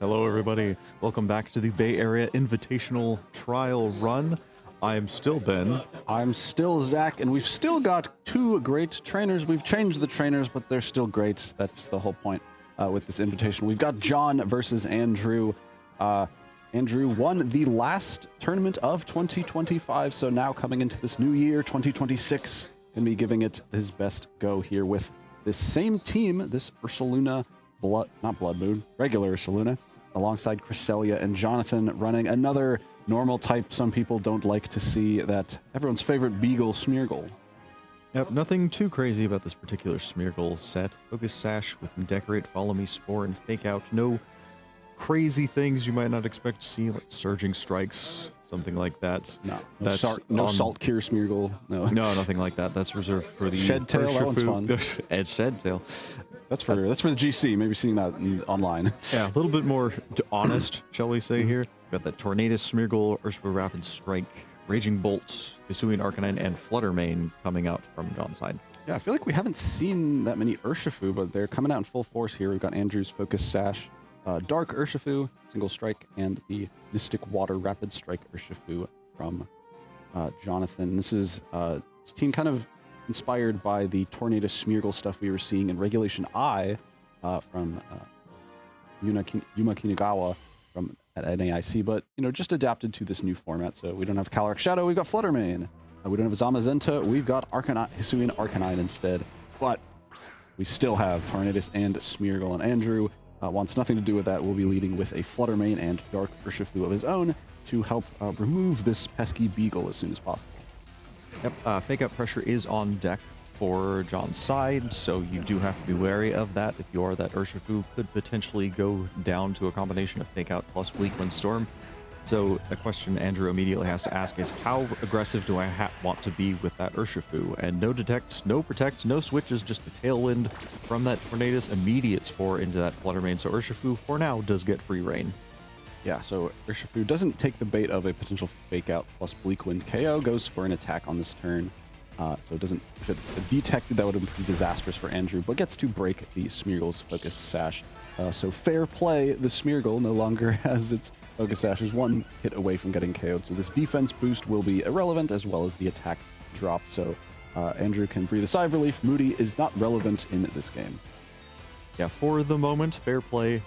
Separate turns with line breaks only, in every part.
Hello, everybody. Welcome back to the Bay Area Invitational Trial Run. I'm still Ben.
I'm still Zach, and we've still got two great trainers. We've changed the trainers, but they're still great. That's the whole point with this invitation. We've got John versus Andrew. Andrew won the last tournament of 2025, so now coming into this new year, 2026, going to be giving it his best go here with this same team, this Ursaluna, regular Ursaluna, alongside Cresselia and Jonathan, running another normal type some people don't like to see, that everyone's favorite Beagle Smeargle.
Yep, nothing too crazy about this particular Smeargle set. Focus Sash with Decorate, Follow Me, Spore, and Fake Out. No crazy things you might not expect to see, like Surging Strikes, something like that.
No Salt Cure Smeargle. No,
nothing like that. That's reserved for the
Shed Tail. That one's fun.
And Shed Tail.
That's for the GC. Maybe seeing that online.
Yeah, a little bit more honest, shall we say here. Got that Tornadus, Smeargle, Urshifu Rapid Strike, Raging Bolt, Hisuian Arcanine, and Fluttermane coming out from John's side.
Yeah, I feel like we haven't seen that many Urshifu, but they're coming out in full force here. We've got Andrew's Focus Sash, Dark Urshifu, Single Strike, and the Mystic Water Rapid Strike Urshifu from Jonathan. This is this team kind of inspired by the Tornado Smeargle stuff we were seeing in Regulation I from Yuma Kinagawa from at NAIC, but just adapted to this new format. So we don't have Calyrex Shadow, we've got Fluttermane. We don't have Zamazenta, we've got Hisuian Arcanine instead. But we still have Tornadus and Smeargle, and Andrew wants nothing to do with that. We'll be leading with a Fluttermane and Dark Urshifu of his own to help remove this pesky Beagle as soon as possible.
Yep, Fake Out Pressure is on deck for John's side, so you do have to be wary of that. If you are that Urshifu, could potentially go down to a combination of Fake Out plus Bleak Wind Storm. So a question Andrew immediately has to ask is, how aggressive do I want to be with that Urshifu? And no detects, no protects, no switches, just a Tailwind from that Tornadus, immediate Spore into that Fluttermane. So Urshifu, for now, does get free reign.
Yeah, so Urshifu doesn't take the bait of a potential Fake Out plus Bleak Wind KO, goes for an attack on this turn. So it doesn't, if it detected, that would have been disastrous for Andrew, but gets to break the Smeargle's Focus Sash. So fair play, the Smeargle no longer has its Focus Sash, is one hit away from getting KO'd. So this defense boost will be irrelevant, as well as the attack drop. So Andrew can breathe a sigh of relief. Moody is not relevant in this game.
Yeah, for the moment, fair play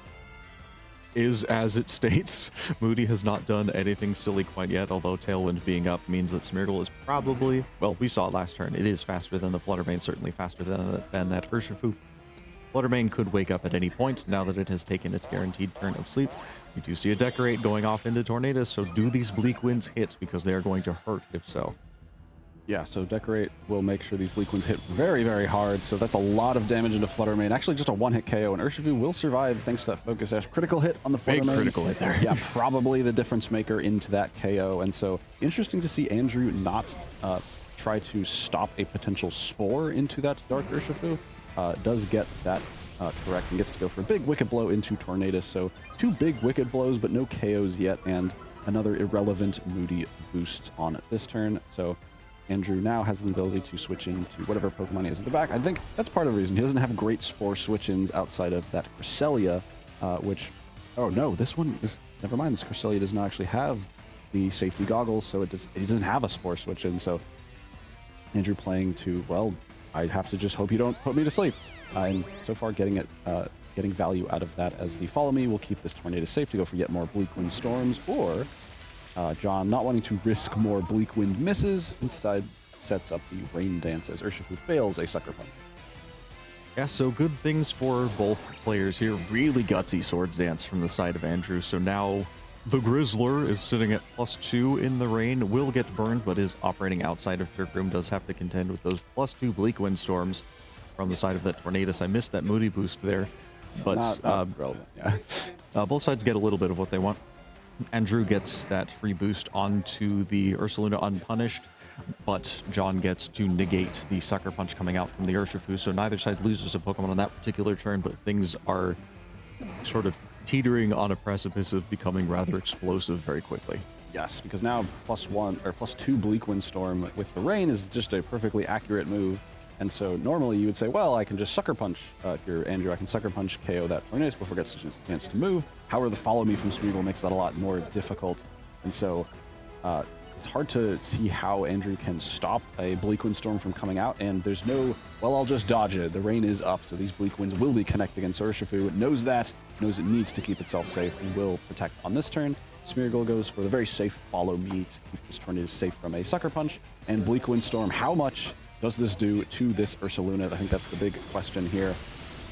is as it states. Moody has not done anything silly quite yet, although Tailwind being up means that Smeargle is probably, well, we saw it last turn, it is faster than the Fluttermane, certainly faster than that Urshifu. Fluttermane could wake up at any point now that it has taken its guaranteed turn of sleep. We do see a Decorate going off into Tornadus, so do these Bleak Winds hit, because they are going to hurt if so.
Yeah, so Decorate will make sure these Bleak Winds hit very, very hard, so that's a lot of damage into Fluttermane. Actually, just a one-hit KO, and Urshifu will survive thanks to that Focus Sash. Critical hit on the Fluttermane.
Big critical hit there.
Yeah, probably the difference maker into that KO, and so interesting to see Andrew not try to stop a potential Spore into that Dark Urshifu. Does get that correct and gets to go for a big Wicked Blow into Tornadus, so two big Wicked Blows, but no KOs yet, and another irrelevant Moody boost on this turn. So Andrew now has the ability to switch into whatever Pokemon he has in the back. I think that's part of the reason. He doesn't have great Spore switch-ins outside of that Cresselia, which... Oh, no, never mind. This Cresselia does not actually have the safety goggles, so it doesn't have a Spore switch-in. So Andrew playing to, well, I'd have to just hope you don't put me to sleep. And so far getting value out of that, as the Follow Me will keep this Tornado safe to go for yet more Bleak Wind Storms, or... John, not wanting to risk more Bleak Wind misses, instead sets up the Rain Dance as Urshifu fails a Sucker Punch.
Yeah, so good things for both players here. Really gutsy Swords Dance from the side of Andrew. So now the Grizzler is sitting at +2 in the rain, will get burned, but is operating outside of Trick Room, does have to contend with those +2 Bleak Wind Storms from the side of that Tornadus. I missed that Moody boost there, but
not relevant, yeah.
Both sides get a little bit of what they want. Andrew gets that free boost onto the Ursaluna unpunished, but John gets to negate the Sucker Punch coming out from the Urshifu, so neither side loses a Pokemon on that particular turn, but things are sort of teetering on a precipice of becoming rather explosive very quickly.
Yes, because now +1 or +2 Bleak Wind Storm with the rain is just a perfectly accurate move. And so normally you would say, well, I can just Sucker Punch. If you're Andrew, I can Sucker Punch KO that Tornadus before it gets a chance to move. However, the Follow Me from Smeargle makes that a lot more difficult. And so it's hard to see how Andrew can stop a Bleak Wind Storm from coming out. And there's no, well, I'll just dodge it. The rain is up, so these Bleak Winds will be connected against Urshifu. It knows that, knows it needs to keep itself safe, and will protect on this turn. Smeargle goes for the very safe Follow Me to keep this Tornadus safe from a Sucker Punch. And Bleak Wind Storm, how much does this do to this Ursaluna? I think that's the big question here.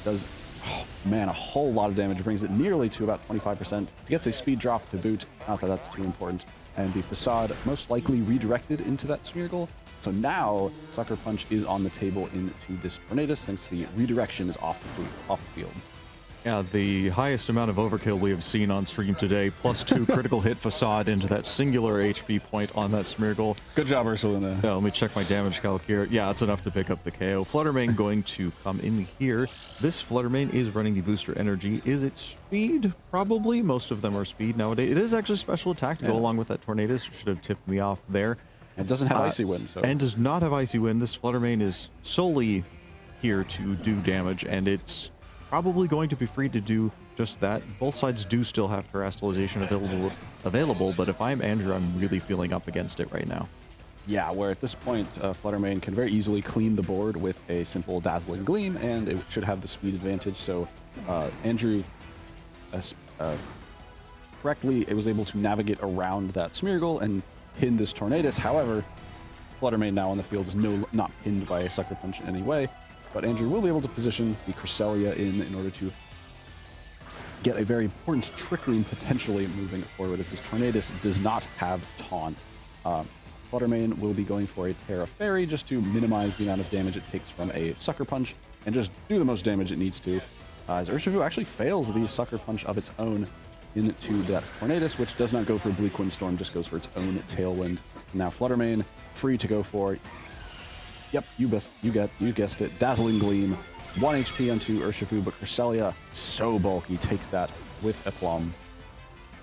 Does, oh man, a whole lot of damage. Brings it nearly to about 25%. It gets a speed drop to boot. Not that that's too important. And the Facade most likely redirected into that Smeargle. So now Sucker Punch is on the table into this Tornadus since the redirection is off the field.
Yeah, the highest amount of overkill we have seen on stream today, +2 critical hit Facade into that singular HP point on that Smeargle.
Good job, Ursaluna.
Let me check my damage calc here. Yeah, it's enough to pick up the KO. Fluttermane going to come in here. This Fluttermane is running the booster energy. Is it speed? Probably. Most of them are speed nowadays. It is actually special attack to go along with that Tornadus. Should have tipped me off there.
It doesn't have Icy Wind. So.
And does not have Icy Wind. This Fluttermane is solely here to do damage, and it's probably going to be free to do just that. Both sides do still have Terastallization available, but if I'm Andrew, I'm really feeling up against it right now.
Yeah, where at this point, Fluttermane can very easily clean the board with a simple Dazzling Gleam, and it should have the speed advantage. So Andrew correctly was able to navigate around that Smeargle and pin this Tornadus. However, Fluttermane now on the field is not pinned by a Sucker Punch in any way. But Andrew will be able to position the Cresselia in order to get a very important trickling potentially moving forward, as this Tornadus does not have Taunt. Fluttermane will be going for a Terra Fairy just to minimize the amount of damage it takes from a Sucker Punch and just do the most damage it needs to. As Urshifu actually fails the Sucker Punch of its own into that Tornadus, which does not go for Bleak Wind Storm, just goes for its own Tailwind. Now Fluttermane free to go for, yep, you guessed it, Dazzling Gleam, 1 HP onto Urshifu, but Cresselia, so bulky, takes that with aplomb.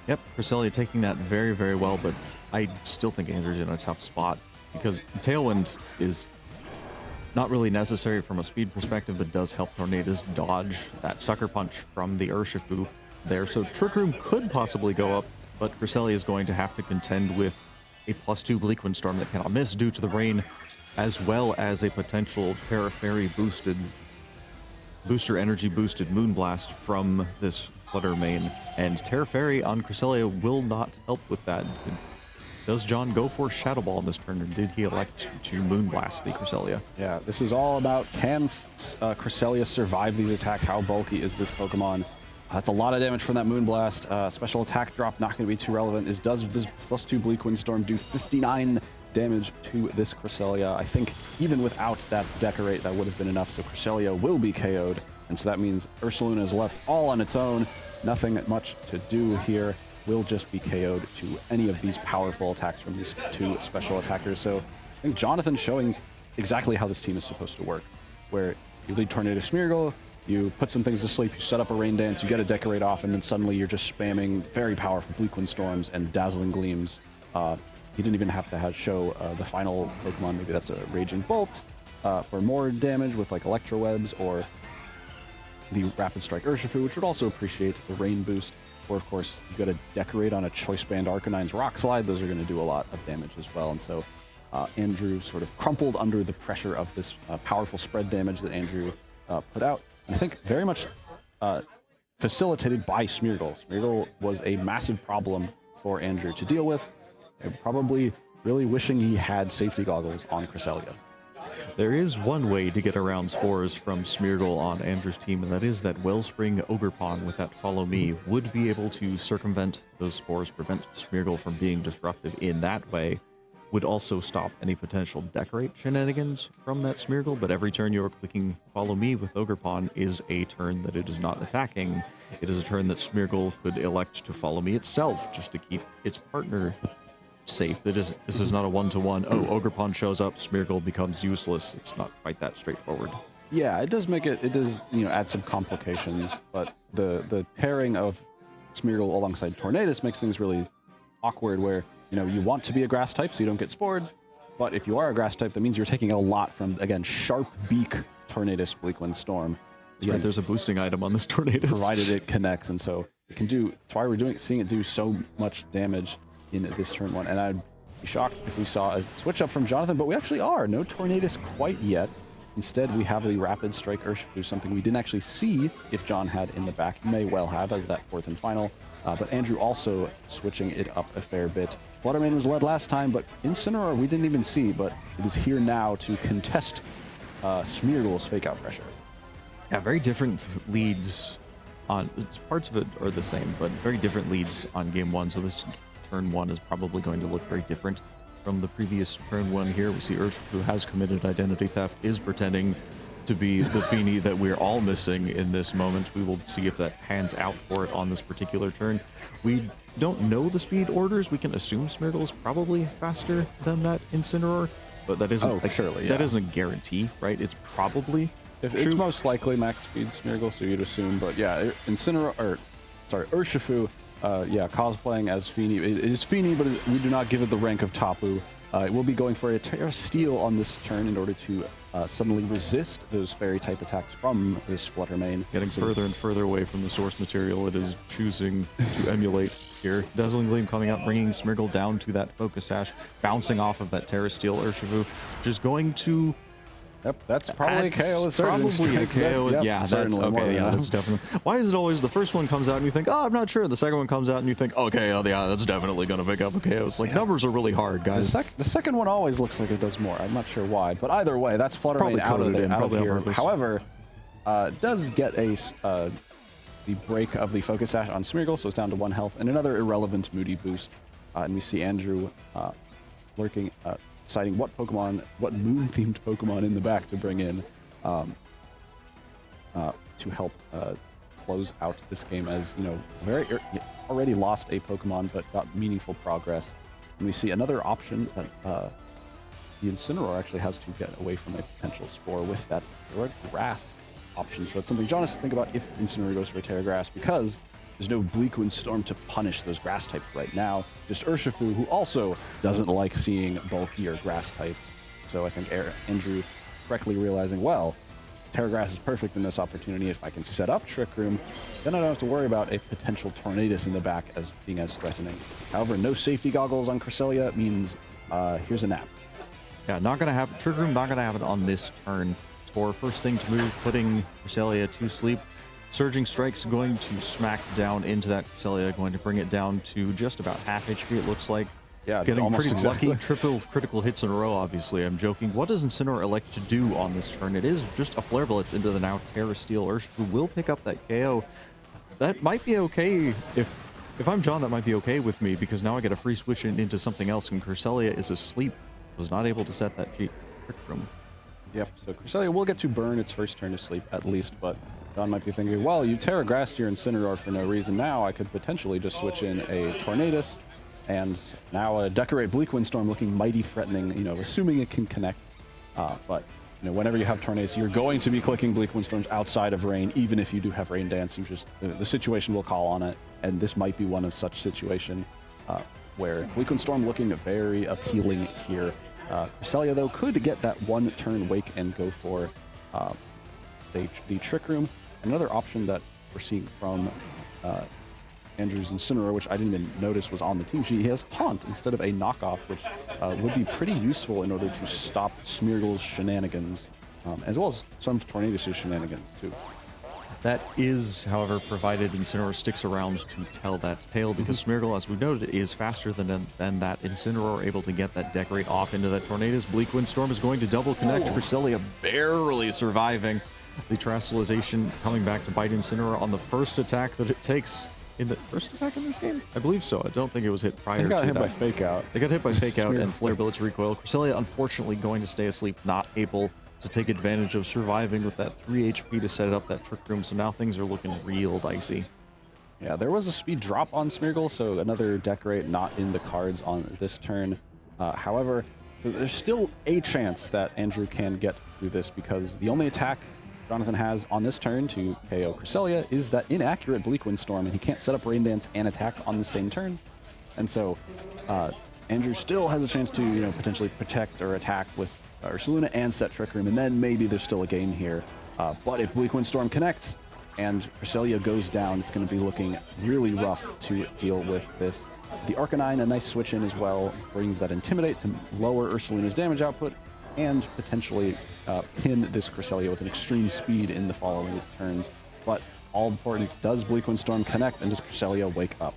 Yep, Cresselia taking that very, very well, but I still think Andrew's in a tough spot because Tailwind is not really necessary from a speed perspective, but does help Tornadus dodge that Sucker Punch from the Urshifu there. So Trick Room could possibly go up, but Cresselia is going to have to contend with a +2 Bleak Wind Storm that cannot miss due to the rain, as well as a potential Terra Fairy booster energy boosted Moonblast from this Fluttermane. And Terra Fairy on Cresselia will not help with that. Does John go for Shadow Ball in this turn, or did he elect to Moonblast the Cresselia?
Yeah, this is all about can Cresselia survive these attacks? How bulky is this Pokemon? That's a lot of damage from that Moonblast. Special attack drop not going to be too relevant. Does this +2 Bleak Wind Storm do 59 damage to this Cresselia? I think even without that Decorate, that would have been enough. So Cresselia will be KO'd, and so that means Ursaluna is left all on its own. Nothing much to do here. Will just be KO'd to any of these powerful attacks from these two special attackers. So I think Jonathan's showing exactly how this team is supposed to work, where you lead Tornadus Smeargle, you put some things to sleep, you set up a Rain Dance, you get a Decorate off, and then suddenly you're just spamming very powerful Bleak Wind Storms and Dazzling Gleams. He didn't even have to show the final Pokemon. Maybe that's a Raging Bolt for more damage with like Electro Webs, or the Rapid Strike Urshifu, which would also appreciate the Rain boost. Or of course, you've got to Decorate on a Choice Band Arcanine's Rock Slide. Those are going to do a lot of damage as well. And so Andrew sort of crumpled under the pressure of this powerful spread damage that Andrew put out. And I think very much facilitated by Smeargle. Smeargle was a massive problem for Andrew to deal with. Probably really wishing he had safety goggles on Cresselia.
There is one way to get around spores from Smeargle on Andrew's team, and that is that Wellspring Ogerpon with that Follow Me would be able to circumvent those spores, prevent Smeargle from being disruptive in that way. Would also stop any potential Decorate shenanigans from that Smeargle, but every turn you're clicking Follow Me with Ogerpon is a turn that it is not attacking. It is a turn that Smeargle could elect to Follow Me itself, just to keep its partner safe. This is not a one-to-one, oh, Ogerpon shows up, Smeargle becomes useless. It's not quite that straightforward.
Yeah, it does make it does, add some complications, but the pairing of Smeargle alongside Tornadus makes things really awkward, where, you want to be a grass type so you don't get spored, But if you are a grass type, that means you're taking a lot from, again, Sharp Beak Tornadus Bleakwind Storm.
That's right, there's a boosting item on this Tornadus.
Provided it connects, and so it can do, that's why we're seeing it do so much damage in this turn 1. And I'd be shocked if we saw a switch up from Jonathan, but we actually are. No Tornadus quite yet. Instead, we have the Rapid Strike Urshifu, something we didn't actually see if John had in the back. He may well have as that 4th and final. But Andrew also switching it up a fair bit. Fluttermane was led last time, but Incineroar we didn't even see, but it is here now to contest Smeargle's Fake Out Pressure.
Yeah, very different leads on, parts of it are the same, but very different leads on game 1. So this turn 1 is probably going to look very different from the previous turn 1 here. We see Urshifu has committed identity theft, is pretending to be the Feeny that we're all missing in this moment. We will see if that pans out for it on this particular turn. We don't know the speed orders. We can assume Smeargle is probably faster than that Incineroar, but that isn't
surely,
that isn't a guarantee, right? It's probably
it's most likely max speed Smeargle, so you'd assume. But yeah, Urshifu, yeah, cosplaying as Feeny. It is Feeny, but we do not give it the rank of Tapu. It will be going for a Terra Steel on this turn in order to suddenly resist those fairy type attacks from this Fluttermane.
Getting further and further away from the source material it is choosing to emulate here. Dazzling Gleam coming out, bringing Smeargle down to that Focus Sash, bouncing off of that Terra Steel Urshifu, which is going to...
Yep, that's probably KO.
Probably a KO.
Yep,
yeah, that's okay. Yeah, that's definitely. Why is it always the first one comes out and you think, oh, I'm not sure. The second one comes out and you think, okay, oh, yeah, that's definitely going to pick up a KO. It's like numbers are really hard, guys.
The second one always looks like it does more. I'm not sure why, but either way, that's Fluttermane out of here. However, does get a the break of the Focus Sash on Smeargle, so it's down to 1 health, and another irrelevant Moody boost. And we see Andrew lurking. Deciding what moon-themed Pokemon in the back to bring in to help close out this game, as you know, already lost a Pokemon but got meaningful progress. And we see another option that the Incineroar actually has to get away from a potential Spore with that Grass option. So that's something John has to think about if Incineroar goes for a Terra Grass, because there's no Bleakwind Storm to punish those grass types right now. Just Urshifu, who also doesn't like seeing bulkier grass types. So I think Andrew correctly realizing, well, Terra Grass is perfect in this opportunity. If I can set up Trick Room, then I don't have to worry about a potential Tornadus in the back as being as threatening. However, no safety goggles on Cresselia means here's a nap.
Yeah, not going to happen. Trick Room not going to happen on this turn. Spore, first thing to move, putting Cresselia to sleep. Surging Strike's going to smack down into that Cresselia, going to bring it down to just about half HP, it looks like.
Yeah,
getting
almost
pretty
exactly.
lucky. Triple critical hits in a row, obviously. I'm joking. What does Incineroar elect to do on this turn? It is just a Flare Blitz into the now Terra Steel Urshifu will pick up that KO. That might be okay. If I'm John, that might be okay with me, because now I get a free switch into something else, and Cresselia is asleep. Was not able to set that Trick Room.
Yep, so Cresselia will get to burn its first turn to sleep, at least, but John might be thinking, well, you Terra Grassed your Incineroar for no reason. Now I could potentially just switch in a Tornadus, and now decorate Bleakwind Storm looking mighty threatening, you know, assuming it can connect. But, you know, whenever you have Tornadus, you're going to be clicking Bleakwind Storms outside of rain, even if you do have Rain Dance. You just, the situation will call on it, and this might be one of such situation where Bleakwind Storm looking very appealing here. Cresselia, though, could get that 1 turn wake and go for the Trick Room. Another option that we're seeing from Andrew's Incineroar, which I didn't even notice was on the team sheet, he has Taunt instead of a knockoff, which would be pretty useful in order to stop Smeargle's shenanigans, as well as some of Tornadus' shenanigans, too.
That is, however, provided Incineroar sticks around to tell that tale, because Smeargle, as we noted, is faster than that Incineroar, able to get that Decorate off into that Tornadus. Bleakwind Storm is going to double connect. Cresselia barely surviving. The Terastallization coming back to bite Incineroar on the first attack that it takes. In the first attack in this game? I believe so. I don't think it was hit prior to that.
They got hit by Fake Out.
They got hit by Fake Out and Flare Blitz recoil. Cresselia, unfortunately, going to stay asleep, not able to take advantage of surviving with that 3 HP to set up that Trick Room, so now things are looking real dicey.
Yeah, there was a speed drop on Smeargle, so another Decorate not in the cards on this turn. However, so there's still a chance that Andrew can get through this, because the only attack Jonathan has on this turn to KO Cresselia is that inaccurate Bleakwind Storm, and he can't set up Rain Dance and attack on the same turn. And so Andrew still has a chance to, potentially protect or attack with Ursaluna and set Trick Room, and then maybe there's still a game here. But if Bleak Wind Storm connects and Cresselia goes down, it's going to be looking really rough to deal with this. The Arcanine, a nice switch in as well, brings that Intimidate to lower Ursaluna's damage output and potentially pin this Cresselia with an extreme speed in the following turns. But all important, does Bleak Wind Storm connect and does Cresselia wake up?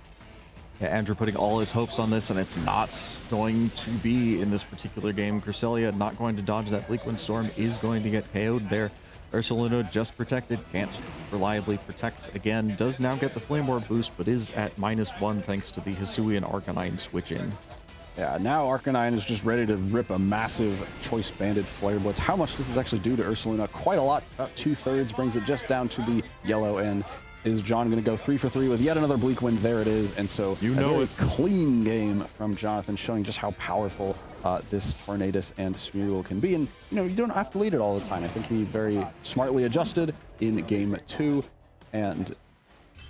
Yeah, Andrew putting all his hopes on this, and it's not going to be in this particular game. Cresselia not going to dodge that Bleak Wind Storm, is going to get KO'd there. Ursaluna just protected, can't reliably protect again, does now get the Flame Orb boost, but is at -1 thanks to the Hisuian Arcanine switch in.
Yeah, now Arcanine is just ready to rip a massive Choice Banded Flare Blitz. How much does this actually do to Ursaluna? Quite a lot, about 2/3, brings it just down to the yellow end. Is John going to go 3 for 3 with yet another Bleak Wind? There it is. And so
you know,
a clean game from Jonathan, showing just how powerful this Tornadus and Smeargle can be. And, you don't have to lead it all the time. I think he very smartly adjusted in game 2 and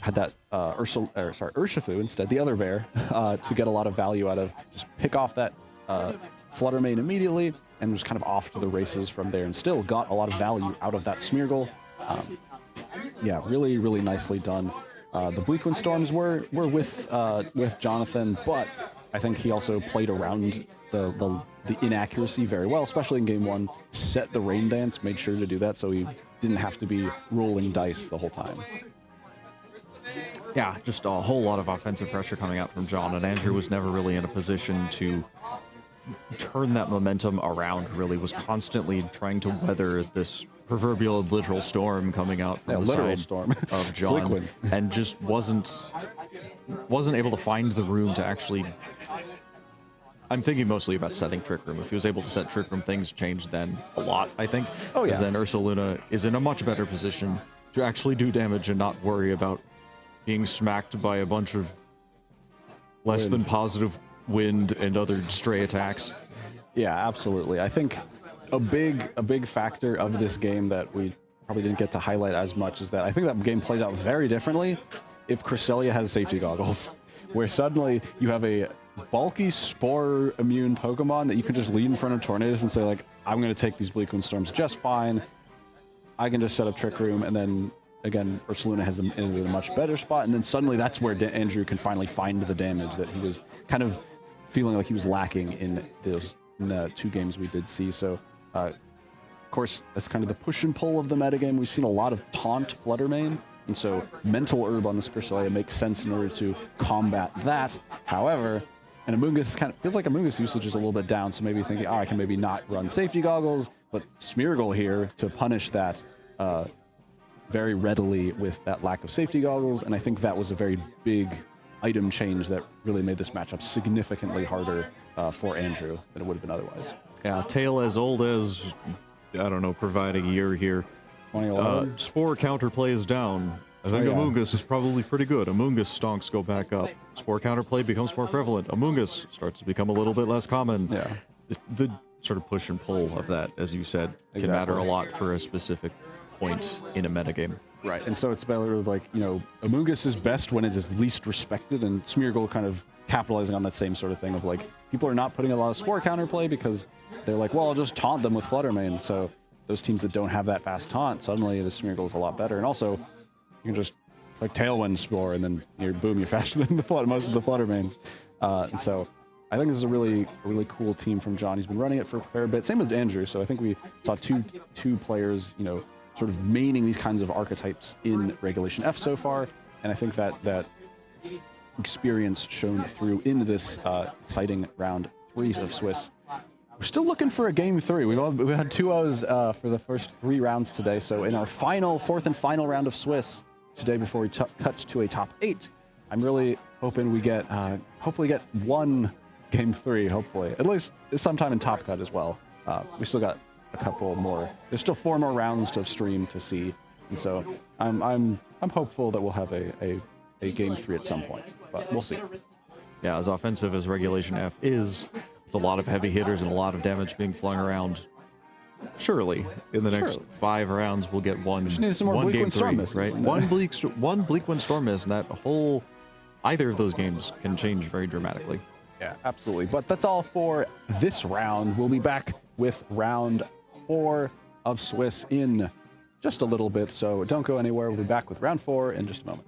had that Urshifu instead, the other bear, to get a lot of value out of. Just pick off that Flutter Mane immediately and was kind of off to the races from there, and still got a lot of value out of that Smeargle. Yeah, really, really nicely done. The Bleak Wind Storms were with Jonathan, but I think he also played around the inaccuracy very well, especially in game 1. Set the Rain Dance, made sure to do that, so he didn't have to be rolling dice the whole time.
Yeah, just a whole lot of offensive pressure coming out from John, and Andrew was never really in a position to turn that momentum around, really was constantly trying to weather this proverbial literal storm coming out from the side
storm
of John, and just wasn't able to find the room to actually. I'm thinking mostly about setting Trick Room. If he was able to set Trick Room, things changed then a lot, I think.
Oh, yeah.
Because then Ursaluna is in a much better position to actually do damage and not worry about being smacked by a bunch of less than positive wind and other stray attacks.
Yeah, absolutely. I think a big factor of this game that we probably didn't get to highlight as much is that I think that game plays out very differently if Cresselia has safety goggles, where suddenly you have a bulky spore immune Pokemon that you can just lead in front of Tornadus and say, like, I'm going to take these Bleak Wind Storms just fine. I can just set up Trick Room, and then again, Ursaluna has him in a much better spot, and then suddenly that's where Andrew can finally find the damage that he was kind of feeling like he was lacking in the 2 games we did see. So, of course, that's kind of the push and pull of the metagame. We've seen a lot of taunt Flutter Mane, and so Mental Herb on this Cresselia makes sense in order to combat that. However, and Amoonguss feels like Amoonguss usage is a little bit down, so maybe thinking, I can maybe not run safety goggles, but Smeargle here to punish that very readily with that lack of safety goggles, and I think that was a very big item change that really made this matchup significantly harder for Andrew than it would have been otherwise.
Yeah, tale as old as, I don't know, provide a year here.
2011?
Spore counterplay is down. I think Amoonguss is probably pretty good. Amoonguss stonks go back up. Spore counterplay becomes more prevalent. Amoonguss starts to become a little bit less common.
Yeah.
The sort of push and pull of that, as you said, can matter a lot for a specific point in a metagame.
Right, and so it's better like, Amoonguss is best when it is least respected, and Smeargle kind of capitalizing on that same sort of thing of like, people are not putting a lot of Spore counterplay because they're like, well, I'll just taunt them with Flutter Mane. So those teams that don't have that fast taunt, suddenly the Smeargle is a lot better. And also, you can just like Tailwind Spore, and then you're faster than most of the Flutter Manes. And so I think this is a really cool team from John. He's been running it for a fair bit. Same with Andrew. So I think we saw two players, sort of maining these kinds of archetypes in Regulation F so far. And I think that experience shown through in this exciting round 3 of Swiss. We're still looking for a game 3. We had 2-0s for the first 3 rounds today. So in our 4th and final round of Swiss today, before we cut to a top 8, I'm really hoping we get hopefully get one game 3. Hopefully, at least sometime in Top Cut as well. We still got a couple more. There's still 4 more rounds to stream to see, and so I'm hopeful that we'll have a game 3 at some point, but we'll see.
Yeah, as offensive as Regulation F is, with a lot of heavy hitters and a lot of damage being flung around, surely in the next 5 rounds we'll get one.
Just need some more Bleak Wind Storm misses,
right? One Bleak Wind Storm miss, and that whole either of those games can change very dramatically.
Yeah, absolutely. But that's all for this round. We'll be back with round 4 of Swiss in just a little bit, so don't go anywhere. We'll be back with round 4 in just a moment.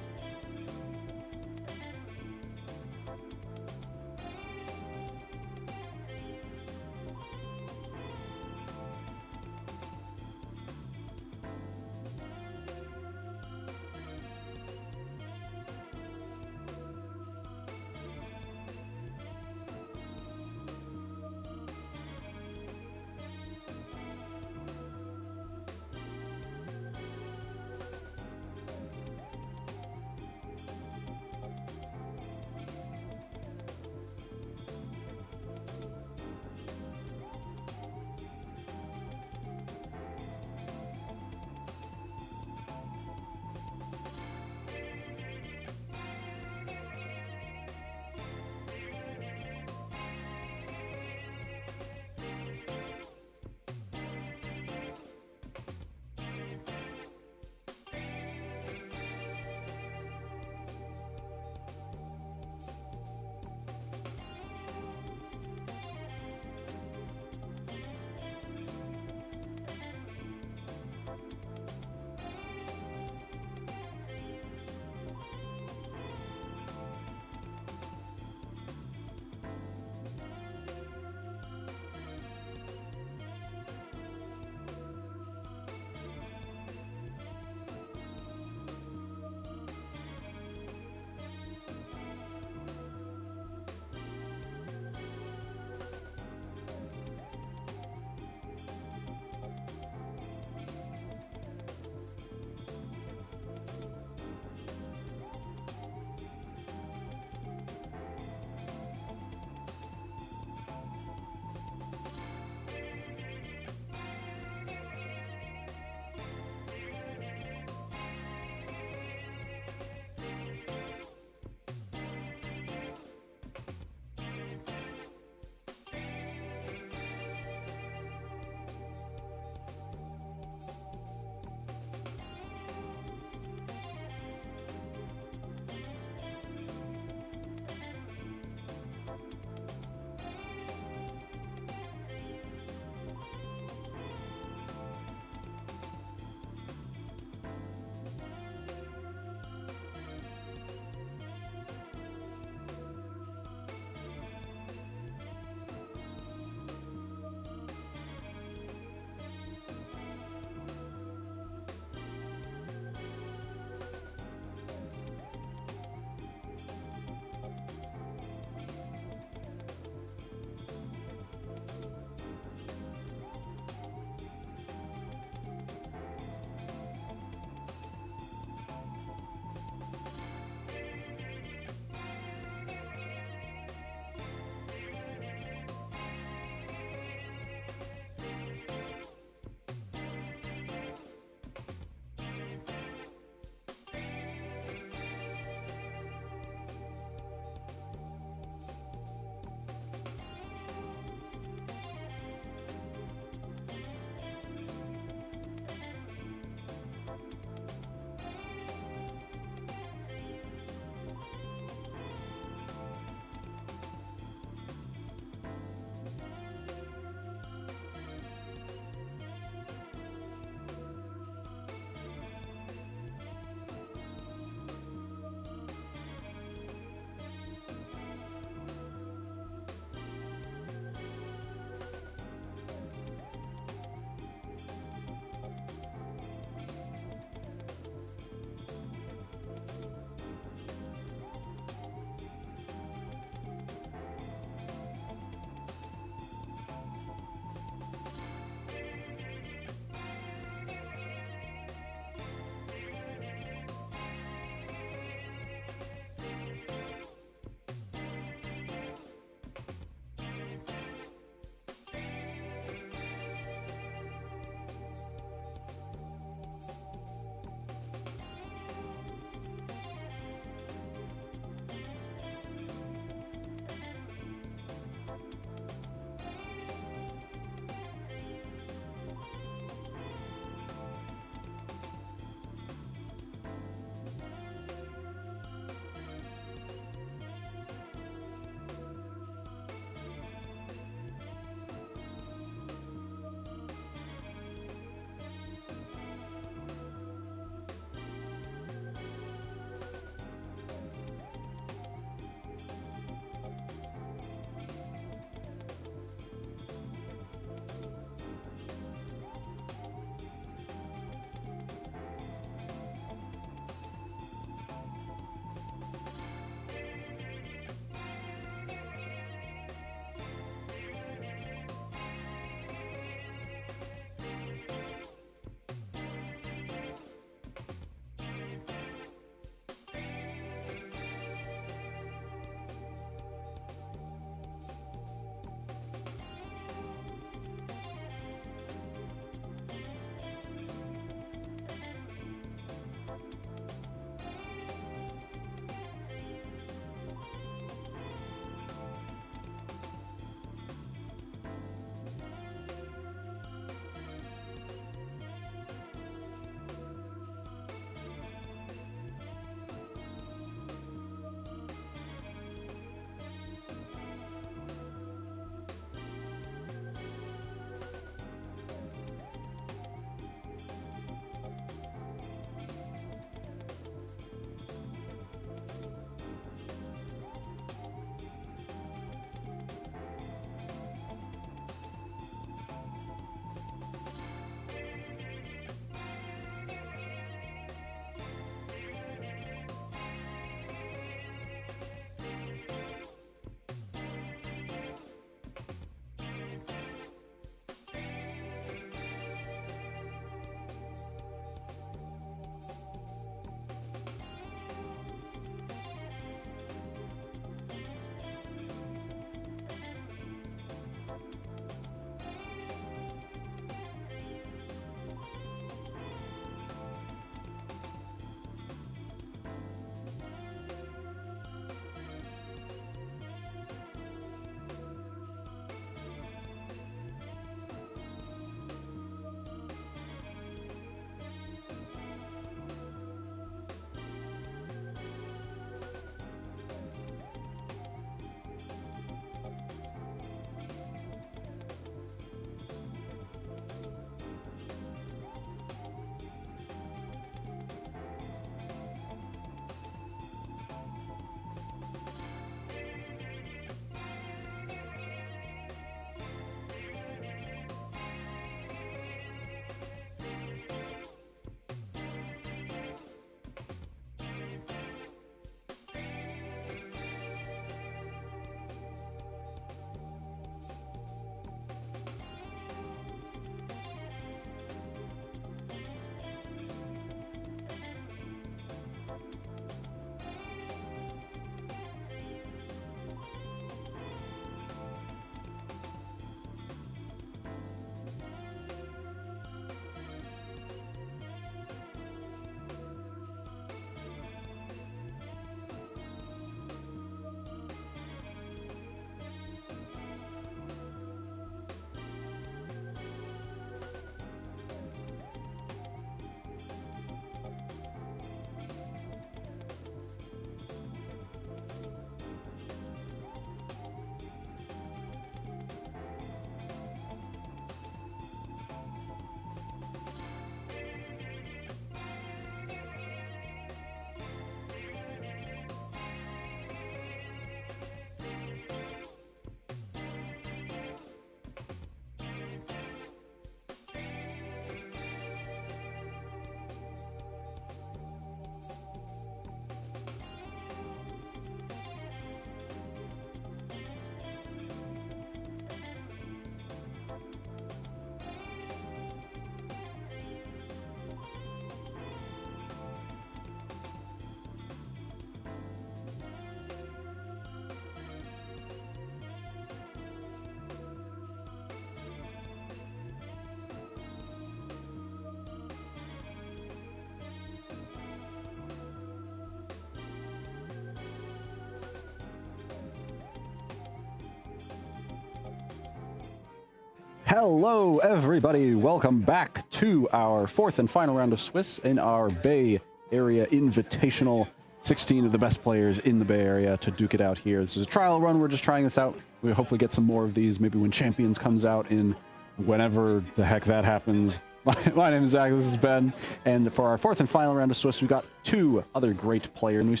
Hello, everybody. Welcome back to our fourth and final round of Swiss in our Bay Area Invitational. 16 of the best players in the Bay Area to duke it out here. This is a trial run. We're just trying this out. We hopefully get some more of these, maybe when Champions comes out in whenever the heck that happens. My name is Zach, this is Ben, and for our fourth and final round of Swiss, we've got two other great players. And we've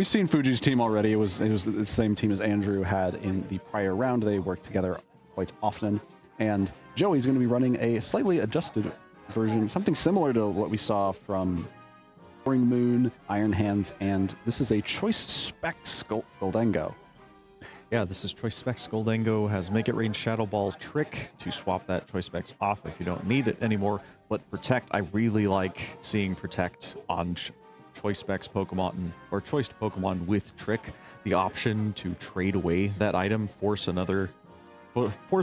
seen Fuji's team already. It was the same team as Andrew had in the prior round. They work together quite often. And Joey's going to be running a slightly adjusted version, something similar to what we saw from Roaring Moon, Iron Hands, and this is a Choice Specs Goldango.
Yeah, this is Choice Specs Goldango, has Make It Rain Shadow Ball trick to swap that Choice Specs off if you don't need it anymore. But Protect, I really like seeing Protect on Choice Specs Pokemon, or choiced Pokemon with Trick. The option to trade away that item, force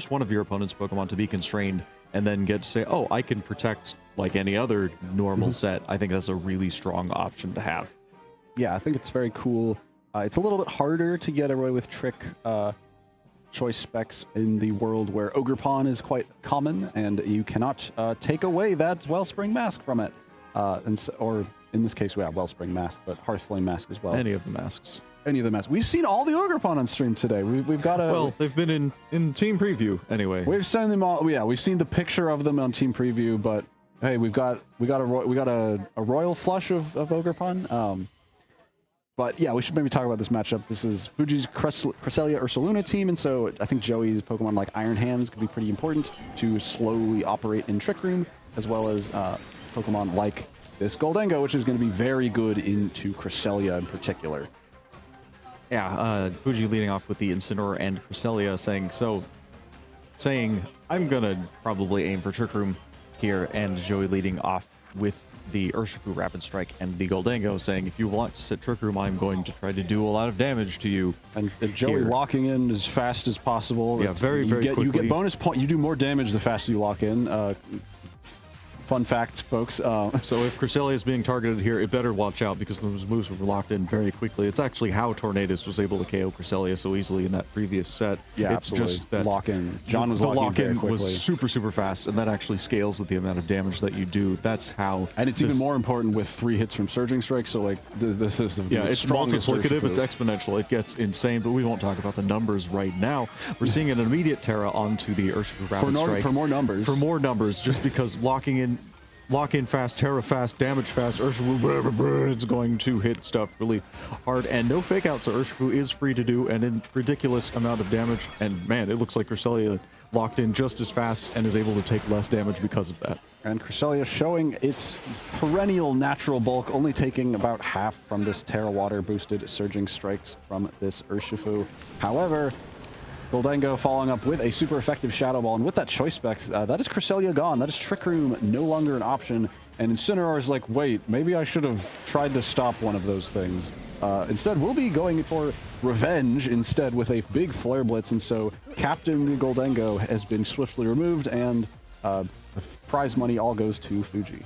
one of your opponent's Pokemon to be constrained, and then get to say, oh, I can Protect like any other normal set. I think that's a really strong option to have.
Yeah, I think it's very cool. It's a little bit harder to get away with Trick Choice Specs in the world where Ogerpon is quite common, and you cannot take away that Wellspring Mask from it. Or in this case, we have Wellspring Mask, but Hearthflame Mask as well.
Any of the masks.
Any of the masks. We've seen all the Ogerpon on stream today. We've got a...
Well, they've been in Team Preview, anyway.
We've seen them all... Yeah, we've seen the picture of them on Team Preview, but hey, we got a royal flush of Ogerpon. But yeah, we should maybe talk about this matchup. This is Fuji's Cresselia Ursaluna team, and so I think Joey's Pokemon like Iron Hands could be pretty important to slowly operate in Trick Room, as well as Pokemon like this Goldango, which is going to be very good into Cresselia in particular.
Yeah, Fuji leading off with the Incineroar and Cresselia, saying I'm gonna probably aim for Trick Room here, and Joey leading off with the Urshifu Rapid Strike and the Goldango, saying if you want to set Trick Room, I'm going to try to do a lot of damage to you.
And Joey here. Locking in as fast as possible.
Yeah, very quickly.
You get bonus point. You do more damage the faster you lock in. Fun fact, folks.
So if Cresselia is being targeted here, it better watch out because those moves were locked in very quickly. It's actually how Tornadus was able to KO Cresselia so easily in that previous set.
Yeah,
it's
absolutely.
Just that
lock-in. John was
the
locking very quickly.
Was super fast, and that actually scales with the amount of damage that you do. That's how.
And it's even more important with 3 hits from Surging Strike. So like this is the
it's multiplicative. It's exponential. It gets insane. But we won't talk about the numbers right now. We're seeing an immediate Terra onto the Urshifu Rapid Strike
for more numbers.
For more numbers, just because lock in fast, Terra fast, damage fast, Urshifu, it's going to hit stuff really hard, and no fake out, so Urshifu is free to do an ridiculous amount of damage, and man, it looks like Cresselia locked in just as fast and is able to take less damage because of that.
And Cresselia showing its perennial natural bulk, only taking about half from this Terra Water boosted Surging Strikes from this Urshifu. However, Goldango following up with a super effective Shadow Ball, and with that Choice Specs, that is Cresselia gone. That is Trick Room no longer an option, and Incineroar is like, wait, maybe I should have tried to stop one of those things. Instead, we'll be going for revenge instead with a big Flare Blitz, and so Captain Goldango has been swiftly removed, and the prize money all goes to Fuji.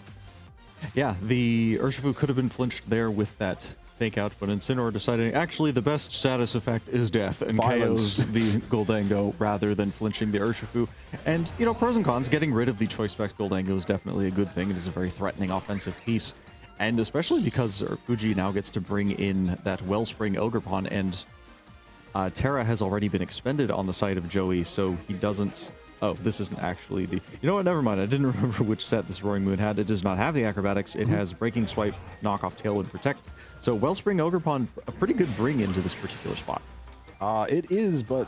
Yeah, the Urshifu could have been flinched there with that fake out, but Incineroar deciding actually the best status effect is death and KOs the Goldango rather than flinching the Urshifu. And, you know, pros and cons, getting rid of the Choice Specs Goldango is definitely a good thing. It is a very threatening offensive piece, and especially because Fuji now gets to bring in that Wellspring Ogerpon, and Terra has already been expended on the side of Joey, so he doesn't... Oh, this isn't actually the... You know what? Never mind. I didn't remember which set this Roaring Moon had. It does not have the Acrobatics. It has Breaking Swipe, Knockoff, Tailwind, Protect. So Wellspring Ogerpon, a pretty good bring into this particular spot.
It is, but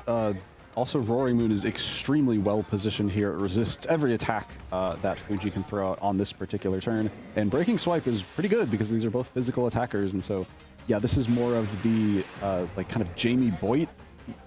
also Roaring Moon is extremely well positioned here. It resists every attack that Fuji can throw out on this particular turn. And Breaking Swipe is pretty good because these are both physical attackers. And so, yeah, this is more of the like kind of Jamie Boyd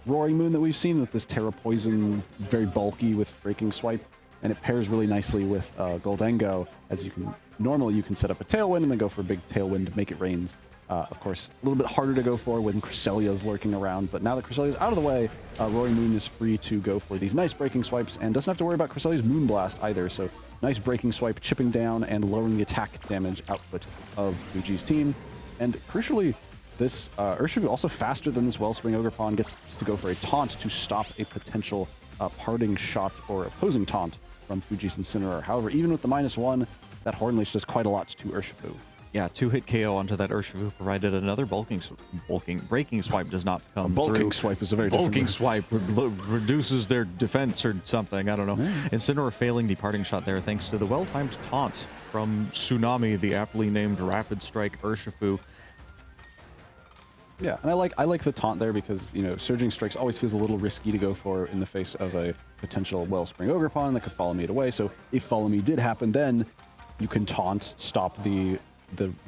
Roaring Moon that we've seen with this Terra Poison, very bulky with Breaking Swipe, and it pairs really nicely with Goldango, as you can normally you can set up a Tailwind and then go for a big Tailwind to make it rains. Of course, a little bit harder to go for when Cresselia is lurking around, but now that Cresselia is out of the way, Roaring Moon is free to go for these nice Breaking Swipes and doesn't have to worry about Cresselia's Moonblast either, so nice Breaking Swipe, chipping down and lowering the attack damage output of Fuji's team. And crucially, this Urshifu also faster than this Wellspring Ogerpon gets to go for a taunt to stop a potential parting shot or opposing taunt from Fuji's Incineroar. However, even with the -1, that Horn Leech does quite a lot to Urshifu.
Yeah, 2-hit KO onto that Urshifu, provided another breaking swipe does not come through.
Bulking swipe is a very different
Bulking swipe reduces their defense or something, I don't know. Incineroar failing the parting shot there thanks to the well-timed taunt from Tsunami, the aptly named Rapid Strike Urshifu.
Yeah, and I like the taunt there because, you know, Surging Strikes always feels a little risky to go for in the face of a potential Wellspring Ogerpon that could follow me away. So if follow me did happen, then you can taunt, stop the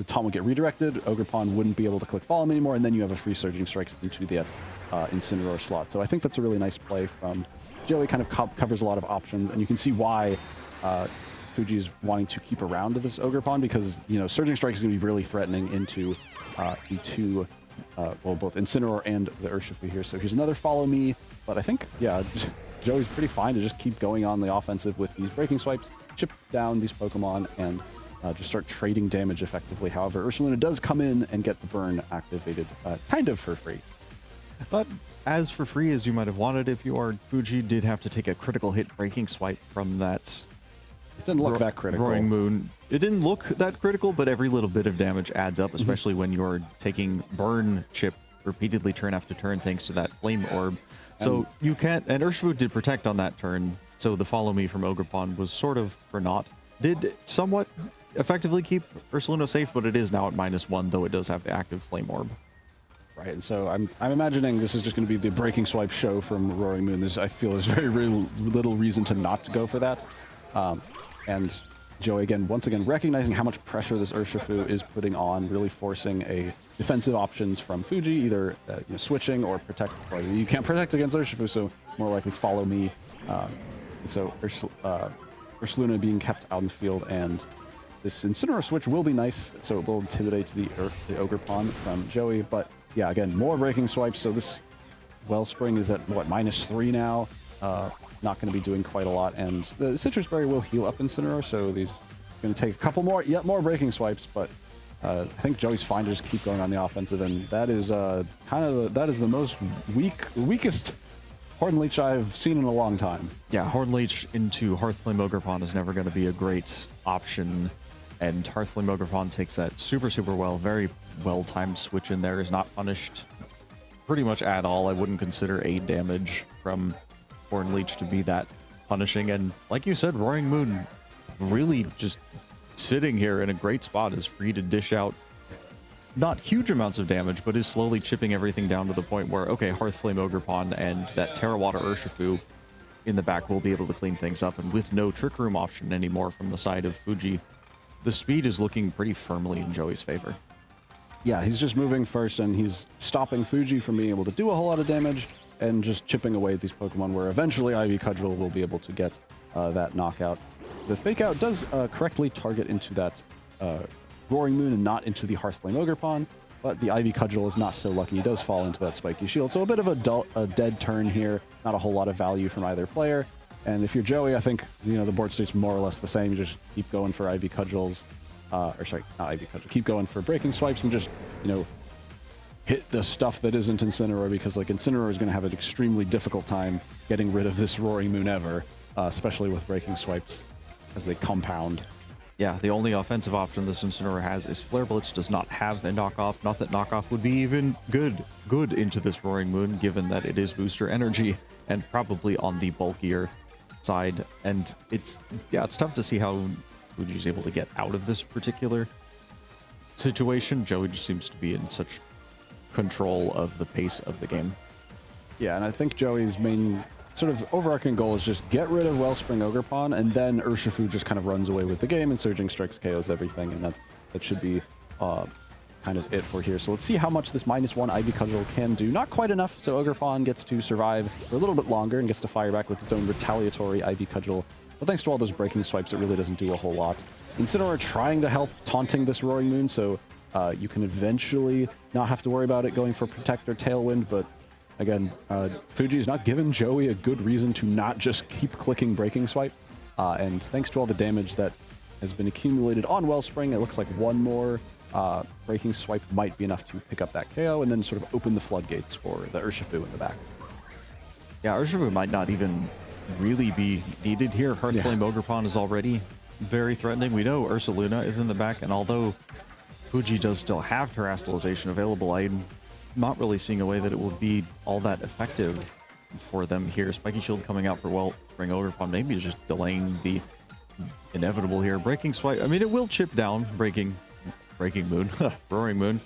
taunt would get redirected, Ogerpon wouldn't be able to click follow me anymore, and then you have a free Surging Strikes into the Incineroar slot. So I think that's a really nice play from Joey, kind of covers a lot of options, and you can see why Fuji's wanting to keep around this Ogerpon because, you know, Surging Strike is going to be really threatening into the two, well, both Incineroar and the Urshifu here. So here's another follow me, but I think, yeah, Joey's pretty fine to just keep going on the offensive with these breaking swipes, chip down these Pokemon, and just start trading damage effectively. However, Ursaluna does come in and get the burn activated kind of for free.
But as for free as you might have wanted if you are Fuji, did have to take a critical hit breaking swipe from that.
It didn't look that critical.
Roaring Moon. It didn't look that critical, but every little bit of damage adds up, especially when you're taking burn chip repeatedly turn after turn thanks to that flame orb. So you can't, and Urshifu did protect on that turn, so the follow me from Ogerpon was sort of for naught. Did somewhat effectively keep Ursaluna safe, but it is now at -1, though it does have the active flame orb.
Right, and so I'm imagining this is just going to be the breaking swipe show from Roaring Moon. I feel there's very little reason to not go for that. And Joey, once again, recognizing how much pressure this Urshifu is putting on, really forcing a defensive options from Fuji, either you know, switching or protect. Well, you can't protect against Urshifu, so more likely follow me. So Ursaluna being kept out in the field, and this Incineroar switch will be nice, so it will intimidate the Ogerpon from Joey. But yeah, again, more breaking swipes. So this Wellspring is at what, -3 now. Not going to be doing quite a lot, and the Citrus Berry will heal up Incineroar, so these going to take a couple more, yet more breaking swipes. But I think Joey's fine to just keep going on the offensive, and that is that is the most weakest Horn Leech I've seen in a long time.
Yeah, Horn Leech into Hearthflame Ogerpon is never going to be a great option. And Hearthflame Ogerpon takes that super well. Very well-timed switch in there. Is not punished pretty much at all. I wouldn't consider aid damage from Horn Leech to be that punishing. And like you said, Roaring Moon really just sitting here in a great spot, is free to dish out not huge amounts of damage, but is slowly chipping everything down to the point where, okay, Hearthflame Ogerpon and that Terrawater Urshifu in the back will be able to clean things up. And with no Trick Room option anymore from the side of Fuji, the speed is looking pretty firmly in Joey's favor.
Yeah, he's just moving first, and he's stopping Fuji from being able to do a whole lot of damage, and just chipping away at these Pokemon, where eventually Ivy Cudgel will be able to get that knockout. The Fake Out does correctly target into that Roaring Moon and not into the Hearthflame Ogerpon, but the Ivy Cudgel is not so lucky. He does fall into that Spiky Shield, so a bit of a dead turn here. Not a whole lot of value from either player. And if you're Joey, I think, you know, the board state's more or less the same. You just keep going for Ivy Cudgels, or sorry, not Ivy Cudgel. Keep going for breaking swipes and just, you know, hit the stuff that isn't Incineroar, because like Incineroar is going to have an extremely difficult time getting rid of this Roaring Moon ever, especially with breaking swipes as they compound.
Yeah, the only offensive option this Incineroar has is Flare Blitz. Does not have a knockoff. Not that knockoff would be even good into this Roaring Moon, given that it is booster energy and probably on the bulkier side. And it's tough to see how Fuji's able to get out of this particular situation. Joey just seems to be in such control of the pace of the game.
Yeah, and I think Joey's main sort of overarching goal is just get rid of Wellspring Ogerpon, and then Urshifu just kind of runs away with the game, and Surging Strikes KOs everything, and that should be kind of it for here. So let's see how much this -1 Ivy Cudgel can do. Not quite enough, so Ogerpon gets to survive for a little bit longer and gets to fire back with its own retaliatory Ivy Cudgel. But thanks to all those breaking swipes, it really doesn't do a whole lot. Incineroar trying to help, taunting this Roaring Moon, so you can eventually not have to worry about it going for Protect or Tailwind, but again, Fuji's not giving Joey a good reason to not just keep clicking Breaking Swipe. And thanks to all the damage that has been accumulated on Wellspring, it looks like one more Breaking Swipe might be enough to pick up that KO and then sort of open the floodgates for the Urshifu in the back.
Yeah, Urshifu might not even really be needed here. Hearthflame
Yeah.
Ogrepon is already very threatening. We know Ursaluna is in the back, and although Fuji does still have Terastallization available, I'm not really seeing a way that it will be all that effective for them here. Spiky Shield coming out for Wellspring Ogrepon, maybe just delaying the inevitable here. Breaking Swipe, I mean, it will chip down Breaking Moon, Roaring Moon.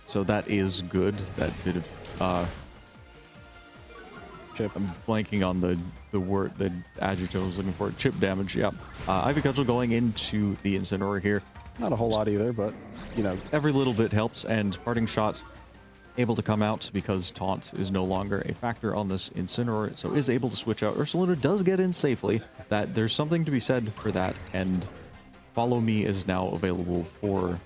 So that is good. That bit of
Chip.
I'm blanking on the word, the adjective I was looking for. Chip damage, yeah. Ivy Cudgel going into the Incineroar here.
Not a whole lot either, but, you know.
Every little bit helps, and Parting Shot able to come out because Taunt is no longer a factor on this Incineroar, so is able to switch out. Ursaluna does get in safely. That there's something to be said for that, and Follow Me is now available for...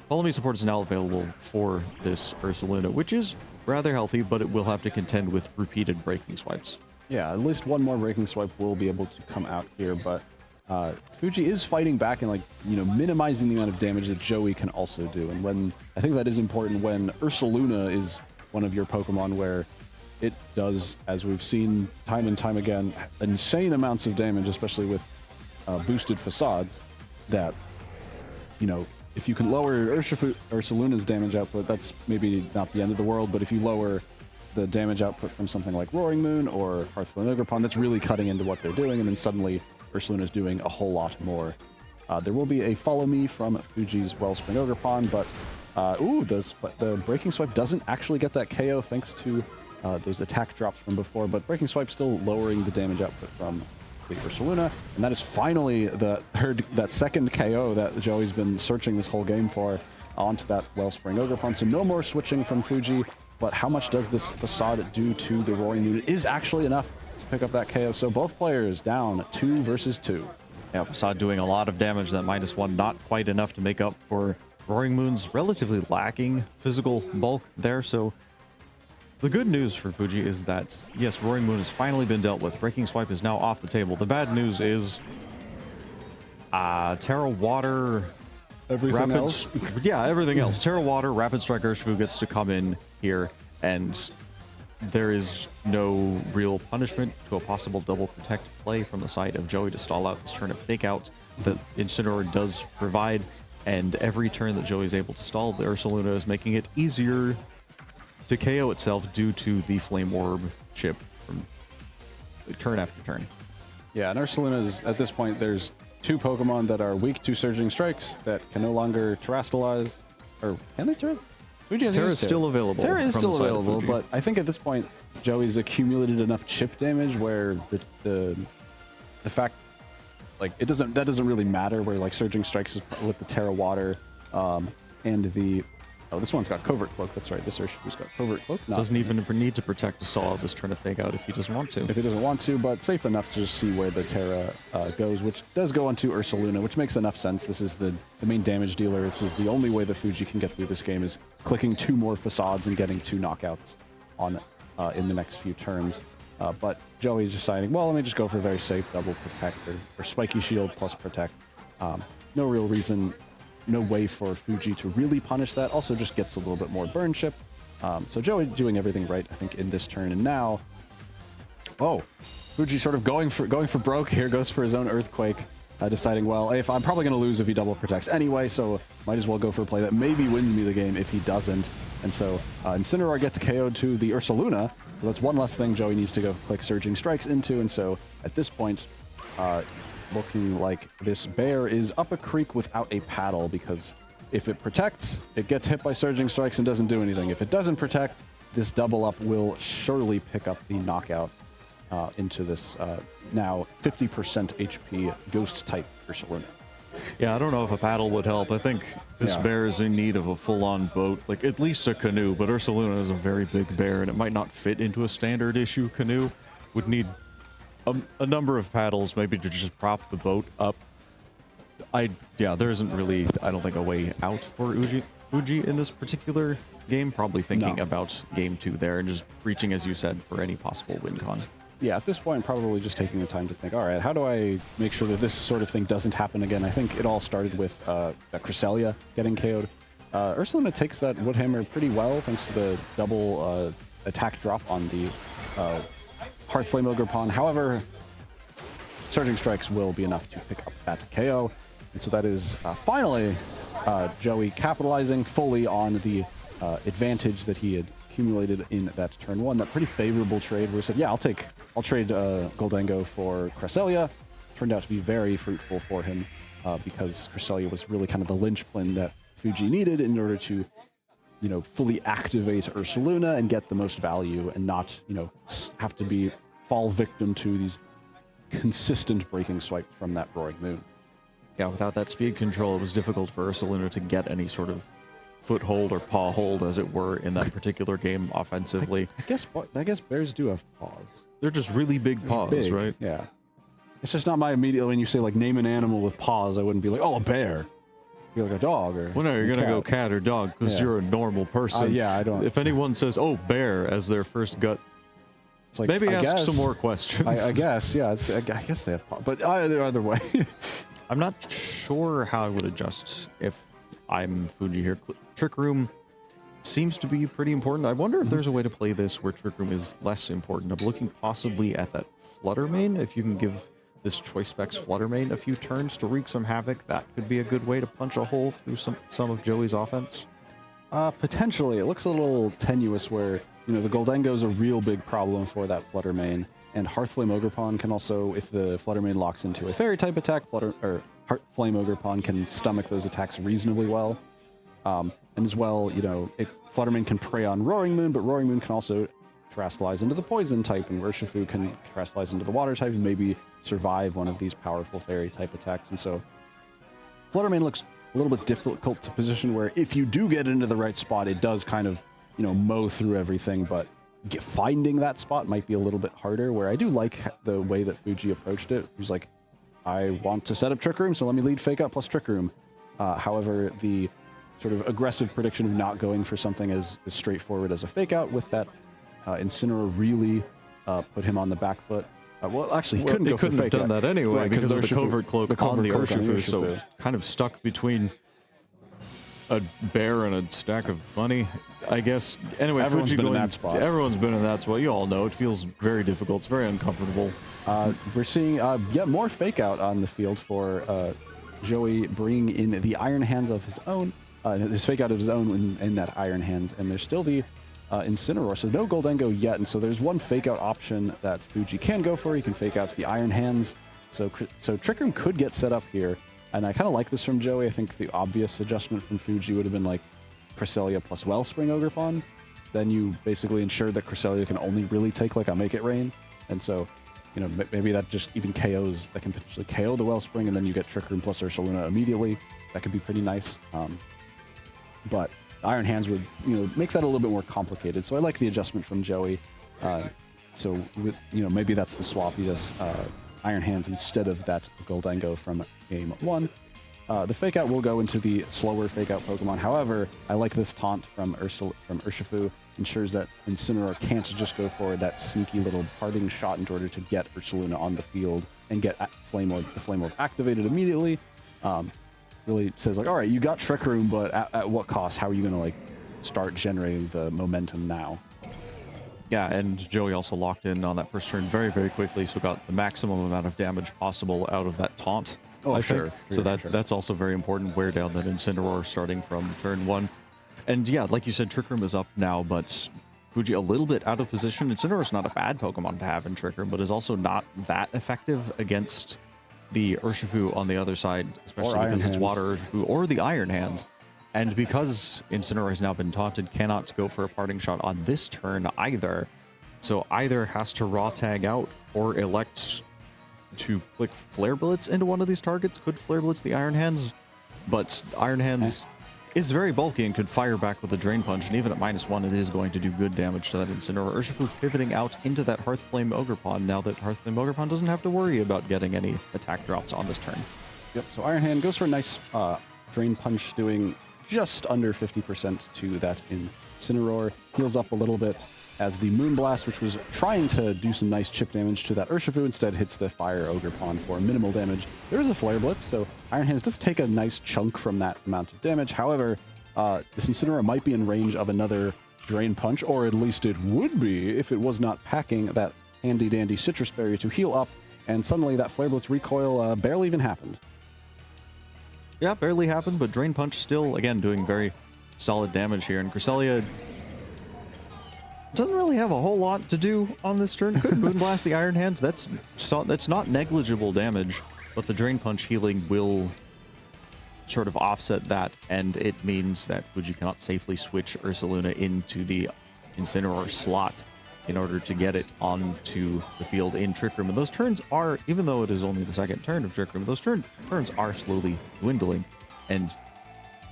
Follow Me support is now available for this Ursaluna, which is rather healthy, but it will have to contend with repeated Breaking Swipes.
Yeah, at least one more Breaking Swipe will be able to come out here, but Fuji is fighting back and, like, you know, minimizing the amount of damage that Joey can also do. And when I think that is important when Ursaluna is one of your Pokemon where it does, as we've seen time and time again, insane amounts of damage, especially with boosted facades, that, you know, if you can lower Ursaluna's damage output, that's maybe not the end of the world, but if you lower the damage output from something like Roaring Moon or Hearthflame Ogrepon, that's really cutting into what they're doing, and then suddenly Ursaluna's doing a whole lot more. There will be a Follow Me from Fuji's Wellspring Ogrepon, but the Breaking Swipe doesn't actually get that KO thanks to those attack drops from before, but Breaking Swipe still lowering the damage output from the Ursaluna, and that is finally that second KO that Joey's been searching this whole game for onto that Wellspring Ogrepon. So no more switching from Fuji, but how much does this Facade do to the Roaring Moon? It is actually enough to pick up that KO, so both players down 2 versus 2.
Yeah, Facade doing a lot of damage. That -1 not quite enough to make up for Roaring Moon's relatively lacking physical bulk there. So the good news for Fuji is that, yes, Roaring Moon has finally been dealt with. Breaking Swipe is now off the table. The bad news is Terra Water...
Everything else?
Yeah, everything else. Terra Water, Rapid Strike Urshifu gets to come in here, and there is no real punishment to a possible double protect play from the side of Joey to stall out this turn of Fake Out that Incineroar does provide, and every turn that Joey is able to stall, the Ursaluna is making it easier to KO itself due to the Flame Orb chip from turn after turn.
Yeah, and Ursaluna's, at this point, there's 2 Pokemon that are weak to Surging Strikes that can no longer Terastallize, or can they Terra?
Terra is still available.
Terra is
from the
still
side of
available,
Fuji.
but I think at this point, Joey's accumulated enough chip damage where the fact, like, that doesn't really matter, where, like, Surging Strikes is with the Terra Water, and the... Oh, this one's got Covert Cloak. That's right. This Urshifu's got Covert Cloak.
Doesn't even need to protect to stall out this turn of Fake Out if he doesn't want to.
If he doesn't want to, but safe enough to just see where the Terra goes, which does go onto Ursaluna, which makes enough sense. This is the main damage dealer. This is the only way that Fuji can get through this game, is clicking 2 more Facades and getting 2 knockouts on in the next few turns. But Joey's deciding, well, let me just go for a very safe double protect or Spiky Shield plus protect. No real reason, no way for Fuji to really punish that. Also just gets a little bit more burn chip. So Joey doing everything right, I think, in this turn. And now, Fuji sort of going for broke here, goes for his own Earthquake, deciding, well, if I'm probably going to lose if he double protects anyway, so might as well go for a play that maybe wins me the game if he doesn't. And so Incineroar gets KO'd to the Ursaluna, so that's one less thing Joey needs to go click Surging Strikes into. And so at this point, looking like this bear is up a creek without a paddle, because if it protects, it gets hit by Surging Strikes and doesn't do anything. If it doesn't protect, this double up will surely pick up the knockout into this now 50% HP Ghost type Ursaluna.
Yeah, I don't know if a paddle would help. I think this bear is in need of a full-on boat, like at least a canoe, but Ursaluna is a very big bear and it might not fit into a standard issue canoe. Would need a number of paddles, maybe to just prop the boat up. There isn't really, I don't think, a way out for Fuji in this particular game. Probably thinking about game 2 there and just reaching, as you said, for any possible win con.
Yeah, at this point, probably just taking the time to think, all right, how do I make sure that this sort of thing doesn't happen again? I think it all started with Cresselia getting KO'd. Ursaluna takes that Woodhammer pretty well, thanks to the double attack drop on the Hearthflame Ogre Pawn. However, Surging Strikes will be enough to pick up that KO. And so that is finally Joey capitalizing fully on the advantage that he had accumulated in that turn one. That pretty favorable trade where he said, yeah, I'll trade Goldango for Cresselia. Turned out to be very fruitful for him because Cresselia was really kind of the linchpin that Fuji needed in order to, you know, fully activate Ursaluna and get the most value and not, you know, have to fall victim to these consistent breaking swipes from that Roaring Moon.
Yeah, without that speed control, it was difficult for Ursaluna to get any sort of foothold or paw hold, as it were, in that particular game offensively.
I guess bears do have paws.
They're just really big paws, right?
Yeah. It's just not my immediate, when you say, like, name an animal with paws, I wouldn't be like, oh, a bear. Be like a dog or
well, no, you're going to go cat or dog because you're a normal person.
Yeah, I don't.
If anyone says, oh, bear, as their first gut,
it's like,
maybe ask some more questions.
I guess, yeah. I guess they have paws. But either way.
I'm not sure how I would adjust if I'm Fuji here. Trick Room seems to be pretty important. I wonder if there's a way to play this where Trick Room is less important. I'm looking possibly at that Flutter Mane. If you can give this Choice Specs Flutter Mane a few turns to wreak some havoc, that could be a good way to punch a hole through some of Joey's offense.
Potentially. It looks a little tenuous where, you know, the Goldango is a real big problem for that Flutter Mane. And Hearthflame Ogre Pawn can also, if the Flutter Mane locks into a fairy type attack, Hearthflame Ogre Pawn can stomach those attacks reasonably well. And as well, you know, Flutter Mane can prey on Roaring Moon, but Roaring Moon can also terastallize into the poison type, and Urshifu can terastallize into the water type and maybe survive one of these powerful fairy type attacks. And so Flutter Mane looks a little bit difficult to position, where if you do get into the right spot, it does kind of, you know, mow through everything, but finding that spot might be a little bit harder, where I do like the way that Fuji approached it. He was like, I want to set up Trick Room, so let me lead Fake Out plus Trick Room. However, the sort of aggressive prediction of not going for something as straightforward as a Fake Out with that Incineroar really put him on the back foot. Well, actually, he couldn't go for Fake Out.
Couldn't have done that anyway,
right,
because of the Covert Cloak on the Urshifu, so kind of stuck between a bear and a stack of money, I guess. Anyway,
everyone's been in that spot.
Everyone's been in that spot. You all know it feels very difficult. It's very uncomfortable.
We're seeing more Fake Out on the field for Joey, bringing in the Iron Hands of his own. His Fake Out of his own in that Iron Hands, and there's still the Incineroar, so no Goldango yet, and so there's one Fake Out option that Fuji can go for. He can Fake Out the Iron Hands, so Trick Room could get set up here, and I kind of like this from Joey. I think the obvious adjustment from Fuji would have been like Cresselia plus Wellspring Ogre Pawn. Then you basically ensure that Cresselia can only really take like a Make It Rain, and so, you know, maybe that just even KOs, that can potentially KO the Wellspring, and then you get Trick Room plus Ursaluna immediately. That could be pretty nice. But Iron Hands would, you know, make that a little bit more complicated. So I like the adjustment from Joey. So with, you know, maybe that's the swap. He does Iron Hands instead of that Goldango from game one. The Fake Out will go into the slower Fake Out Pokemon. However, I like this taunt from Urshifu. Ensures that Incineroar can't just go for that sneaky little parting shot in order to get Ursaluna on the field and get the Flame Orb activated immediately. Really says like, all right, you got Trick Room, but at what cost? How are you going to like start generating the momentum now?
Yeah, and Joey also locked in on that first turn very, very quickly, so got the maximum amount of damage possible out of that taunt.
Oh, sure.
So that's also very important. Wear down that Incineroar starting from turn one. And yeah, like you said, Trick Room is up now, but Fuji a little bit out of position. Incineroar is not a bad Pokemon to have in Trick Room, but is also not that effective against the Urshifu on the other side, especially because it's Water Urshifu or the Iron Hands. And because Incineroar has now been taunted, cannot go for a parting shot on this turn either. So either has to raw tag out or elect to click Flare Blitz into one of these targets. Could Flare Blitz the Iron Hands, but Iron Hands is very bulky and could fire back with a Drain Punch, and even at -1, it is going to do good damage to that Incineroar. Urshifu pivoting out into that Hearthflame Ogre Pawn now that Hearthflame Ogre Pawn doesn't have to worry about getting any attack drops on this turn.
Yep, so Iron Hand goes for a nice Drain Punch, doing just under 50% to that Incineroar. Heals up a little bit as the Moonblast, which was trying to do some nice chip damage to that Urshifu, instead hits the Fire Ogre Pawn for minimal damage. There is a Flare Blitz, so Iron Hands does take a nice chunk from that amount of damage. However, this Incineroar might be in range of another Drain Punch, or at least it would be if it was not packing that handy dandy Citrus Berry to heal up, and suddenly that Flare Blitz recoil barely even happened.
Yeah, barely happened, but Drain Punch still, again, doing very solid damage here. And Cresselia doesn't really have a whole lot to do on this turn. Could Moonblast the Iron Hands. That's not negligible damage, but the Drain Punch healing will sort of offset that, and it means that Fuji cannot safely switch Ursaluna into the Incineroar slot in order to get it onto the field in Trick Room. And those turns are, even though it is only the second turn of Trick Room, those turns are slowly dwindling, and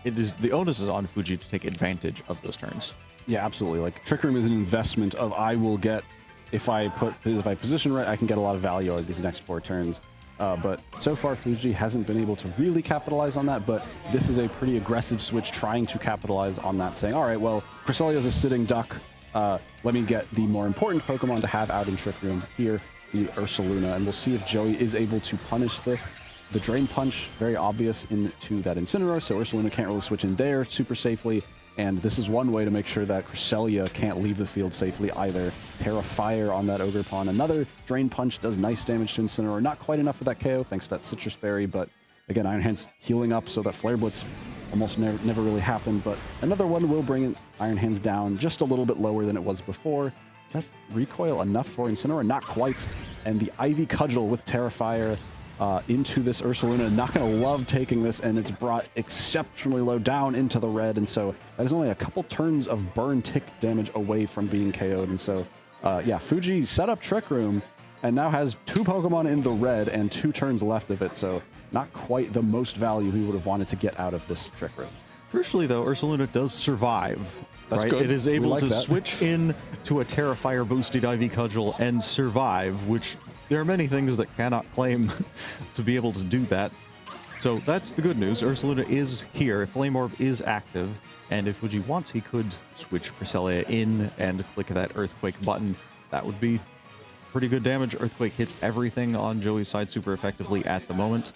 the onus is on Fuji to take advantage of those turns.
Yeah, absolutely. Like, Trick Room is an investment of I will get, if I position right, I can get a lot of value out of these next 4 turns. But so far, Fuji hasn't been able to really capitalize on that, but this is a pretty aggressive switch trying to capitalize on that, saying, all right, well, Cresselia is a sitting duck. Let me get the more important Pokemon to have out in Trick Room here, the Ursaluna, and we'll see if Joey is able to punish this. The Drain Punch, very obvious into that Incineroar, so Ursaluna can't really switch in there super safely, and this is one way to make sure that Cresselia can't leave the field safely either. Terra Fire on that Ogerpon. Another Drain Punch does nice damage to Incineroar. Not quite enough for that KO thanks to that Citrus Berry, but again, Iron Hands healing up so that Flare Blitz almost never really happened, but another one will bring Iron Hands down just a little bit lower than it was before. Is that recoil enough for Incineroar? Not quite. And the Ivy Cudgel with Terra Fire into this Ursaluna. Not going to love taking this, and it's brought exceptionally low down into the red, and so that is only a couple turns of burn tick damage away from being KO'd. And so, yeah, Fuji set up Trick Room and now has 2 Pokemon in the red and 2 turns left of it, so not quite the most value he would have wanted to get out of this Trick Room.
Crucially, though, Ursaluna does survive.
That's
right?
good.
It is able to
that.
switch in to a Terra Fire boosted Ivy Cudgel and survive, which there are many things that cannot claim to be able to do that. So that's the good news. Ursaluna is here. Flame Orb is active, and if Fuji wants, he could switch Cresselia in and click that Earthquake button. That would be pretty good damage. Earthquake hits everything on Joey's side super effectively at the moment.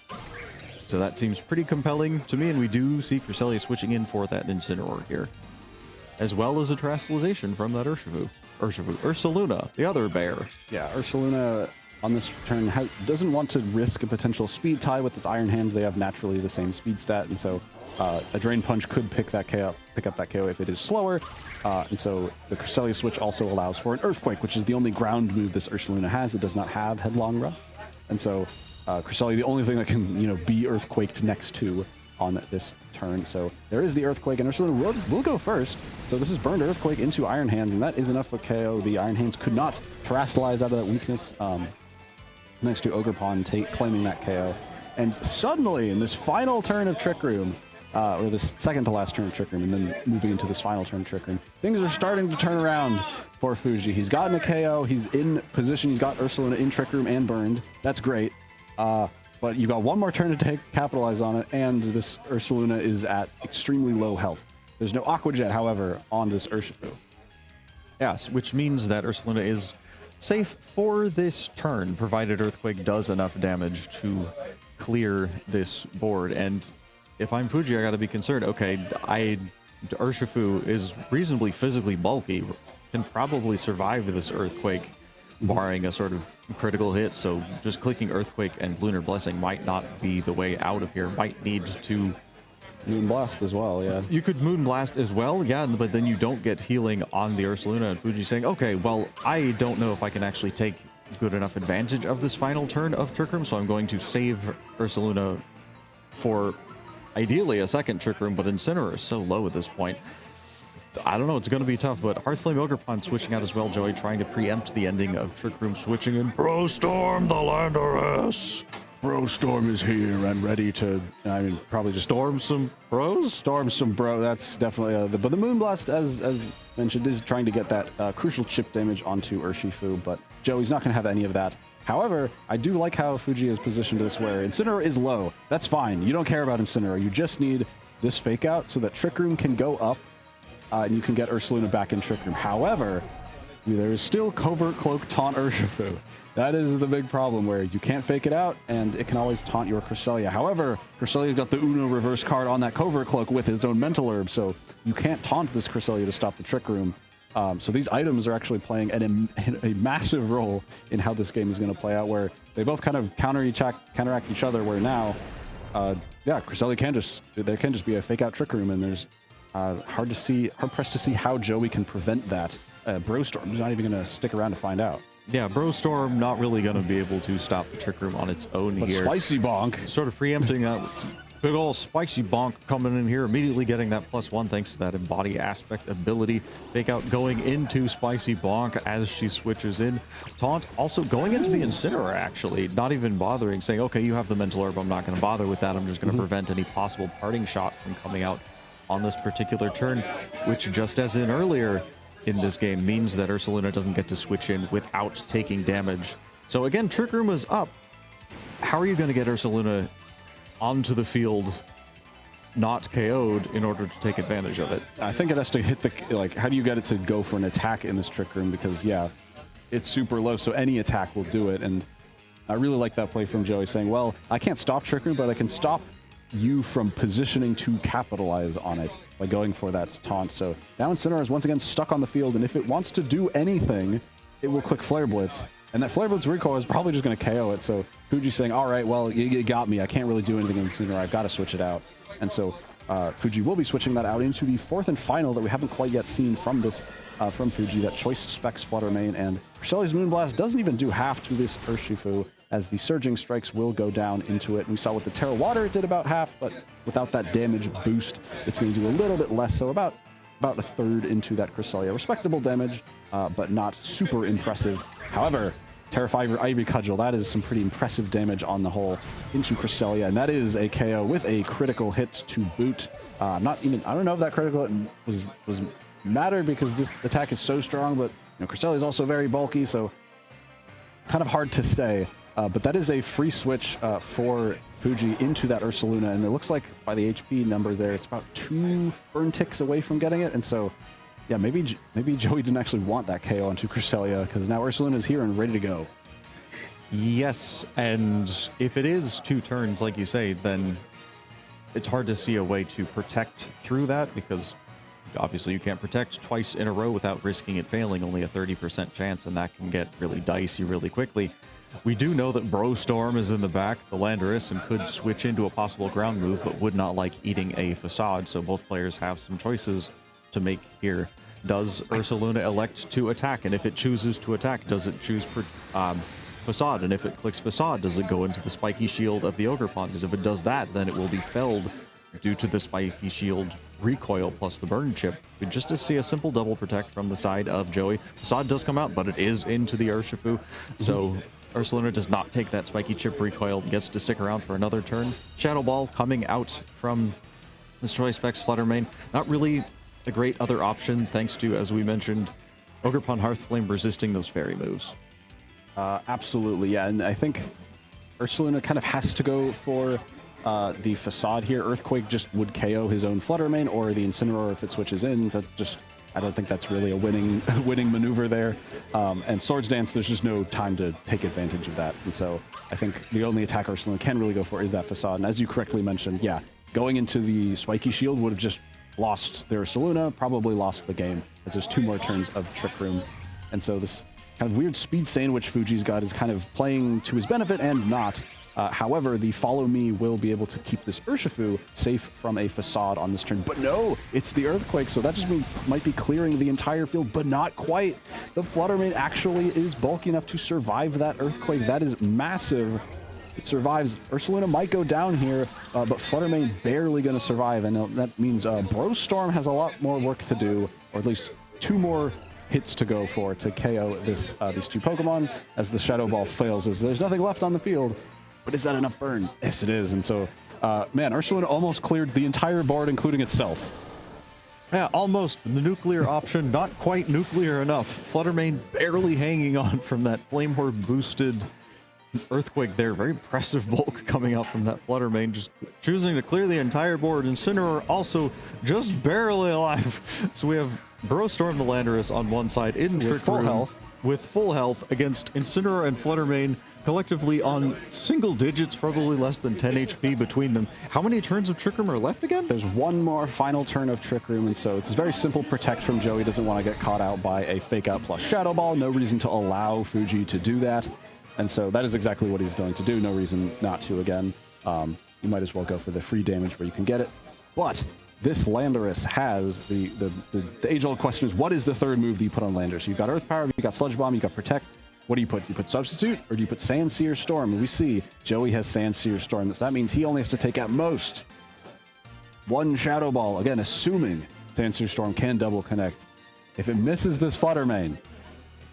So that seems pretty compelling to me, and we do see Cresselia switching in for that Incineroar here, as well as a Terastallization from that Ursaluna, the other bear.
Yeah, Ursaluna on this turn doesn't want to risk a potential speed tie with its Iron Hands. They have naturally the same speed stat, and so a Drain Punch could pick up that KO if it is slower. And so the Cresselia switch also allows for an Earthquake, which is the only ground move this Ursaluna has. It does not have Headlong Rush, and so Cresselia, the only thing that can be Earthquaked next to on this turn. So there is the Earthquake, and Ursaluna will go first. So this is burned Earthquake into Iron Hands, and that is enough for KO. The Iron Hands could not Terastallize out of that weakness. Next to Ogerpon claiming that KO. And suddenly, in this final turn of Trick Room, or this second to last turn of Trick Room, and then moving into this final turn of Trick Room, things are starting to turn around for Fuji. He's gotten a KO, he's in position, he's got Ursaluna in Trick Room and burned. That's great. But you got one more turn to capitalize on it, and this Ursaluna is at extremely low health. There's no Aqua Jet, however, on this Urshifu.
Yes, which means that Ursaluna is safe for this turn, provided Earthquake does enough damage to clear this board. And if I'm Fuji, I gotta be concerned. Okay, Urshifu is reasonably physically bulky, can probably survive this Earthquake, barring a sort of critical hit, so just clicking Earthquake and Lunar Blessing might not be the way out of here. Might need to
Moonblast as well, yeah.
You could Moonblast as well, yeah, but then you don't get healing on the Ursaluna, and Fuji's saying, okay, well, I don't know if I can actually take good enough advantage of this final turn of Trick Room, so I'm going to save Ursaluna for ideally a second Trick Room, but Incineroar is so low at this point. I don't know, it's going to be tough, but Hearthflame Ogerpon switching out as well, Joey, trying to preempt the ending of Trick Room, switching in Bro Storm, the Landorus.
Bro Storm is here and ready to, probably just
storm some bros?
Storm some bro, that's definitely, but the Moonblast, as mentioned, is trying to get that crucial chip damage onto Urshifu, but Joey's not going to have any of that. However, I do like how Fuji is positioned this where Incineroar is low. That's fine. You don't care about Incineroar. You just need this Fake Out so that Trick Room can go up, and you can get Ursaluna back in Trick Room. However, there is still Covert Cloak Taunt Urshifu. That is the big problem, where you can't fake it out, and it can always taunt your Cresselia. However, Cresselia's got the Uno reverse card on that Covert Cloak with his own Mental Herb, so you can't taunt this Cresselia to stop the Trick Room. So these items are actually playing a massive role in how this game is going to play out, where they both kind of counteract each other, where now, yeah, Cresselia there can just be a fake out Trick Room, and there's hard pressed to see how Joey can prevent that. Brostorm's not even going to stick around to find out.
Yeah, Brostorm not really going to be able to stop the Trick Room on its own
But
here.
Spicy Bonk.
Sort of preempting that with some big ol' Spicy Bonk coming in here, immediately getting that +1 thanks to that Embody Aspect ability. Fake out going into Spicy Bonk as she switches in. Taunt also going into the Incineroar, actually. Not even bothering, saying, okay, you have the Mental Herb, I'm not going to bother with that. I'm just going to prevent any possible parting shot from coming out on this particular turn, which, just as in earlier in this game, means that Ursaluna doesn't get to switch in without taking damage. So again, Trick Room is up. How are you going to get Ursaluna onto the field not KO'd in order to take advantage of it?
I think it has to hit the, like, how do you get it to go for an attack in this Trick Room? Because, yeah, it's super low, so any attack will do it. And I really like that play from Joey, saying, well, I can't stop Trick Room, but I can stop you from positioning to capitalize on it by going for that taunt. So now Incineroar is once again stuck on the field, and if it wants to do anything, it will click Flare Blitz. And that Flare Blitz recoil is probably just going to KO it. So Fuji's saying, all right, well, you got me. I can't really do anything in Incineroar. I've got to switch it out. And so Fuji will be switching that out into the fourth and final that we haven't quite yet seen from this, from Fuji, that Choice Specs Flutter Mane. And Cresselia's Moonblast doesn't even do half to this Urshifu, as the Surging Strikes will go down into it. And we saw with the Terra Water, it did about half, but without that damage boost, it's going to do a little bit less, so about a third into that Cresselia. Respectable damage, but not super impressive. However, Terra Fiber Ivy Cudgel, that is some pretty impressive damage on the whole into Cresselia, and that is a KO with a critical hit to boot. I don't know if that critical hit was mattered, because this attack is so strong, but Cresselia is also very bulky, so kind of hard to say. But that is a free switch for Fuji into that Ursaluna, and it looks like by the HP number there, it's about 2 burn ticks away from getting it. And so, yeah, maybe Joey didn't actually want that KO onto Cresselia, because now Ursaluna is here and ready to go.
Yes, and if it is 2 turns, like you say, then it's hard to see a way to protect through that, because obviously you can't protect twice in a row without risking it failing, only a 30% chance, and that can get really dicey really quickly. We do know that Brostorm is in the back, the Landorus, and could switch into a possible ground move, but would not like eating a Facade, so both players have some choices to make here. Does Ursaluna elect to attack? And if it chooses to attack, does it choose Facade? And if it clicks Facade, does it go into the Spiky Shield of the Ogerpon? Because if it does that, then it will be felled due to the Spiky Shield recoil plus the burn chip. We just see a simple double protect from the side of Joey. Facade does come out, but it is into the Urshifu, so Ursaluna does not take that Spiky Chip recoil, gets to stick around for another turn. Shadow Ball coming out from this Choice Specs Flutter Mane. Not really a great other option, thanks to, as we mentioned, Ogerpon Hearthflame resisting those fairy moves.
Absolutely, yeah. And I think Ursaluna kind of has to go for the Facade here. Earthquake just would KO his own Flutter Mane, or the Incineroar if it switches in. That just, I don't think that's really a winning maneuver there. And Swords Dance, there's just no time to take advantage of that. And so I think the only attack Ursaluna can really go for is that Facade. And as you correctly mentioned, yeah, going into the Spiky Shield would have just lost their Ursaluna, probably lost the game, as there's 2 more turns of Trick Room. And so this kind of weird speed sandwich Fuji's got is kind of playing to his benefit and not. However, the Follow Me will be able to keep this Urshifu safe from a Facade on this turn. But no, it's the Earthquake, so that just might be clearing the entire field, but not quite. The Flutter Mane actually is bulky enough to survive that Earthquake. That is massive. It survives. Ursaluna might go down here, but Flutter Mane barely going to survive, and that means Brostorm has a lot more work to do, or at least 2 more hits to go for to KO these 2 Pokemon, as the Shadow Ball fails, as there's nothing left on the field. But is that enough burn? Yes, it is. And so, man, Ursaluna almost cleared the entire board, including itself.
Yeah, almost. The nuclear option, not quite nuclear enough. Flutter Mane barely hanging on from that Flame Horde boosted Earthquake there. Very impressive bulk coming out from that Flutter Mane, just choosing to clear the entire board. Incineroar also just barely alive. So we have Brostorm the Landorus on one side in Trick Room with full health against Incineroar and Flutter Mane collectively on single digits, probably less than 10 HP between them. How many turns of Trick Room are left again?
There's one more final turn of Trick Room, and so it's very simple protect from Joey. Doesn't want to get caught out by a Fake Out plus Shadow Ball. No reason to allow Fuji to do that. And so that is exactly what he's going to do. No reason not to again. You might as well go for the free damage where you can get it. But this Landorus has the age-old question is, what is the third move that you put on Landorus? You've got Earth Power, you've got Sludge Bomb, you've got Protect. What do you put? Do you put Substitute, or do you put Sandsear Storm? And we see Joey has Sandsear Storm. So that means he only has to take at most one Shadow Ball. Again, assuming Sandsear Storm can double connect. If it misses this Flutter Mane,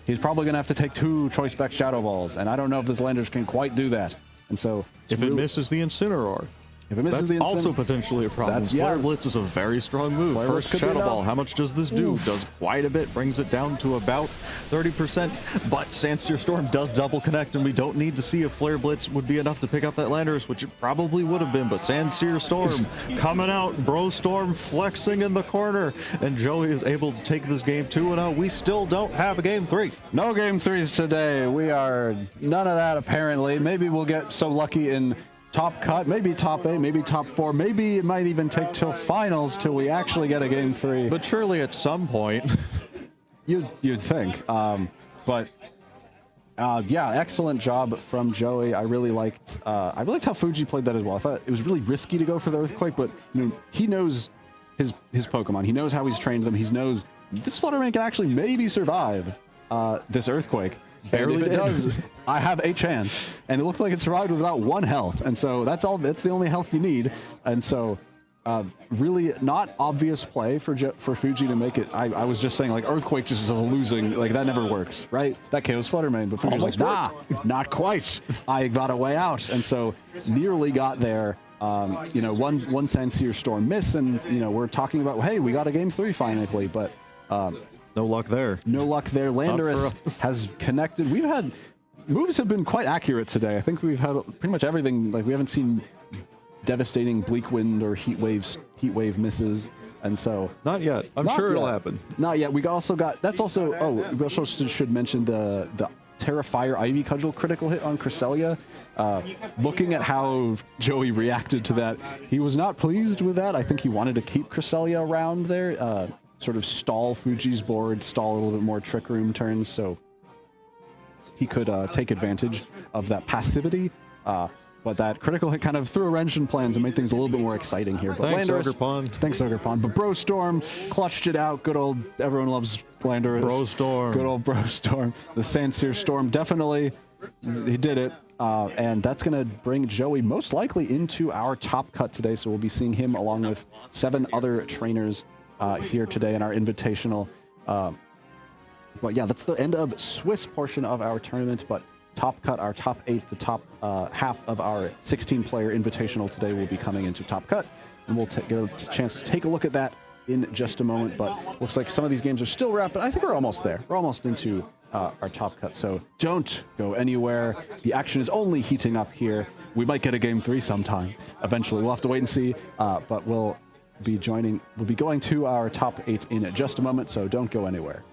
he's probably going to have to take 2 Choice Spec Shadow Balls. And I don't know if this Landorus can quite do that. And so
if it misses the Incineroar,
if it misses
that's also potentially a problem. Flare Blitz is a very strong move.
Flare
First Shadow Ball, how much does this do? Does quite a bit, brings it down to about 30%, but Sandsear Storm does double connect, and we don't need to see if Flare Blitz would be enough to pick up that Landorus, which it probably would have been, but Sandsear Storm coming out, Bro Storm flexing in the corner, and Joey is able to take this game 2-0. We still don't have a game 3.
No game 3s today. We are none of that, apparently. Maybe we'll get so lucky in top cut, maybe top 8, maybe top 4, maybe it might even take till finals till we actually get a game 3.
But surely at some point.
You'd think. Yeah, excellent job from Joey. I really liked how Fuji played that as well. I thought it was really risky to go for the Earthquake, but he knows his Pokemon. He knows how he's trained them. He knows this Flutter Mane can actually maybe survive this Earthquake. Barely did. If it does, I have a chance. And it looked like it survived with about 1 health. And so that's the only health you need. And so really not obvious play for Fuji to make it. I was just saying, like, Earthquake just is a losing, like, that never works, right? That KO's Flutter Mane. But Fuji's like, nah, not quite. I got a way out. And so nearly got there. One Sandsear Storm miss. And, we're talking about, hey, we got a game 3 finally. But
no luck there.
No luck there. Landorus has connected. Moves have been quite accurate today. I think we've had pretty much everything. Like, we haven't seen devastating Bleak Wind or Heat Wave misses. And so
not yet. I'm sure it'll happen.
Not yet. We also got, we also should mention the Terra Fire Ivy Cudgel critical hit on Cresselia. Looking at how Joey reacted to that, he was not pleased with that. I think he wanted to keep Cresselia around there. Sort of stall Fuji's board, stall a little bit more Trick Room turns, so he could take advantage of that passivity. But that critical hit kind of threw a wrench in plans and made things a little bit more exciting here. But
thanks,
Landorus,
Ogerpon.
Thanks, Ogerpon. But Bro Storm clutched it out. Good old, everyone loves Landorus.
Bro Storm.
Good old Bro Storm. The Sandsear Storm, definitely, he did it. And that's going to bring Joey most likely into our top cut today. So we'll be seeing him along with 7 other trainers here today in our Invitational. But yeah, that's the end of Swiss portion of our tournament. But top cut, our top 8, the top half of our 16-player Invitational today will be coming into top cut. And we'll get a chance to take a look at that in just a moment. But looks like some of these games are still wrapped, but I think we're almost there. We're almost into our top cut. So don't go anywhere. The action is only heating up here. We might get a game 3 sometime. Eventually, we'll have to wait and see. But we'll be going to our top 8 in just a moment, so don't go anywhere.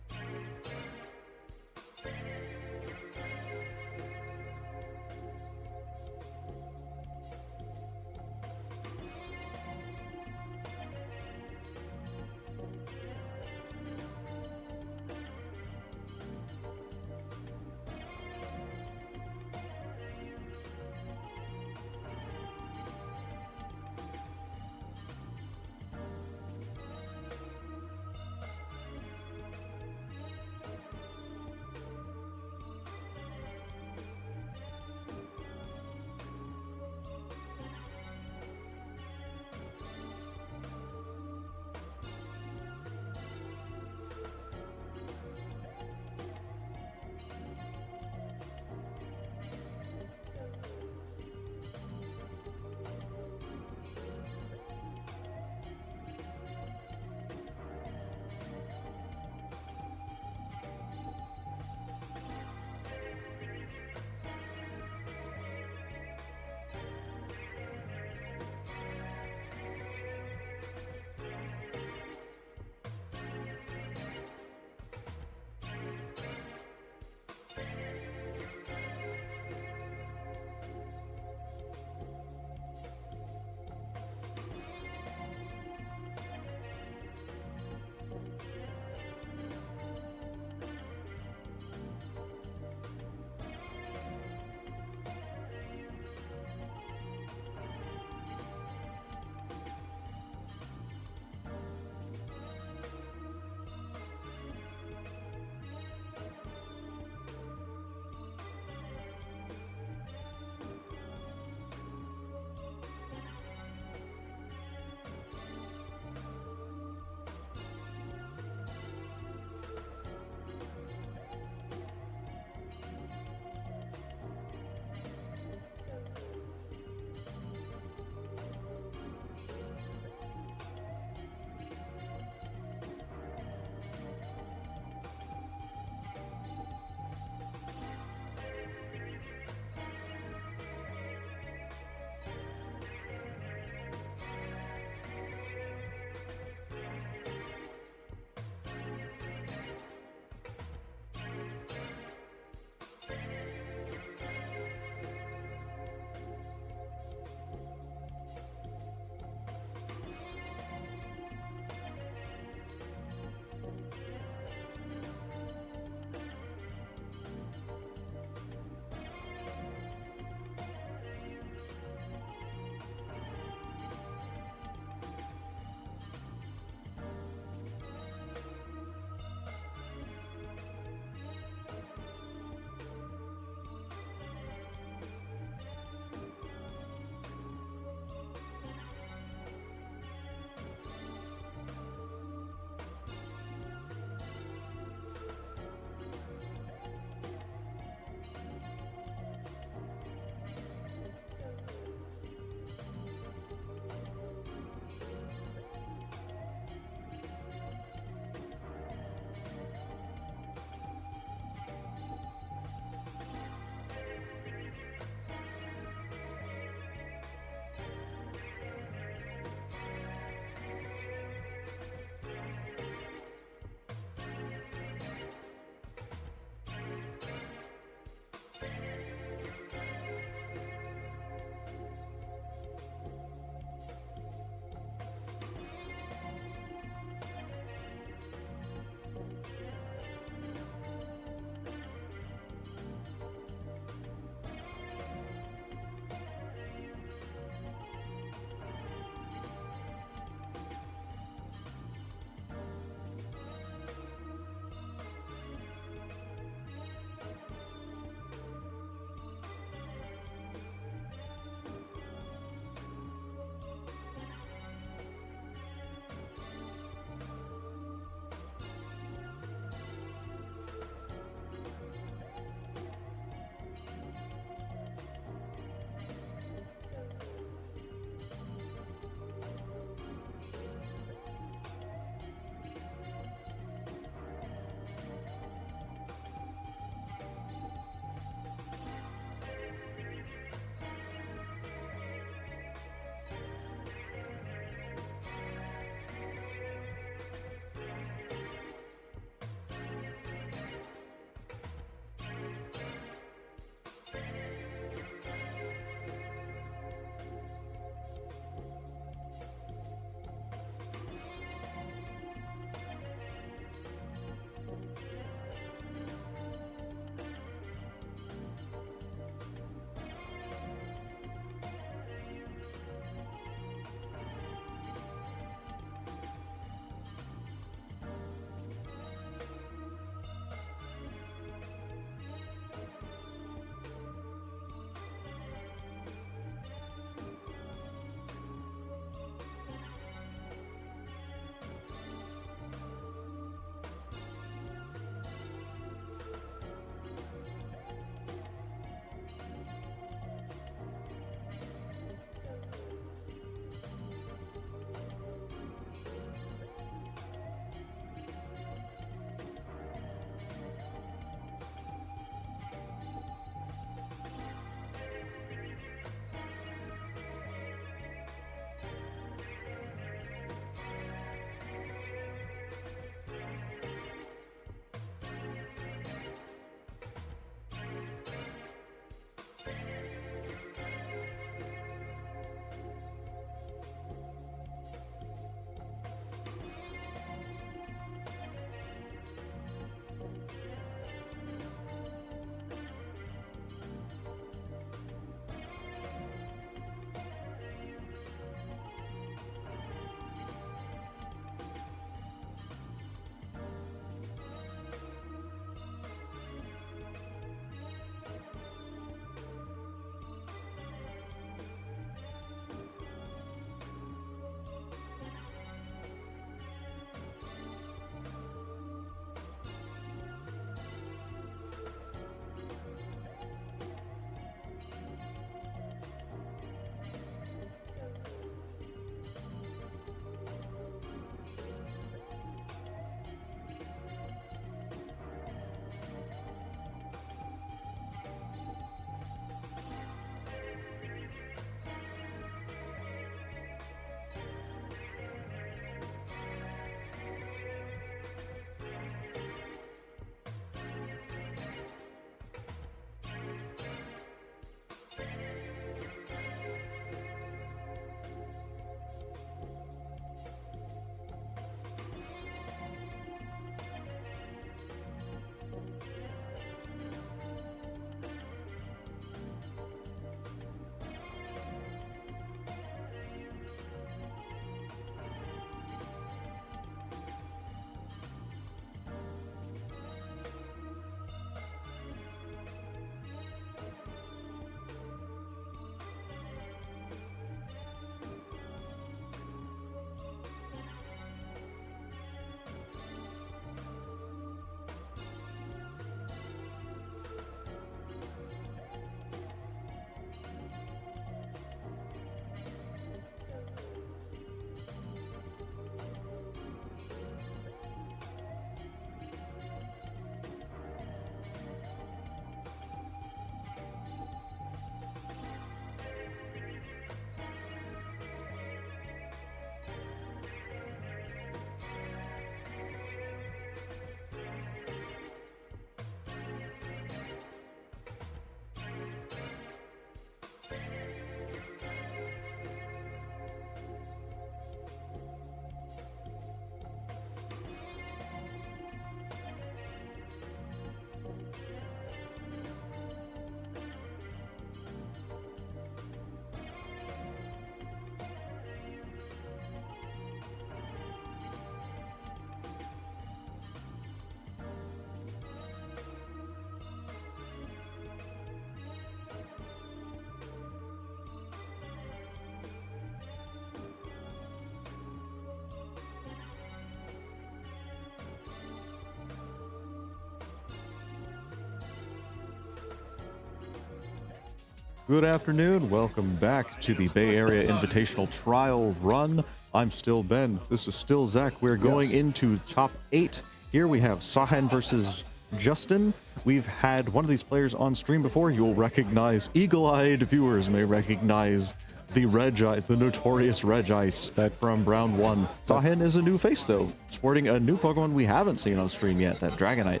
Good afternoon. Welcome back to the Bay Area Invitational Trial Run. I'm still Ben. This is still Zach. We're going into top 8. Here we have Sahen versus Justin. We've had one of these players on stream before. You'll recognize, eagle-eyed viewers may recognize the Regice, the notorious Regice from round 1. Sahen is a new face though, sporting a new Pokemon we haven't seen on stream yet, that Dragonite.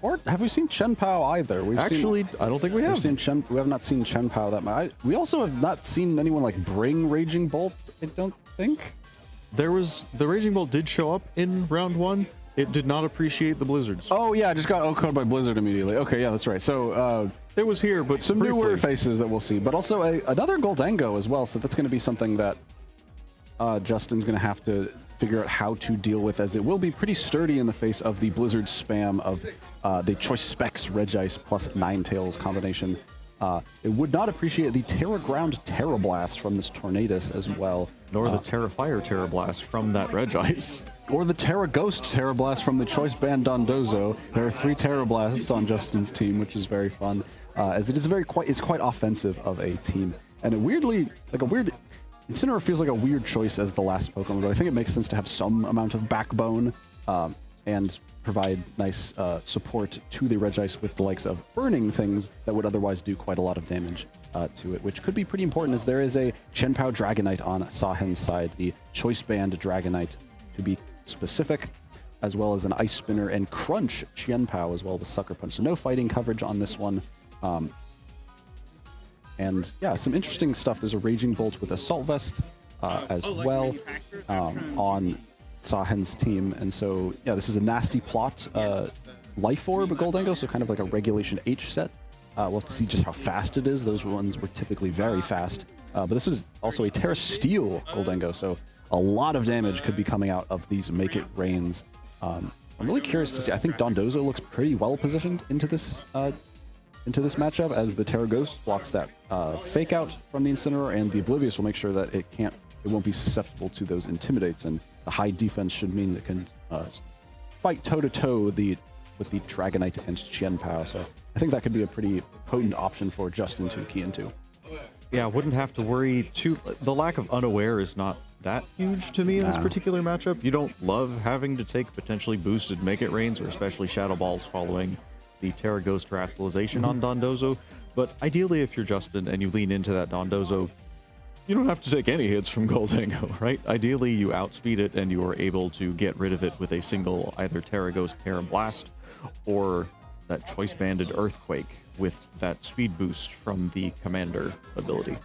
Or have we seen Chen Pao either?
I don't think we have.
We have not seen Chen Pao that much. We also have not seen anyone like bring Raging Bolt, I don't think.
The Raging Bolt did show up in round 1. It did not appreciate the blizzards.
Oh yeah, I just got caught by Blizzard immediately. Okay, yeah, that's right. So
it was here, but
some
briefly.
newer faces that we'll see, but also another Goldango as well. So that's going to be something that Justin's going to have to figure out how to deal with, as it will be pretty sturdy in the face of the Blizzard spam of the Choice Specs Regice plus Ninetales combination. It would not appreciate the Terra Ground Terra Blast from this Tornadus as well.
Nor the Terra Fire Terra Blast from that Regice.
Or the Terra Ghost Terra Blast from the Choice Band Dondozo. There are 3 Terra Blasts on Justin's team, which is very fun, as it is it's quite offensive of a team. And Incineroar feels like a weird choice as the last Pokemon, but I think it makes sense to have some amount of backbone and provide nice support to the Regice with the likes of burning things that would otherwise do quite a lot of damage to it, which could be pretty important, as there is a Chen Pao Dragonite on Sahen's side, the Choice Band Dragonite to be specific, as well as an Ice Spinner and Crunch Chen Pao as well, the Sucker Punch. So no fighting coverage on this one. And yeah, some interesting stuff. There's a Raging Bolt with Assault Vest as well on Sahen's team. And so, yeah, this is a nasty plot Life Orb Goldango, so kind of like a Regulation H set. We'll have to see just how fast it is. Those ones were typically very fast. But this is also a Terra Steel Goldango, so a lot of damage could be coming out of these Make It Rains. I'm really curious to see. I think Dondozo looks pretty well positioned into this matchup, as the Terra Ghost blocks that Fake Out from the Incineroar, and the Oblivious will make sure that it won't be susceptible to those Intimidates, and the high defense should mean it can fight toe-to-toe with the Dragonite and Chen Pao. So I think that could be a pretty potent option for Justin to key into.
Yeah, wouldn't have to worry too. The lack of Unaware is not that huge to me in this particular matchup. You don't love having to take potentially boosted Make It Rains, or especially Shadow Balls following the Terra Ghost Terastallization on Dondozo. But ideally, if you're Justin and you lean into that Dondozo, you don't have to take any hits from Goldango, right? Ideally, you outspeed it and you are able to get rid of it with a single either Terra Ghost, Terra Blast, or that Choice Banded Earthquake with that speed boost from the Commander ability.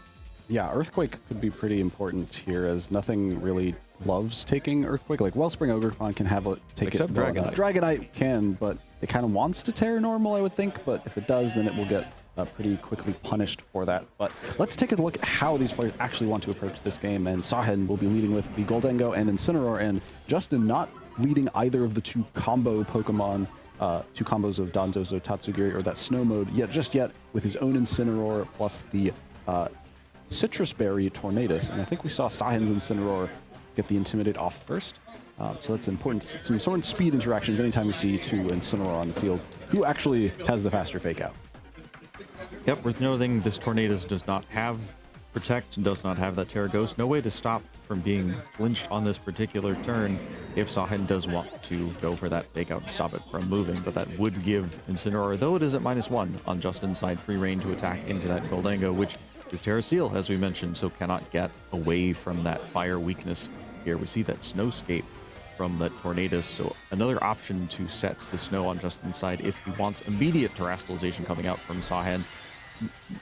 Yeah, Earthquake could be pretty important here, as nothing really loves taking Earthquake. Like Wellspring Ogrepon can take
Except
it.
Dragonite.
Dragonite can, but it kind of wants to Terra Normal, I would think. But if it does, then it will get pretty quickly punished for that. But let's take a look at how these players actually want to approach this game. And Sahen will be leading with the Goldango and Incineroar, and Justin not leading either of the 2 combo Pokemon, 2 combos of Dondozo, Tatsugiri, or that Snow Mode just yet, with his own Incineroar plus the Citrus Berry Tornadus. And I think we saw Sahen's Incineroar get the Intimidate off first. So that's important. Some sort of speed interactions anytime we see 2 Incineroar on the field. Who actually has the faster Fake Out?
Yep, worth noting, this Tornadus does not have Protect, does not have that Terra Ghost. No way to stop from being flinched on this particular turn if Sahen does want to go for that Fake Out to stop it from moving. But that would give Incineroar, though it is at -1 on Justin's side, free reign to attack into that Goldango, which is Terra Steel, as we mentioned, so cannot get away from that fire weakness here. We see that Snowscape from that Tornadus, so another option to set the snow on Justin's side if he wants immediate Terastallization coming out from Sahen,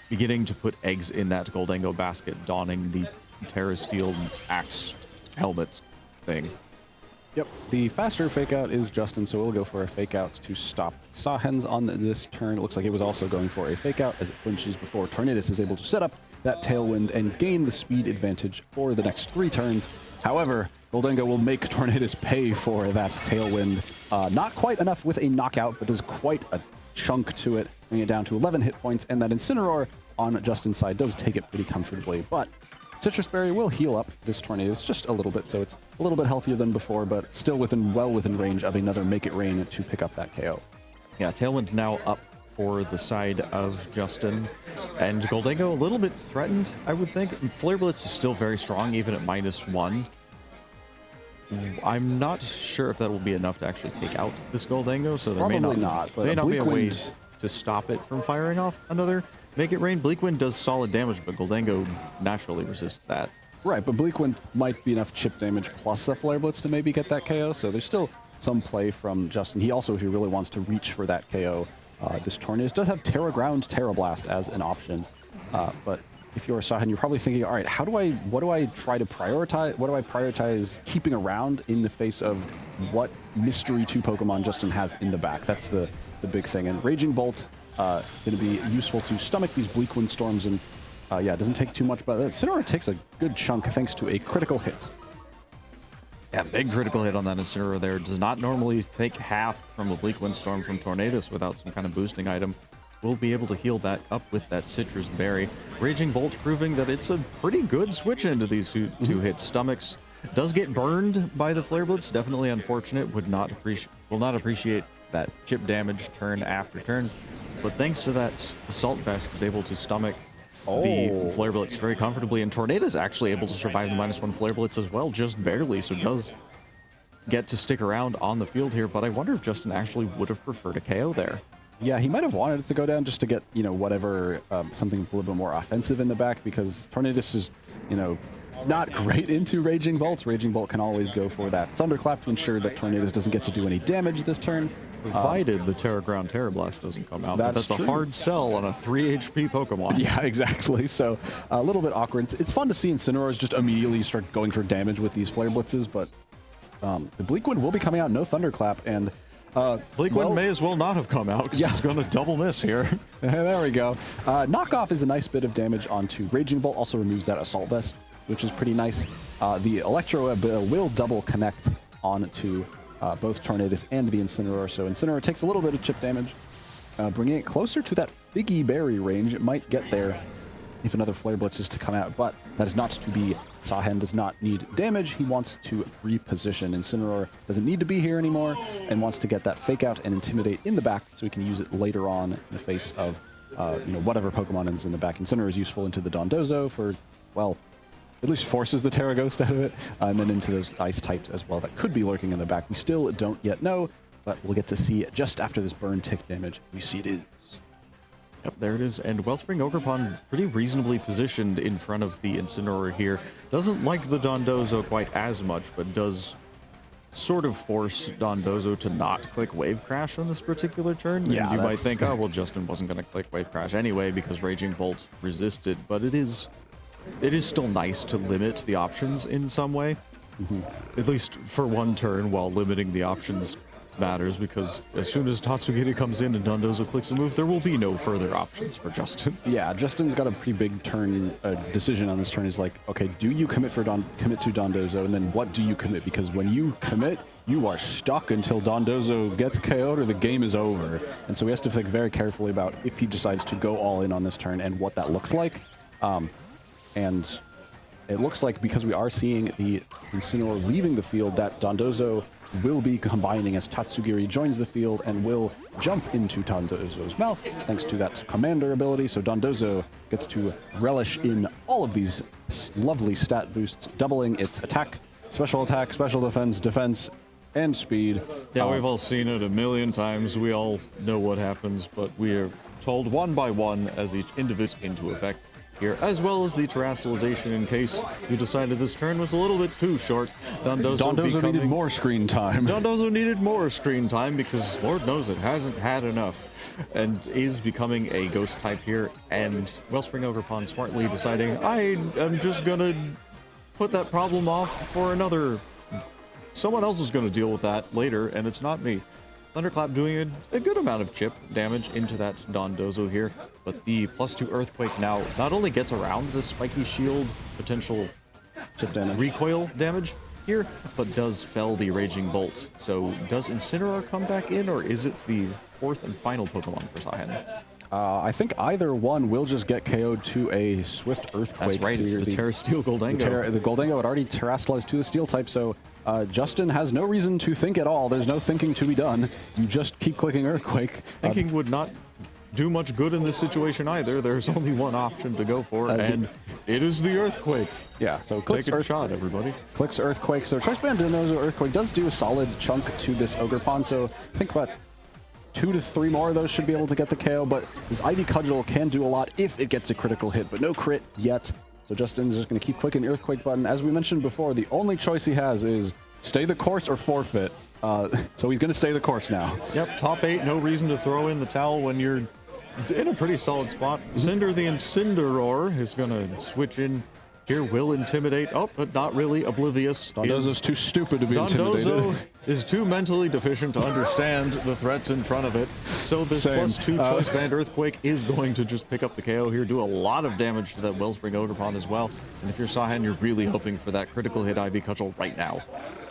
beginning to put eggs in that Goldango basket, donning the Terra Steel Axe helmet thing.
Yep, the faster Fake Out is Justin, so we'll go for a Fake Out to stop Sahen's on this turn. It looks like it was also going for a Fake Out as it flinches before Tornadus is able to set up that Tailwind and gain the speed advantage for the next 3 turns. However, Goldango will make Tornadus pay for that Tailwind. Not quite enough with a knockout, but does quite a chunk to it, bringing it down to 11 hit points, and that Incineroar on Justin's side does take it pretty comfortably. But Citrus Berry will heal up this Tornadus just a little bit, so it's a little bit healthier than before, but still well within range of another Make It Rain to pick up that KO.
Yeah, Tailwind now up for the side of Justin. And Goldango a little bit threatened, I would think. Flare Blitz is still very strong, even at -1. I'm not sure if that will be enough to actually take out this Goldango, so there
Probably
may
not, but
may
a
not be a
Bleak
way
Wind-
to stop it from firing off another Make It Rain. Bleak Wind does solid damage, but Goldango naturally resists that.
Right, but Bleak Wind might be enough chip damage plus the Flare Blitz to maybe get that KO, so there's still some play from Justin. He also, if he really wants to reach for that KO, this Tornadus does have Terra Ground, Terra Blast as an option, but if you're Sahan, you're probably thinking, all right, what do I try to prioritize? What do I prioritize keeping around in the face of what Mystery 2 Pokemon Justin has in the back? That's the big thing. And Raging Bolt going to be useful to stomach these Bleak Wind Storms, and yeah, it doesn't take too much, but Incineroar takes a good chunk thanks to a critical hit.
Yeah, big critical hit on that Incineroar there. Does not normally take half from a Bleak Wind Storm from Tornadus without some kind of boosting item. Will be able to heal that up with that Citrus Berry. Raging Bolt proving that it's a pretty good switch into these two hits. Stomachs does get burned by the Flare Blitz. Definitely unfortunate. Will not appreciate that chip damage turn after turn. But thanks to that Assault Vest, is able to stomach the Flare Blitz very comfortably. And Tornadus actually able to survive the -1 Flare Blitz as well, just barely. So does get to stick around on the field here. But I wonder if Justin actually would have preferred a KO there.
Yeah, he might have wanted it to go down just to get, you know, whatever, something a little bit more offensive in the back, because Tornadus is, you know, not great into Raging Bolts. Raging Bolt can always go for that Thunderclap to ensure that Tornadus doesn't get to do any damage this turn.
Provided the Terra Ground Terra Blast doesn't come out. That's
true.
a hard sell on a 3 HP Pokemon.
Yeah, exactly. So a little bit awkward. It's fun to see Incineroars just immediately start going for damage with these Flare Blitzes, but the Bleak Wind will be coming out, no Thunderclap, and
Bleak Wind may as well not have come out because it's going to double miss here.
There we go. Knockoff is a nice bit of damage onto Raging Bolt, also removes that Assault Vest, which is pretty nice. The Electro will double connect onto both Tornadus and the Incineroar, so Incineroar takes a little bit of chip damage, bringing it closer to that Figgy Berry range. It might get there if another Flare Blitz is to come out, but that is not to be. Sahan does not need damage. He wants to reposition. Incineroar doesn't need to be here anymore and wants to get that Fake Out and Intimidate in the back so he can use it later on in the face of you know, whatever Pokemon is in the back. Incineroar is useful into the Dondozo for, well, at least forces the Terra Ghost out of it, and then into those Ice types as well that could be lurking in the back. We still don't yet know, but we'll get to see just after this burn tick damage. We see it is.
Yep, there it is. And Wellspring Ogerpon pretty reasonably positioned in front of the Incineroar here. Doesn't like the Dondozo quite as much, but does sort of force Dondozo to not click Wave Crash on this particular turn.
Yeah,
and you might think, oh, well, Justin wasn't going to click Wave Crash anyway because Raging Bolt resisted, but it is still nice to limit the options in some way. At least for one turn, while limiting the options matters, because as soon as Tatsugiri comes in and Dondozo clicks a move, there will be no further options for Justin.
Yeah, Justin's got a pretty big turn decision on this turn. Is like, okay, do you commit to Dondozo, and then what do you commit? Because when you commit, you are stuck until Dondozo gets KO'd or the game is over. And so he has to think very carefully about if he decides to go all in on this turn and what that looks like. And it looks like, because we are seeing the Incineroar leaving the field, that Dondozo will be combining as Tatsugiri joins the field and will jump into Dondozo's mouth thanks to that Commander ability. So Dondozo gets to relish in all of these lovely stat boosts, doubling its attack, special defense, and speed.
Yeah, we've all seen it a million times. We all know what happens, but we are told one by one as each individual into effect here, as well as the terastallization in case you decided this turn was a little bit too short.
Dondozo needed more screen time.
Dondozo needed more screen time because Lord knows it hasn't had enough, and is becoming a ghost type here. And Wellspring Ogerpon smartly deciding, I am just gonna put that problem off for another. Someone else is gonna deal with that later, and it's not me. Thunderclap doing a good amount of chip damage into that Dondozo here, but the +2 Earthquake now not only gets around the Spiky Shield potential
Chip damage.
recoil damage here, but does fell the Raging Bolt. So does Incineroar come back in, or is it the fourth and final Pokemon for Sahan?
I think either one will just get KO'd to a Swift Earthquake.
That's right, it's the Terra Steel Goldango.
The Goldango had already terastallized to the Steel type, so Justin has no reason to think at all. There's no thinking to be done. You just keep clicking Earthquake.
Thinking would not do much good in this situation either. There's only one option to go for, and it is the Earthquake.
Yeah, so
Take a shot, everybody.
Clicks Earthquake. So Choice Band knows Earthquake does do a solid chunk to this Ogre Pawn, so I think about 2 to 3 more of those should be able to get the KO, but this Ivy Cudgel can do a lot if it gets a critical hit, but no crit yet. So Justin's just going to keep clicking the Earthquake button. As we mentioned before, the only choice he has is stay the course or forfeit. So he's going to stay the course now.
Yep, top 8, no reason to throw in the towel when you're in a pretty solid spot. Cinder the Incineroar is going to switch in here, will intimidate. Oh, but not really. Oblivious.
Dondozo's too stupid to be intimidated.
Dondozo is too mentally deficient to understand the threats in front of it. So this
Same.
+2 Choice Band Earthquake is going to just pick up the KO here, do a lot of damage to that Wellspring Ogre Pawn as well. And if you're Sahen, you're really hoping for that critical hit Ivy Cudgel right now.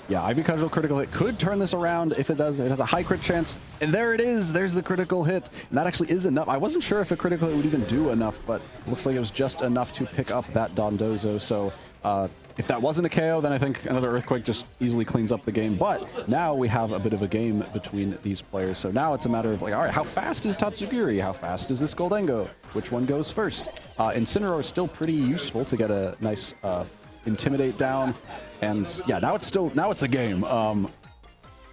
Yeah, Ivy Cudgel critical hit could turn this around. If it does, it has a high crit chance. And there it is. There's the critical hit. And that actually is enough. I wasn't sure if a critical hit would even do enough, but it looks like it was just enough to pick up that Dondozo. So if that wasn't a KO, then I think another Earthquake just easily cleans up the game. But now we have a bit of a game between these players. So now it's a matter of like, all right, how fast is Tatsugiri? How fast is this Goldengo? Which one goes first? Incineroar is still pretty useful to get a nice Intimidate down. And yeah, now it's a game.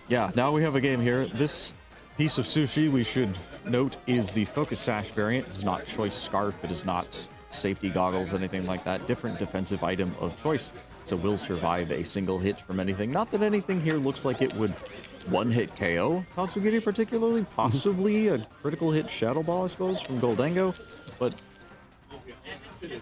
Yeah, now we have a game here. This piece of sushi, we should note, is the Focus Sash variant. It is not Choice Scarf. It is not safety goggles, anything like that. Different defensive item of choice. So will survive a single hit from anything. Not that anything here looks like it would one-hit KO Tatsugiri particularly. Possibly a critical hit Shadow Ball, I suppose, from Goldengo. But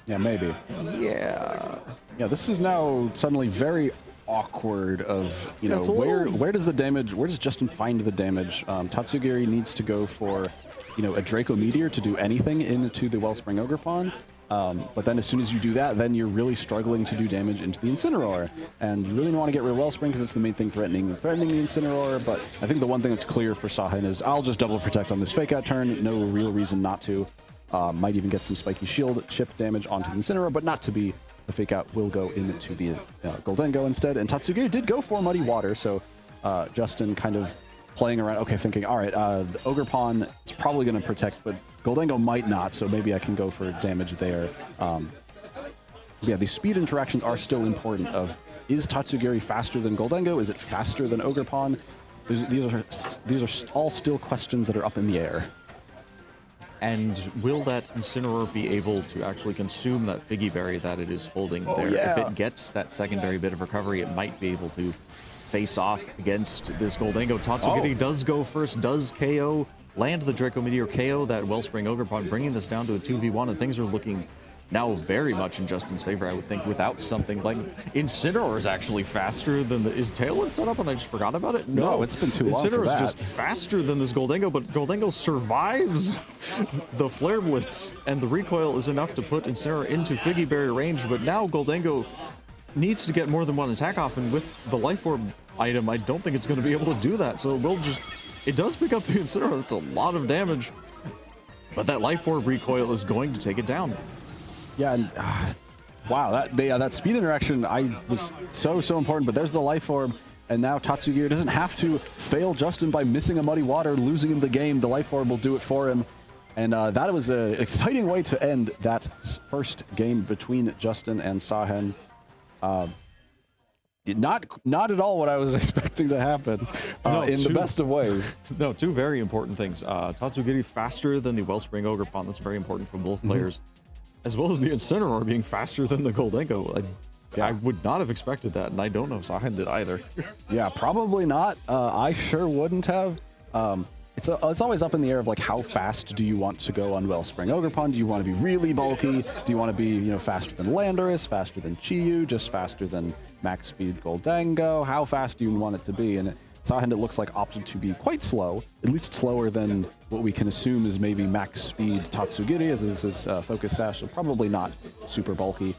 yeah, maybe.
Yeah.
Yeah, this is now suddenly very awkward of, you know, where does the damage, where does Justin find the damage? Tatsugiri needs to go for, you know, a Draco Meteor to do anything into the Wellspring Ogre Pawn. But then as soon as you do that, then you're really struggling to do damage into the Incineroar. And you really don't want to get rid of Wellspring because it's the main thing threatening the Incineroar. But I think the one thing that's clear for Sahen is I'll just double protect on this fake out turn. No real reason not to. Might even get some spiky shield chip damage onto the Incineroar, but not to be. The fake out will go into the Goldengo instead. And Tatsugiri did go for Muddy Water, so Justin kind of playing around, okay, thinking, all right, the Ogre Pawn is probably going to protect, but Goldengo might not, so maybe I can go for damage there. Yeah, these speed interactions are still important of, is Tatsugiri faster than Goldengo? Is it faster than Ogre Pawn? These are all still questions that are up in the air.
And will that Incineroar be able to actually consume that Figgy Berry that it is holding there?
Yeah.
If it gets that secondary bit of recovery, it might be able to face off against this Goldengo. Tatsugiri does go first, does KO, land the Draco Meteor, KO that Wellspring Ogre Pawn, bringing this down to a 2v1, and things are looking now very much in Justin's favor, I would think, without something like Incineroar is actually faster than the... Is Tailwind set up and I just forgot about it?
No, it's been too long for that.
Incineroar is just faster than this Goldengo, but Goldengo survives the Flare Blitz, and the recoil is enough to put Incineroar into Figgy Berry range, but now Goldengo needs to get more than one attack off, and with the Life Orb item, I don't think it's going to be able to do that, so it will just... It does pick up the Incineroar, that's a lot of damage, but that Life Orb recoil is going to take it down.
Yeah, and wow, that speed interaction was so important, but there's the Life Orb, and now Tatsugiri doesn't have to fail Justin by missing a Muddy Water, losing him the game. The Life Orb will do it for him, and that was an exciting way to end that first game between Justin and Sahen. Not at all what I was expecting to happen in the best of ways.
No, two very important things. Tatsugiri faster than the Wellspring Ogre Pawn. That's very important for both players. As well as the Incineroar being faster than the Goldengo. I would not have expected that, and I don't know if Sahen did either.
Yeah, probably not. I sure wouldn't have. It's always up in the air of like how fast do you want to go on Wellspring Ogre Pawn? Do you want to be really bulky? Do you want to be faster than Landorus, faster than Chiyu, just faster than max speed Goldengo? How fast do you want it to be? And Sahen, it looks like, opted to be quite slow, at least slower than what we can assume is maybe max speed Tatsugiri, as this is Focus Sash, so probably not super bulky.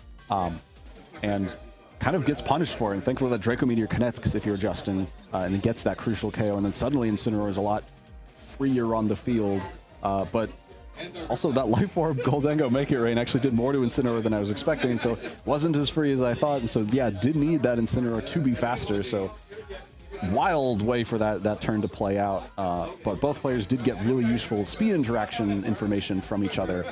And kind of gets punished for it. And thankfully that Draco Meteor connects if you're Justin, and it gets that crucial KO, and then suddenly Incineroar is a lot freer on the field. But also that Life Orb Goldengo Make It Rain actually did more to Incineroar than I was expecting, so wasn't as free as I thought, and so yeah, did need that Incineroar to be faster, so wild way for that turn to play out. But both players did get really useful speed interaction information from each other.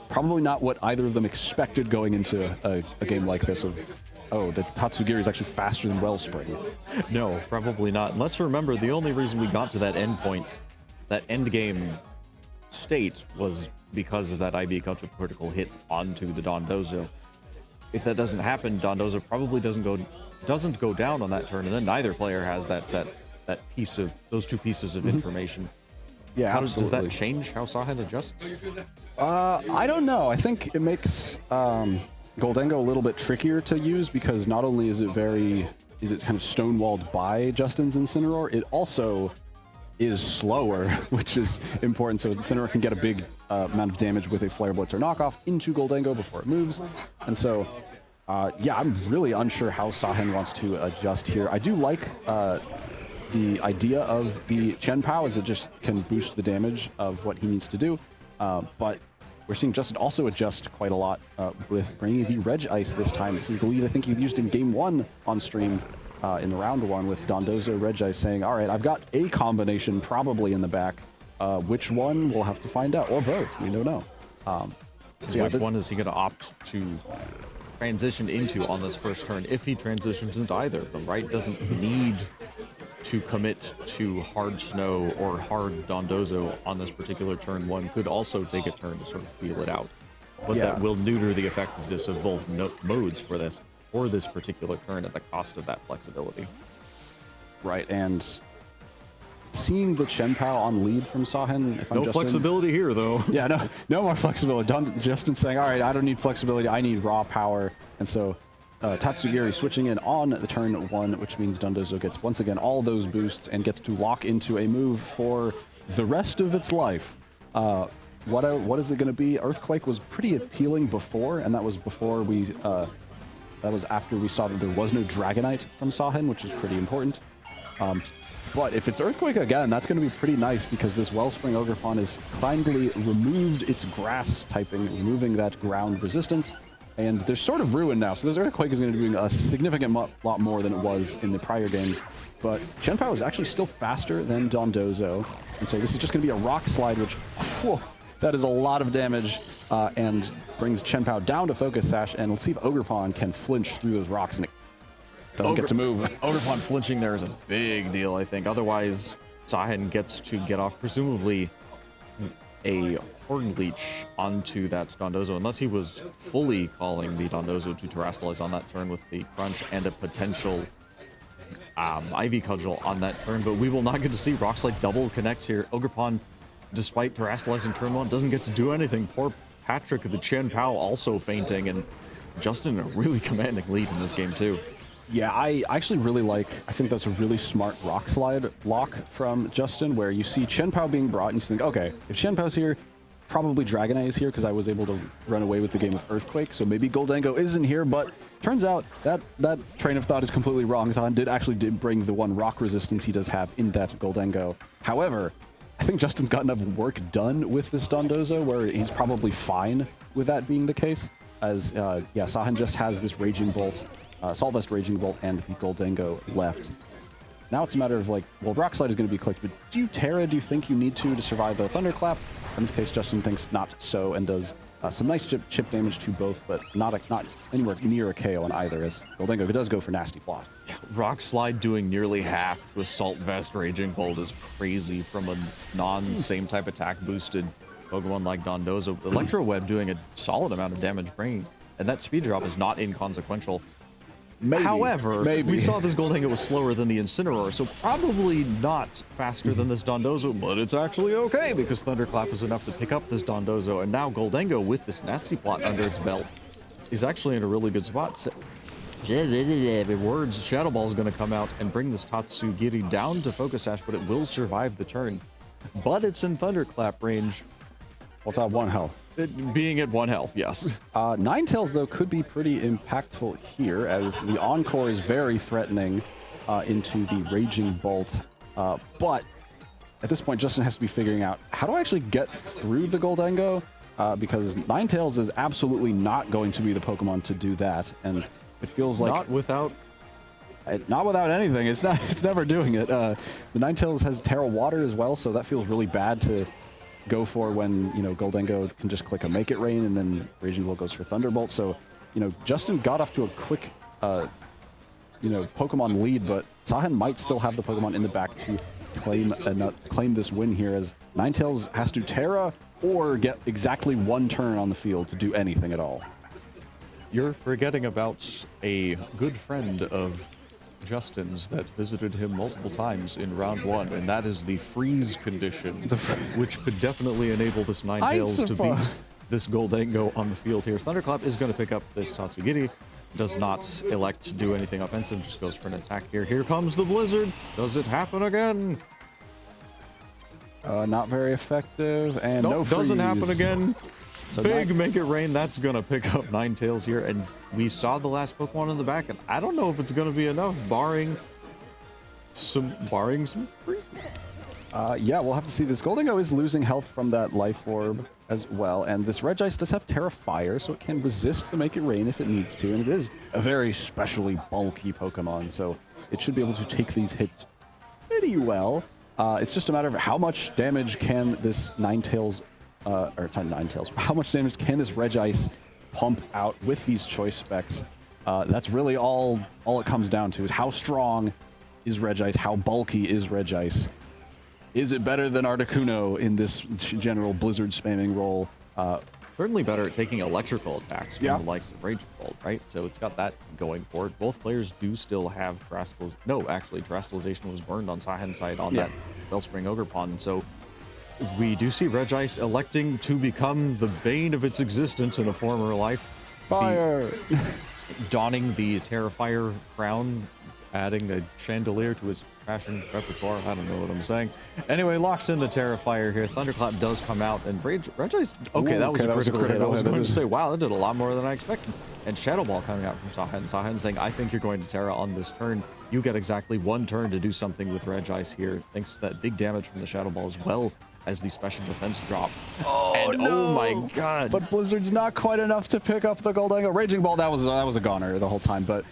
Probably not what either of them expected going into a game like this of, oh, the Tatsugiri is actually faster than Wellspring.
No, probably not. And let's remember, the only reason we got to that end point, that end game state, was because of that IB Culture critical hit onto the Dondozo. If that doesn't happen, Dondozo probably doesn't go down on that turn, and then neither player has those two pieces of information.
Yeah,
does that change how Sahen adjusts?
I don't know. I think it makes Goldengo a little bit trickier to use, because not only is it kind of stonewalled by Justin's Incineroar, it also is slower, which is important. So Incineroar can get a big amount of damage with a Flare Blitz or knockoff into Goldengo before it moves. And so, yeah, I'm really unsure how Sahen wants to adjust here. I do like the idea of the Chen Pao, as it just can boost the damage of what he needs to do. But we're seeing Justin also adjust quite a lot with bringing the Reg Ice this time. This is the lead I think he used in Game 1 on stream in round 1, with Dondozo Reg Ice saying, all right, I've got a combination probably in the back. Which one, we'll have to find out, or both, we don't know.
So yeah, which one is he going to opt to transition into on this first turn, if he transitions into either of them, right? Doesn't need to commit to hard snow or hard Dondozo on this particular turn. One could also take a turn to sort of feel it out, but
yeah,
that will neuter the effectiveness of both modes for this particular turn at the cost of that flexibility.
Right, and seeing the Chen Pao on lead from Sahen, if I'm
no
Justin,
flexibility here, though.
Yeah, no more flexibility. Justin saying, all right, I don't need flexibility, I need raw power. And so Tatsugiri switching in on the turn 1, which means Dondozo gets once again all those boosts and gets to lock into a move for the rest of its life. What is it going to be? Earthquake was pretty appealing before, and that was before we that was after we saw that there was no Dragonite from Sahen, which is pretty important. But if it's Earthquake again, that's going to be pretty nice, because this Wellspring Ogerpon has kindly removed its grass typing, removing that ground resistance. And there's sort of Ruin now, so this Earthquake is going to be doing a significant lot more than it was in the prior games. But Chen Pao is actually still faster than Dondozo, and so this is just going to be a Rock Slide, which, whew, that is a lot of damage, and brings Chen Pao down to Focus Sash. And let's see if Ogerpon can flinch through those rocks, and it doesn't get to move.
Ogerpon flinching there is a big deal, I think. Otherwise, Sahen gets to get off, presumably, a Horn Leech onto that Dondozo, unless he was fully calling the Dondozo to Terrastalize on that turn with the Crunch and a potential Ivy Cudgel on that turn. But we will not get to see Rock Slide double connects here. Ogerpon, despite Terrastalizing turn 1, doesn't get to do anything. Poor Patrick, the Chen Pao, also fainting, and Justin in a really commanding lead in this game too.
Yeah, I actually really I think that's a really smart Rock Slide lock from Justin, where you see Chen Pao being brought, and you think, okay, if Chen Pao's here, probably Dragonite is here, because I was able to run away with the game with Earthquake, so maybe Goldengo isn't here. But turns out that train of thought is completely wrong. Sahen did bring the one rock resistance he does have in that Goldengo. However, I think Justin's got enough work done with this Dondozo where he's probably fine with that being the case, as yeah, Sahen just has this Raging Bolt, Assault Vest Raging Bolt, and the Goldengo left. Now it's a matter of, like, well, Rock Slide is going to be clicked, but do you think you need to survive the Thunderclap? In this case, Justin thinks not so, and does some nice chip damage to both, but not anywhere near a KO on either, as Goldengo does go for Nasty Plot.
Rock Slide doing nearly half to Assault Vest Raging Bolt is crazy from a non-same type attack boosted Pokemon like Dondozo. Electro Web doing a solid amount of damage, bringing, and that speed drop is not inconsequential. However, we saw this Goldengo was slower than the Incineroar, so probably not faster than this Dondozo, but it's actually okay, because Thunderclap is enough to pick up this Dondozo, and now Goldengo, with this Nasty Plot under its belt, is actually in a really good spot. Words, Shadow Ball is going to come out and bring this Tatsugiri down to Focus Sash, but it will survive the turn. But it's in Thunderclap range.
What's at 1 health?
It being at 1 health, yes.
Ninetales, though, could be pretty impactful here, as the Encore is very threatening into the Raging Bolt. But at this point, Justin has to be figuring out, how do I actually get through the Goldengo? Because Ninetales is absolutely not going to be the Pokemon to do that, and it feels like...
Not without
Not without anything. It's not. It's never doing it. The Ninetales has Terra Water as well, so that feels really bad to go for when, you know, Goldengo can just click a Make It Rain, and then Raging Bull goes for Thunderbolt. So, you know, Justin got off to a quick, you know, Pokemon lead, but Sahen might still have the Pokemon in the back to claim this win here, as Ninetales has to Terra or get exactly one turn on the field to do anything at all.
You're forgetting about a good friend of Justin's that visited him multiple times in round 1, and that is the freeze condition, which could definitely enable this Ninetales to beat this Goldengo on the field here. Thunderclap is going to pick up this Tatsugiri. Does not elect to do anything offensive, just goes for an attack here. Here comes the Blizzard. Does it happen again?
Not very effective, and no freeze.
Doesn't happen again.
So
Big Make It Rain. That's going to pick up Ninetales here, and we saw the last Pokemon in the back, and I don't know if it's going to be enough, barring some freezes.
Yeah, we'll have to see. This Goldengo is losing health from that Life Orb as well, and this Regice does have Terra Fire, so it can resist the Make It Rain if it needs to, and it is a very specially bulky Pokemon, so it should be able to take these hits pretty well. It's just a matter of how much damage can this Ninetales, or not Ninetales, how much damage can this Regice pump out with these choice specs? That's really all it comes down to, is how strong is Regice, how bulky is Regice. Is it better than Articuno in this general Blizzard spamming role?
Certainly better at taking electrical attacks from the likes of Raging Bolt, right? So it's got that going for it. Both players do still have Terastallization. No, actually, Terastallization was burned on Sahen's side on that Wellspring Ogerpon. So we do see Regice electing to become the bane of its existence in a former life.
Fire!
Donning the Terra Fire crown, adding a chandelier to his fashion repertoire. I don't know what I'm saying. Anyway, locks in the Terra Fire here. Thunderclap does come out, and Regice... Okay, that was a critical hit. I was going to say, wow, that did a lot more than I expected. And Shadow Ball coming out from Sahen. Sahen saying, I think you're going to Terra on this turn. You get exactly one turn to do something with Regice here, thanks to that big damage from the Shadow Ball, as well as the special defense drop.
Oh, no.
Oh my god.
But Blizzard's not quite enough to pick up the Goldengo. Raging Ball, that was a goner the whole time, but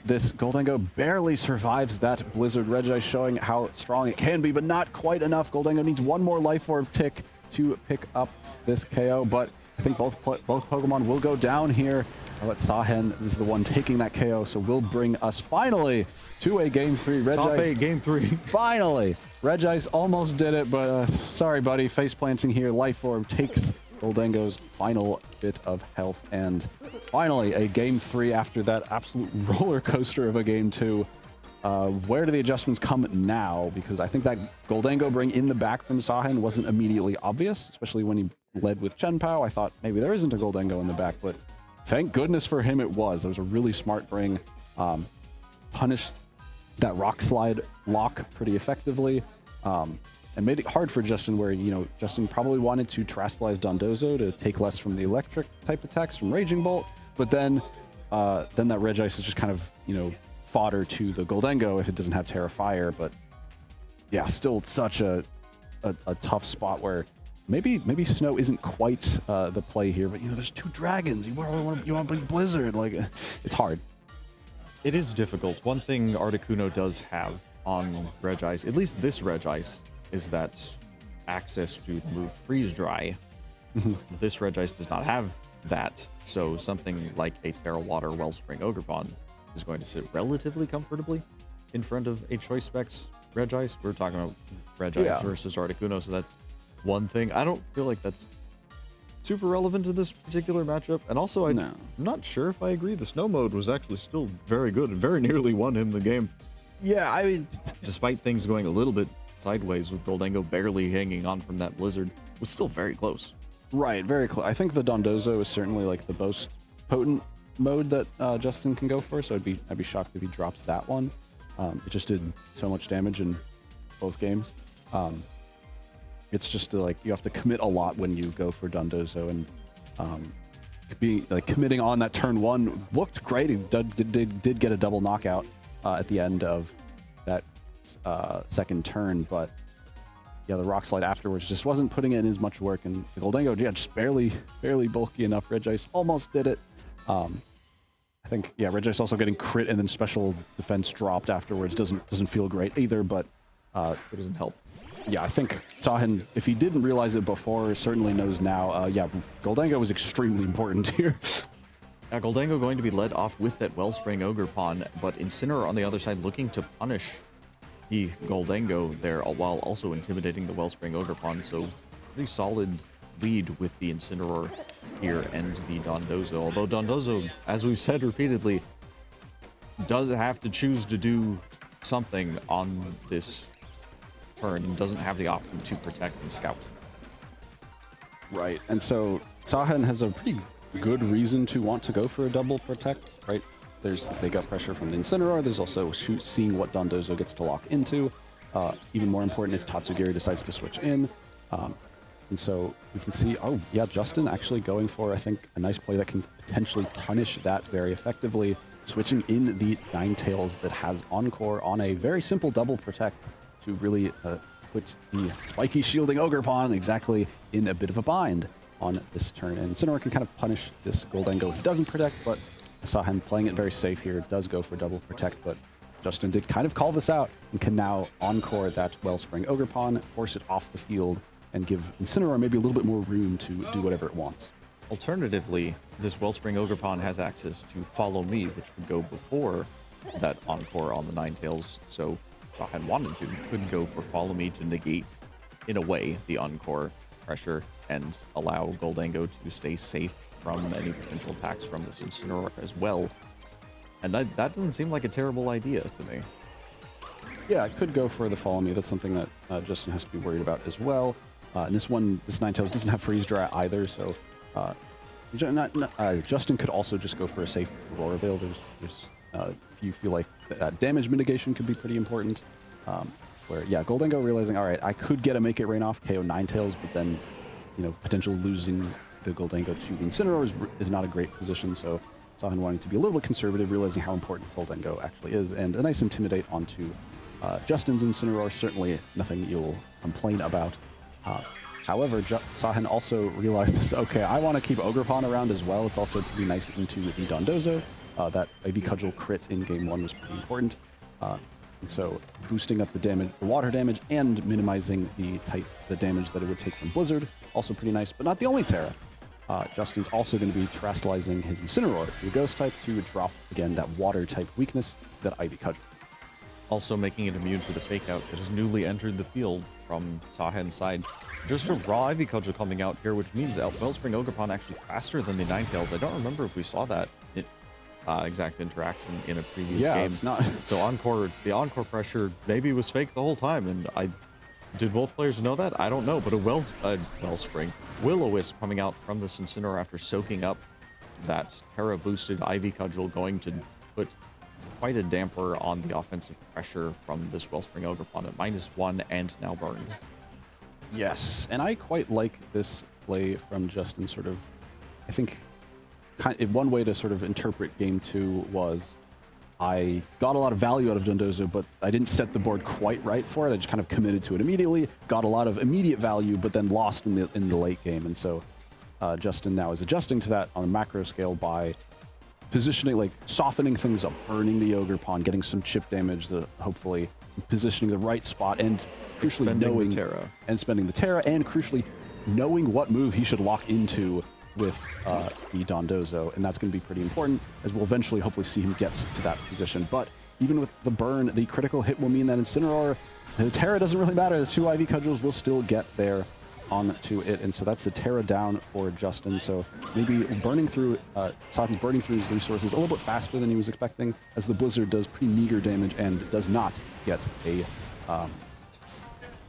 this Goldengo barely survives that Blizzard Regice, showing how strong it can be, but not quite enough. Goldengo needs one more Life Orb tick to pick up this KO, but I think both Pokemon will go down here. But Sahen is the one taking that KO, so we'll bring us finally to a Game 3. Regice,
Top 8, Game 3.
Finally! Regice almost did it, but sorry, buddy. Face planting here. Life Orb takes Goldengo's final bit of health, and finally a Game 3 after that absolute roller coaster of a Game 2. Where do the adjustments come now? Because I think that Goldengo bring in the back from Sahen wasn't immediately obvious, especially when he led with Chien-Pao. I thought maybe there isn't a Goldengo in the back, but thank goodness for him it was. It was a really smart bring. Punished that Rock Slide lock pretty effectively, and made it hard for Justin, where, you know, Justin probably wanted to Terastallize Dondozo to take less from the electric type attacks from Raging Bolt, but then that Regice is just kind of, you know, fodder to the Goldengo if it doesn't have Terra Fire. But yeah, still such a tough spot where maybe Snow isn't quite the play here, but, you know, there's two dragons. You want to play Blizzard, like, it's hard.
It is difficult. One thing Articuno does have on Regice, at least this Regice, is that access to move Freeze Dry. This Regice does not have that, so something like a Terra Water Wellspring Ogerpon is going to sit relatively comfortably in front of a Choice Specs Regice. We're talking about Regice versus Articuno, so that's one thing. I don't feel like that's super relevant to this particular matchup, and also I'm not sure if I agree. The Snow mode was actually still very good and very nearly won him the game.
Yeah, I mean,
despite things going a little bit sideways with Goldengo barely hanging on from that Blizzard, it was still very close.
Right, very close. I think the Dondozo is certainly like the most potent mode that Justin can go for, so I'd be shocked if he drops that one. It just did so much damage in both games. It's just like you have to commit a lot when you go for Dondozo, and committing on that turn one looked great. He did get a double knockout at the end of that second turn, but yeah, the Rock Slide afterwards just wasn't putting in as much work, and the Goldengo, yeah, just barely bulky enough. Regice almost did it. I think, yeah, Regice also getting crit and then special defense dropped afterwards doesn't feel great either, but
It doesn't help.
yeah, I think Sahin, if he didn't realize it before, certainly knows now. Yeah, Goldango was extremely important here.
Goldango going to be led off with that Wellspring Ogre Pawn, but Incineroar on the other side looking to punish the Goldango there while also intimidating the Wellspring Ogre Pawn. So pretty solid lead with the Incineroar here and the Dondozo. Although Dondozo, as we've said repeatedly, does have to choose to do something on this turn and doesn't have the option to protect and scout.
Right, and so Sahin has a pretty good reason to want to go for a double protect, right? There's the fake out pressure from the Incineroar. There's also seeing what Dondozo gets to lock into. Even more important if Tatsugiri decides to switch in. And so we can see, oh yeah, Justin actually going for, I think, a nice play that can potentially punish that very effectively. Switching in the Ninetales that has Encore on a very simple double protect to really put the spiky shielding Ogre Pawn exactly in a bit of a bind on this turn. And Incineroar can kind of punish this Goldango if it doesn't protect, but Sahin playing it very safe here, does go for double protect, but Justin did kind of call this out and can now Encore that Wellspring Ogre Pawn, force it off the field, and give Incineroar maybe a little bit more room to do whatever it wants.
Alternatively, this Wellspring Ogre Pawn has access to Follow Me, which would go before that Encore on the Ninetales. So Sahin wanted to, could go for Follow Me to negate, in a way, the Encore pressure and allow Goldango to stay safe from any potential attacks from this Incineroar as well. And that doesn't seem like a terrible idea to me.
Yeah, it could go for the Follow Me. That's something that Justin has to be worried about as well. And this Ninetales doesn't have Freeze Dry either, so Justin could also just go for a safe Aurora Veil. There's if you feel like damage mitigation could be pretty important. Where, yeah, Goldango realizing, all right, I could get a Make It Rain off KO Ninetales, but then, you know, potential losing the Goldango to the Incineroar is not a great position, so Sahin wanting to be a little bit conservative, realizing how important Goldango actually is, and a nice Intimidate onto Justin's Incineroar, certainly nothing you'll complain about. However, Sahin also realizes, okay, I want to keep Ogre Pawn around as well. It's also pretty nice into the Dondozo. That IV Cudgel crit in game 1 was pretty important. And so boosting up the damage, the water damage, and minimizing the damage that it would take from Blizzard, also pretty nice, but not the only Terra. Justin's also going to be terastallizing his Incineroar to a Ghost type to drop, again, that water type weakness, that IV Cudgel.
Also making it immune to the fake out that has newly entered the field from Sahin's side. Just a raw Ivy Cudgel coming out here, which means Wellspring Ogre Pawn actually faster than the Ninetales. I don't remember if we saw that exact interaction in a previous game.
It's not.
So the Encore pressure maybe was fake the whole time, and did both players know that? I don't know, but a Wellspring Will-O-Wisp coming out from the Incineroar after soaking up that Terra boosted Ivy Cudgel, going to put quite a damper on the offensive pressure from this Wellspring Ogre Pawn at -1 and now burned.
Yes, and I quite like this play from Justin. Sort of, I think, one way to sort of interpret game 2 was I got a lot of value out of Dondozo, but I didn't set the board quite right for it. I just kind of committed to it immediately, got a lot of immediate value, but then lost in the late game. And so Justin now is adjusting to that on a macro scale by positioning, like softening things up, burning the Ogre Pawn, getting some chip damage, hopefully positioning the right spot, and crucially knowing spending the Terra, and crucially knowing what move he should lock into with the Dondozo, and that's going to be pretty important, as we'll eventually hopefully see him get to that position. But even with the burn, the critical hit will mean that Incineroar, the Terra doesn't really matter. The 2 IV Cudgels will still get there onto it, and so that's the Terra down for Justin. So maybe burning through, Satin's burning through his resources a little bit faster than he was expecting, as the Blizzard does pretty meager damage and does not get a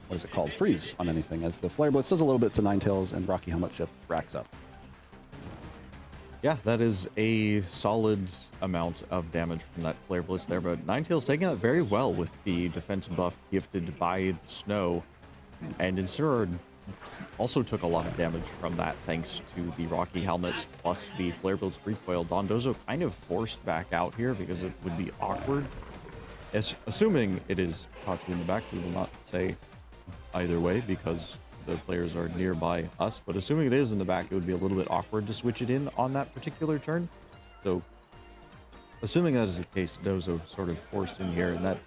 what is it called? Freeze on anything, as the Flare Blitz does a little bit to Ninetales, and Rocky Helmet Chip racks up.
Yeah, that is a solid amount of damage from that Flare Blitz there, but Ninetales taking that very well with the defense buff gifted by the snow, and Incineroar also took a lot of damage from that thanks to the Rocky Helmet plus the Flare Blitz recoil. Dondozo kind of forced back out here because it would be awkward. Assuming it is Patu in the back, we will not say either way because the players are nearby us, but assuming it is in the back, it would be a little bit awkward to switch it in on that particular turn. So Assuming that is the case, Dozo sort of forced in here, and that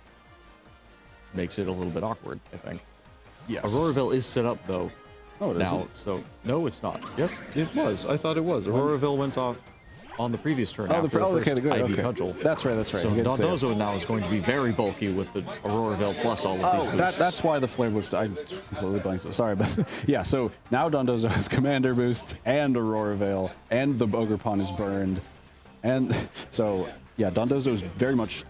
makes it a little bit awkward, I think.
Yes.
Auroraville is set up, though.
Oh, it
now,
isn't?
so no, it's not. Yes, it was. I thought it was. Auroraville went off on the previous turn after the first
okay, good.
Ivy
Okay.
Cudgel.
That's right. That's right.
So
You did say it.
Dondozo now is going to be very bulky with the Auroraville plus all of these boosts.
That's why the flame was. I completely blanked. So sorry, but yeah. So now Dondozo has Commander Boost and Aurora Veil, and the Ogre Pawn is burned, and so yeah, Dondozo is very much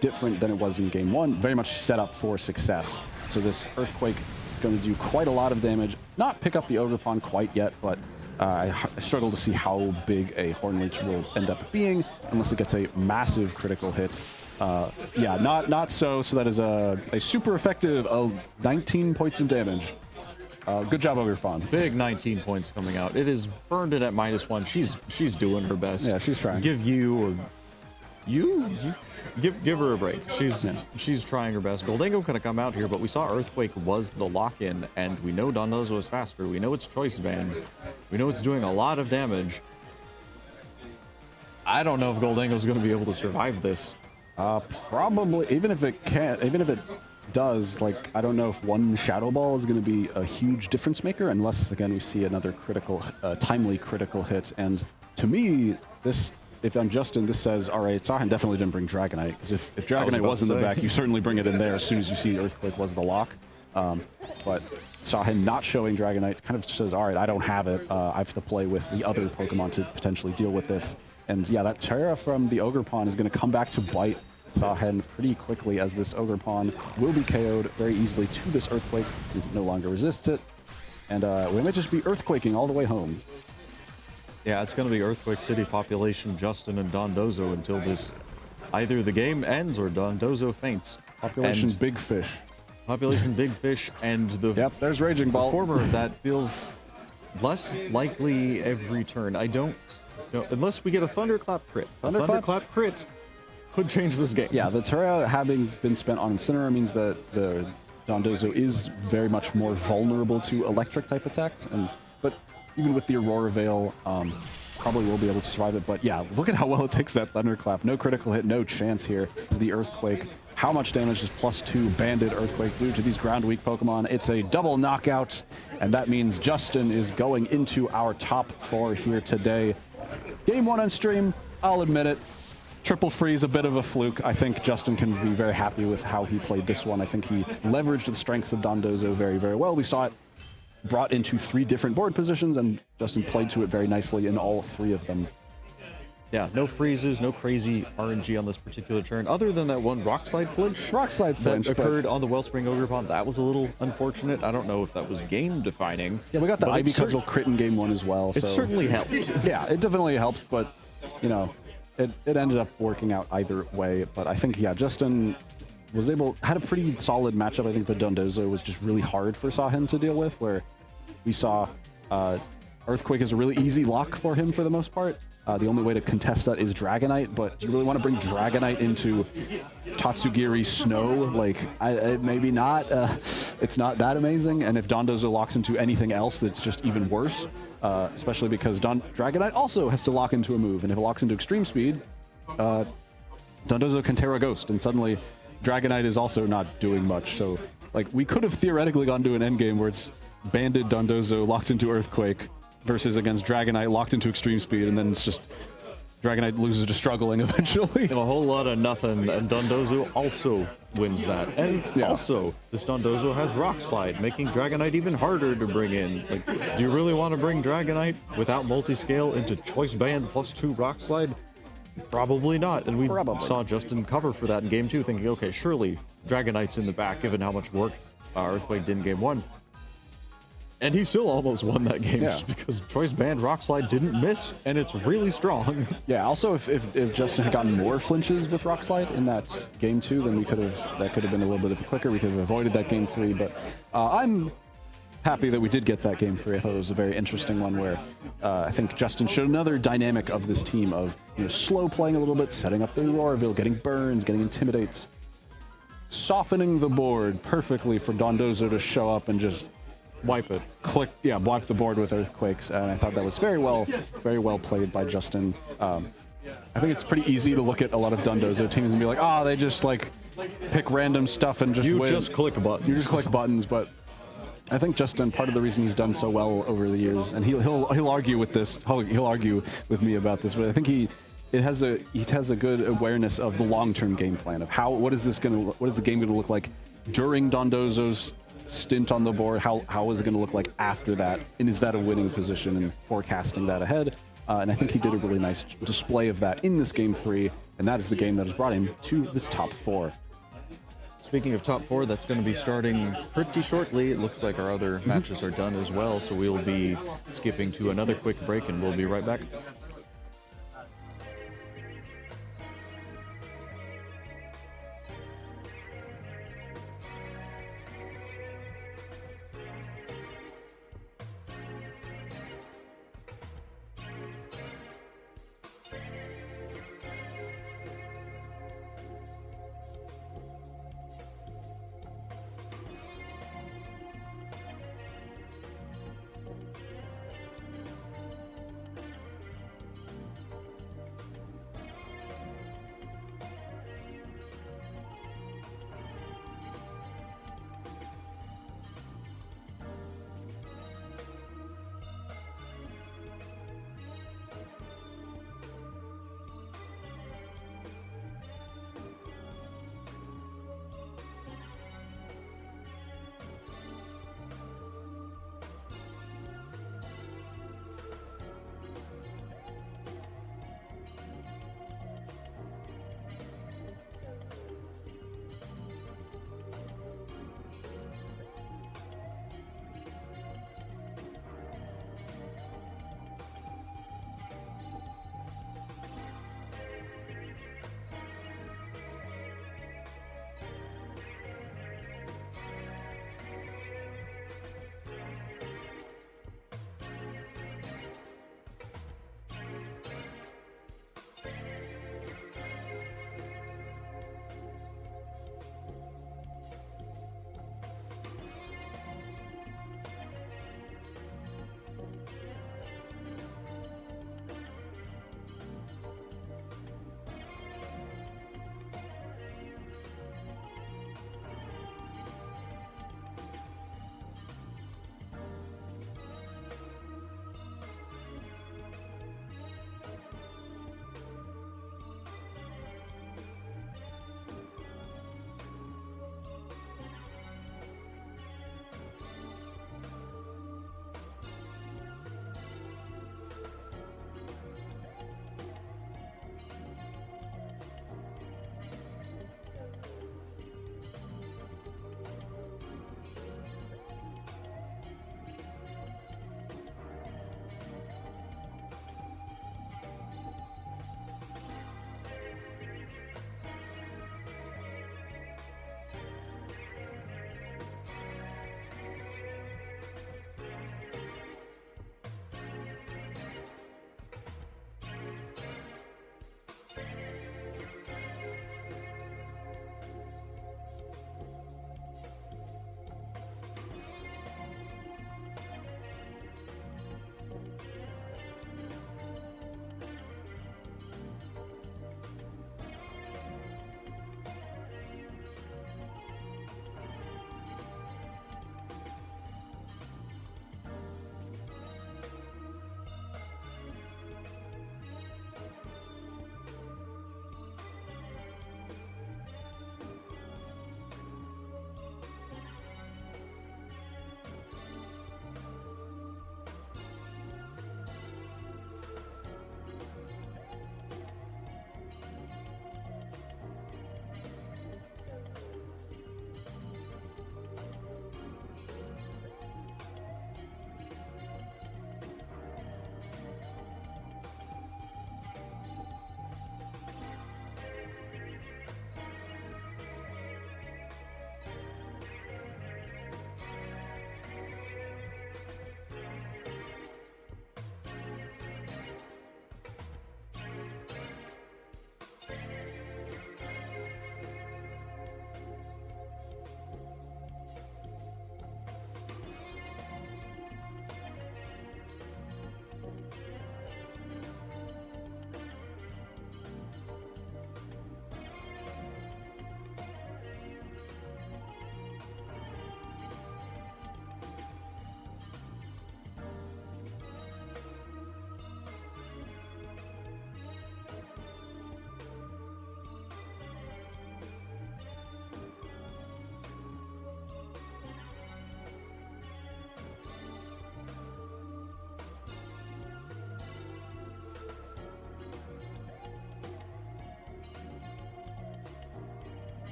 different than it was in Game 1. Very much set up for success. So this Earthquake is going to do quite a lot of damage. Not pick up the Ogre Pawn quite yet, but I struggle to see how big a Horn Leech will end up being unless it gets a massive critical hit. Yeah, not so. So that is a super effective 19 points of damage. Good job, Ogre Pawn.
Big 19 points coming out. It is burned it at -1. She's doing her best.
Yeah, she's trying.
Give her a break. She's trying her best. Goldango could have come out here, but we saw Earthquake was the lock-in, and we know Dondozo is faster. We know it's choice band. We know it's doing a lot of damage. I don't know if Goldango's going to be able to survive this.
Probably, even if it can't, even if it does, like, I don't know if one Shadow Ball is going to be a huge difference maker, unless, again, we see another critical, timely critical hit. And to me, this, if I'm Justin, this says, all right, Sahin definitely didn't bring Dragonite, because if Dragonite was in the back, you certainly bring it in there as soon as you see Earthquake was the lock. But Sahin not showing Dragonite kind of says, all right, I don't have it. I have to play with the other Pokemon to potentially deal with this. And yeah, that Terra from the Ogre Pawn is going to come back to bite Sahin pretty quickly, as this Ogre Pawn will be KO'd very easily to this Earthquake since it no longer resists it. And we might just be Earthquaking all the way home.
Yeah, it's going to be Earthquake City population, Justin and Dondozo until this, either the game ends or Dondozo faints.
Population
And
Big Fish.
Population Big Fish, and the
Yep, there's Raging Ball.
former of that feels less likely every turn. I don't know, unless we get a Thunderclap crit.
Thunderclap?
A Thunderclap crit could change this game.
Yeah, the Terra having been spent on Incineroar means that the Dondozo is very much more vulnerable to electric type attacks, but even with the Aurora Veil, probably will be able to survive it. But yeah, look at how well it takes that Thunderclap. No critical hit, no chance here. It's the Earthquake. How much damage does +2 Banded Earthquake do to these ground weak Pokemon? It's a double knockout, and that means Justin is going into our top 4 here today. Game 1 on stream, I'll admit it. Triple freeze, a bit of a fluke. I think Justin can be very happy with how he played this one. I think he leveraged the strengths of Dondozo very, very well. We saw it brought into 3 different board positions, and Justin played to it very nicely in all 3 of them.
Yeah, no freezes, no crazy RNG on this particular turn, other than that one Rock Slide flinch.
Rock Slide flinch
that occurred on the Wellspring Ogre Pond. That was a little unfortunate. I don't know if that was game defining.
Yeah, we got the Ivy Cudgel crit in Game 1 as well.
It certainly helped.
Yeah, it definitely helps, but, you know, it ended up working out either way. But I think, yeah, Justin had a pretty solid matchup. I think the Dondozo was just really hard for Sahin to deal with, where we saw Earthquake is a really easy lock for him for the most part. The only way to contest that is Dragonite, but do you really want to bring Dragonite into Tatsugiri Snow? Like, maybe not. It's not that amazing. And if Dondozo locks into anything else, that's just even worse, especially because Dragonite also has to lock into a move. And if it locks into Extreme Speed, Dondozo can Terra Ghost, and suddenly Dragonite is also not doing much. So, like, we could have theoretically gone to an endgame where it's Banded Dondozo locked into Earthquake versus against Dragonite locked into Extreme Speed, and then it's just Dragonite loses to Struggling eventually.
And a whole lot of nothing, and Dondozo also wins that. And also, this Dondozo has Rock Slide, making Dragonite even harder to bring in. Like, do you really want to bring Dragonite without multi-scale into Choice Band +2 Rock Slide? Probably not. And we saw Justin cover for that in Game 2, thinking, okay, surely Dragonite's in the back, given how much work Earthquake did in Game 1. And he still almost won that game just because Choice Band Rock Slide didn't miss, and it's really strong.
Yeah, also if Justin had gotten more flinches with Rock Slide in that Game 2, then that could have been a little bit of a quicker. We could have avoided that Game 3, but I'm happy that we did get that Game 3. I thought it was a very interesting one where I think Justin showed another dynamic of this team of, you know, slow playing a little bit, setting up the Auroraville, getting burns, getting intimidates, softening the board perfectly for Dondozo to show up and just
wipe it.
Wipe the board with Earthquakes, and I thought that was very well played by Justin. I think it's pretty easy to look at a lot of Dondozo teams and be like, oh, they just like pick random stuff and just win.
Just click buttons.
You just click buttons, but I think Justin, part of the reason he's done so well over the years, and he'll argue with this, he'll argue with me about this, but I think he has a good awareness of the long-term game plan of what is the game gonna look like during Dondozo's stint on the board, how is it gonna look like after that, and is that a winning position, and forecasting that ahead. And I think he did a really nice display of that in this game 3, and that is the game that has brought him to this top 4.
Speaking of top 4, that's going to be starting pretty shortly. It looks like our other matches are done as well, so we'll be skipping to another quick break, and we'll be right back.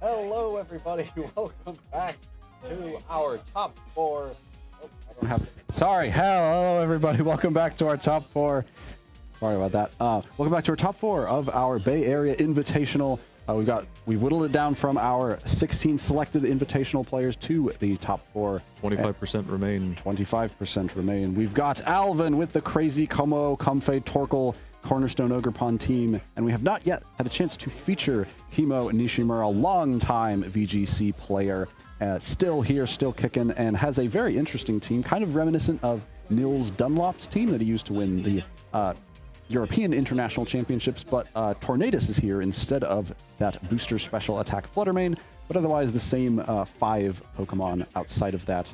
Hello, everybody. Welcome back to our top 4.
Sorry. Hello, everybody. Welcome back to our top 4. Sorry about that. Welcome back to our top 4 of our Bay Area Invitational. We've whittled it down from our 16 selected Invitational players to the top 4.
25% remain.
25% remain. We've got Alvin with the crazy Como, Comfey, Torkel, Cornerstone Ogrepon team, and we have not yet had a chance to feature Himo Nishimura, longtime VGC player, still here, still kicking, and has a very interesting team, kind of reminiscent of Nils Dunlop's team that he used to win the European International Championships, but Tornadus is here instead of that booster special attack Fluttermane, but otherwise the same 5 Pokemon outside of that.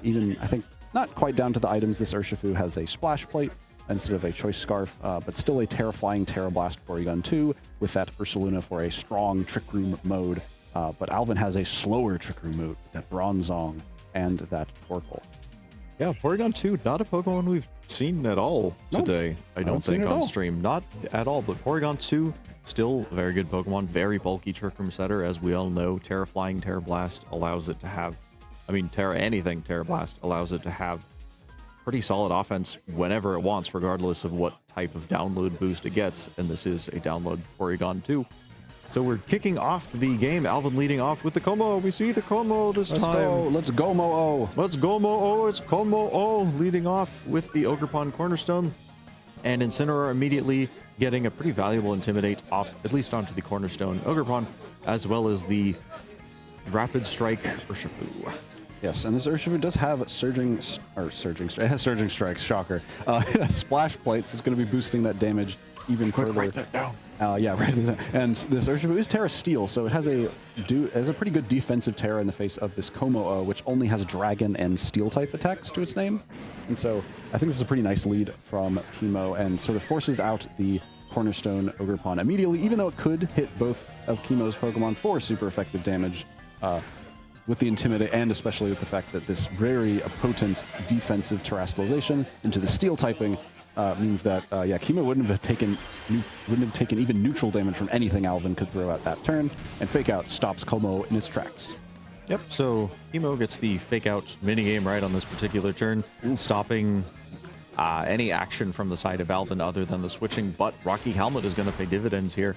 Even, I think, not quite down to the items. This Urshifu has a Splash Plate instead of a Choice Scarf, but still a Terraflying Terra Blast Porygon 2 with that Ursaluna for a strong Trick Room mode. But Alvin has a slower Trick Room mode, that Bronzong and that Torkoal.
Yeah, Porygon 2, not a Pokemon we've seen at all today, I don't think, on stream. Not at all, but Porygon 2, still a very good Pokemon, very bulky Trick Room setter, as we all know. Terraflying Terra Blast allows it to have, Terra Blast allows it to have pretty solid offense whenever it wants, regardless of what type of download boost it gets, and this is a download Porygon 2. So we're kicking off the game. Alvin leading off with the Como. We see the Como this time.
Let's go, Mo-O.
Let's go, Mo-O. It's Como-O leading off with the Ogrepon Cornerstone. And Incineroar immediately getting a pretty valuable Intimidate off, at least onto the Cornerstone Ogrepon, as well as the Rapid Strike Urshifu.
Yes, and this Urshifu does have Surging Strikes, shocker. Splash Plates is going to be boosting that damage even further.
Write that down.
Yeah, right. And this Urshifu is Terra Steel, so it has a pretty good defensive Terra in the face of this Como-O, which only has Dragon and Steel type attacks to its name. And so I think this is a pretty nice lead from Himo and sort of forces out the Cornerstone Ogrepon immediately, even though it could hit both of Chemo's Pokemon for super effective damage. With the Intimidate, and especially with the fact that this very potent defensive terrestrialization into the Steel typing means that Chemo wouldn't have taken even neutral damage from anything Alvin could throw at that turn, and Fake Out stops Como in its tracks.
Yep, so Himo gets the Fake Out minigame right on this particular turn, stopping any action from the side of Alvin other than the switching, but Rocky Helmet is going to pay dividends here.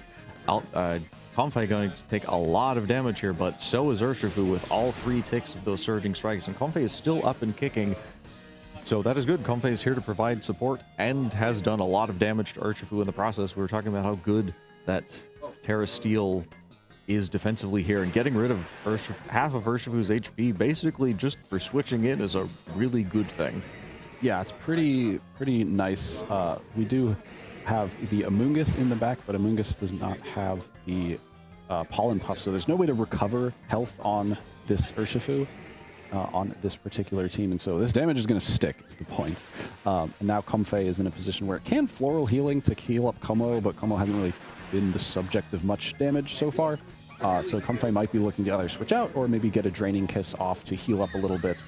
Comfey going to take a lot of damage here, but so is Urshifu with all 3 ticks of those Surging Strikes, and Comfey is still up and kicking. So that is good. Comfey is here to provide support and has done a lot of damage to Urshifu in the process. We were talking about how good that Terra Steel is defensively here, and getting rid of half of Urshifu's HP basically just for switching in is a really good thing.
Yeah, it's pretty nice. We do have the Amoonguss in the back, but Amoonguss does not have the Pollen Puff, so there's no way to recover health on this Urshifu on this particular team, and so this damage is going to stick, is the point. And now Comfey is in a position where it can Floral Healing to heal up Como, but Como hasn't really been the subject of much damage so far. So Comfey might be looking to either switch out or maybe get a Draining Kiss off to heal up a little bit.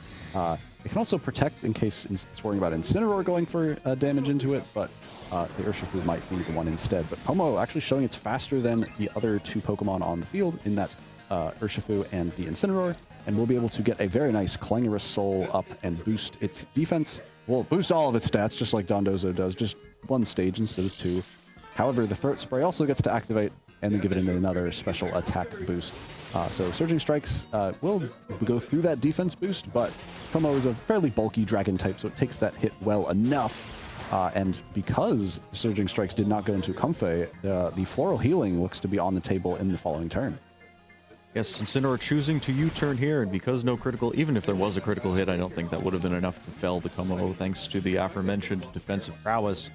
It can also protect in case it's worrying about Incineroar going for damage into it, but the Urshifu might be the one instead. But Como actually showing it's faster than the other 2 Pokemon on the field in that Urshifu and the Incineroar, and we'll be able to get a very nice Clangorous Soul up and boost its defense. Well, boost all of its stats, just like Dondozo does, just 1 stage instead of 2. However, the Throat Spray also gets to activate and then give it another special attack boost. So Surging Strikes will go through that defense boost, but Como is a fairly bulky dragon type, so it takes that hit well enough. And because Surging Strikes did not go into Comfey, the Floral Healing looks to be on the table in the following turn.
Yes, Incineroar choosing to U-turn here, and because no critical, even if there was a critical hit, I don't think that would have been enough to fell the Como, thanks to the aforementioned defensive prowess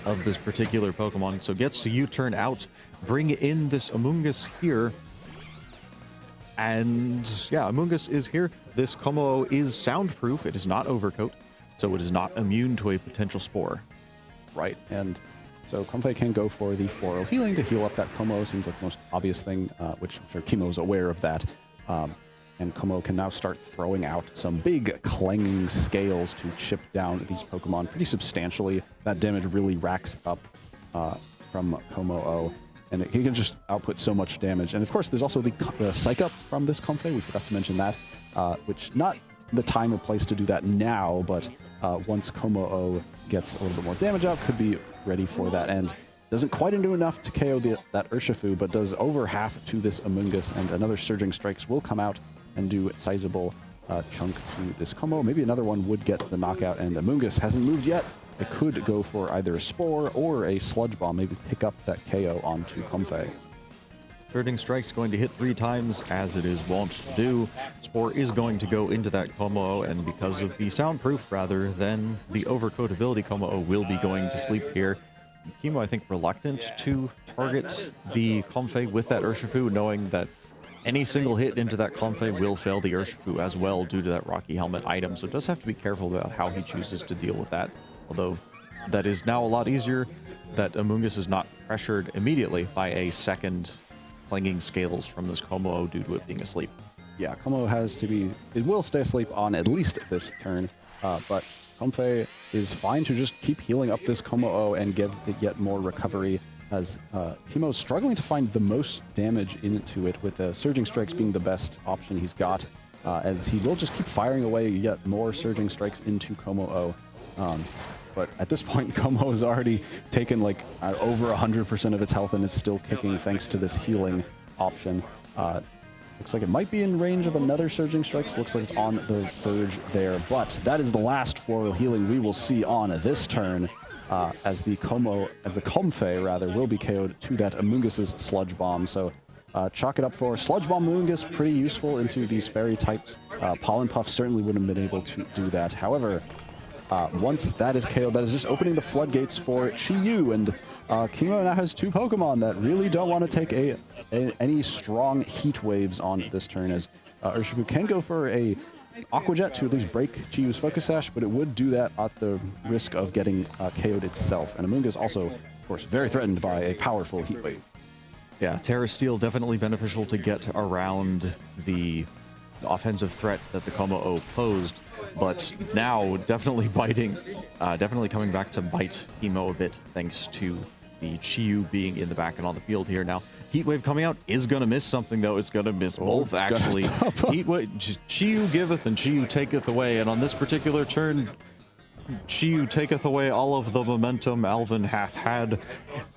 of this particular Pokemon. So gets to U-turn out, bring in this Amoonguss here. And yeah, Amoonguss is here. This Como is soundproof. It is not Overcoat, so it is not immune to a potential Spore.
Right, and so Comfey can go for the Floral Healing to heal up that Como. Seems like the most obvious thing, which I'm sure Kimo is aware of that. And Como can now start throwing out some big clanging scales to chip down these Pokemon pretty substantially. That damage really racks up from Como-O. and he can just output so much damage. And of course, there's also the Psych Up from this Comfey. We forgot to mention that, which not the time or place to do that now, but once Como-O gets a little bit more damage out, could be ready for that. And doesn't quite do enough to KO that Urshifu, but does over half to this Amoonguss, and another Surging Strikes will come out and do sizable chunk to this Como. Maybe another one would get the knockout, and Amoonguss hasn't moved yet. It could go for either a Spore or a Sludge Bomb, maybe pick up that KO onto Comfey.
Surging Strike's going to hit 3 times, as it is wont to do. Spore is going to go into that Como, and because of the soundproof rather than the overcoat ability, Como will be going to sleep here. Chemo, I think, reluctant to target the Comfey with that Urshifu, knowing that any single hit into that Comfey will fail the Urshifu as well due to that Rocky Helmet item, so does have to be careful about how he chooses to deal with that. Although that is now a lot easier, that Amoonguss is not pressured immediately by a second Clanging Scales from this Como due to it being asleep.
Yeah, Como has to be... It will stay asleep on at least this turn, but Comfey is fine to just keep healing up this Como and get more recovery, as Chemo's struggling to find the most damage into it, with Surging Strikes being the best option he's got, as he will just keep firing away yet more Surging Strikes into Como. But at this point, Como has already taken like over 100% of its health and is still kicking thanks to this healing option. Looks like it might be in range of another Surging Strikes. Looks like it's on the verge there. But that is the last floral healing we will see on this turn, as the Comfey rather will be KO'd to that Amoonguss's Sludge Bomb. So chalk it up for Sludge Bomb Amoonguss, pretty useful into these fairy types. Pollen Puff certainly wouldn't have been able to do that. However, once that is KO'd, that is just opening the floodgates for Chi-Yu, and Chemo now has 2 Pokemon that really don't want to take any strong heat waves on this turn, as Urshifu can go for a Aqua Jet to at least break Chi-Yu's Focus Sash, but it would do that at the risk of getting KO'd itself. And Amoonguss also, of course, very threatened by a powerful heat wave.
Yeah, Terra Steel definitely beneficial to get around the offensive threat that the Como posed, but now definitely definitely coming back to bite Chemo a bit, thanks to the Chi-Yu being in the back and on the field here. Now, Heat Wave coming out is going to miss something, though. It's going to miss both, actually. Heat Wave, Chi-Yu giveth and Chi-Yu taketh away, and on this particular turn, Chi-Yu taketh away all of the momentum Alvin hath had,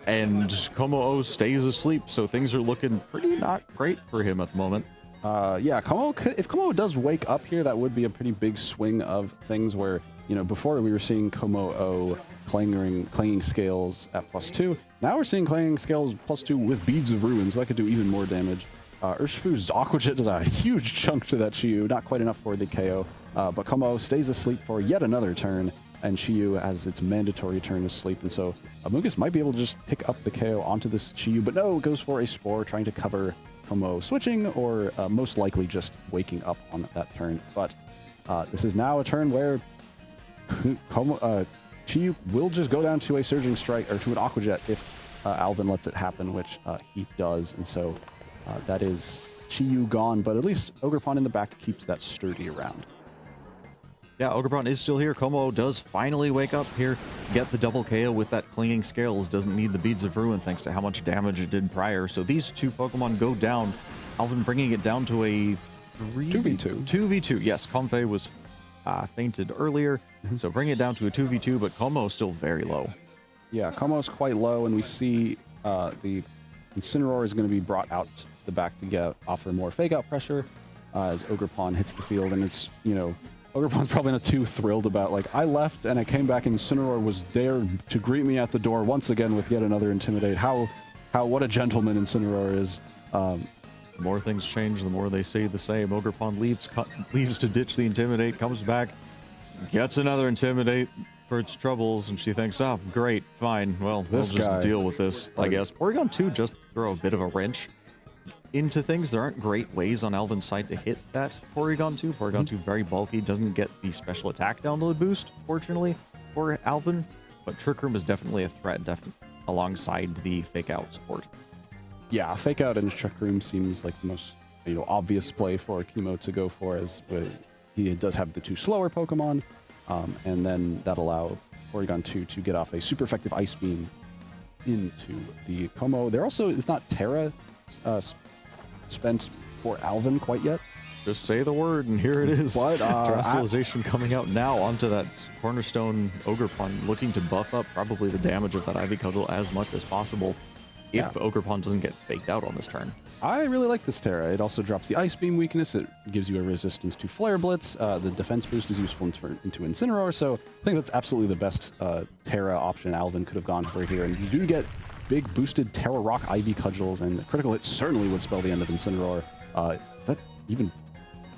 and Como stays asleep, so things are looking pretty not great for him at the moment.
Yeah, if Como does wake up here, that would be a pretty big swing of things where, you know, before we were seeing Como clanging scales at +2. Now we're seeing clanging scales +2 with Beads of Ruins. That could do even more damage. Urshifu's Aqua Jet does a huge chunk to that Chi-Yu, not quite enough for the KO, but Como stays asleep for yet another turn, and Chi-Yu has its mandatory turn to sleep, and so Amoonguss might be able to just pick up the KO onto this Chi-Yu, but no, goes for a Spore, trying to cover Como switching, or most likely just waking up on that turn. But this is now a turn where Chi-Yu will just go down to a Surging Strike, or to an Aqua Jet if Alvin lets it happen, which he does. And so that is Chi-Yu gone, but at least Ogerpon in the back keeps that sturdy around.
Yeah, Ogerpon is still here. Como does finally wake up here, get the double KO with that Clinging Scales. Doesn't need the Beads of Ruin thanks to how much damage it did prior. So these 2 Pokemon go down. Alvin bringing it down to a
2v2.
2v2. Yes, Comfey was fainted earlier, so bring it down to a 2v2, but Como still very low.
Yeah, Como's quite low, and we see the Incineroar is going to be brought out to the back to offer more fake out pressure as Ogerpon hits the field, and it's, you know, Ogerpon's probably not too thrilled about, like, I left and I came back and Incineroar was there to greet me at the door once again with yet another Intimidate. What a gentleman Incineroar is.
The more things change, the more they say the same. Ogerpon leaves to ditch the Intimidate, comes back, gets another Intimidate for its troubles, and she thinks, oh, great, fine, well, we'll just deal with this, I guess. Porygon 2 just throw a bit of a wrench into things. There aren't great ways on Alvin's side to hit that Porygon 2. Porygon 2 very bulky, doesn't get the special attack download boost, fortunately, for Alvin, but Trick Room is definitely a threat, alongside the Fake Out support.
Yeah, Fake Out and Trick Room seems like the most, you know, obvious play for Chemo to go for, as he does have the 2 slower Pokemon, and then that allow Porygon 2 to get off a super effective Ice Beam into the Como. There also is not Terra spent for Alvin quite yet.
Just say the word, and here it is.
But,
Terrestrialization coming out now onto that Cornerstone Ogerpon, looking to buff up probably the damage of that Ivy Cudgel as much as possible if Ogerpon doesn't get faked out on this turn.
I really like this Terra. It also drops the Ice Beam weakness. It gives you a resistance to Flare Blitz. The defense boost is useful into Incineroar, so I think that's absolutely the best Terra option Alvin could have gone for here. And you do get big boosted Terra Rock Ivy Cudgels, and critical hit certainly would spell the end of Incineroar.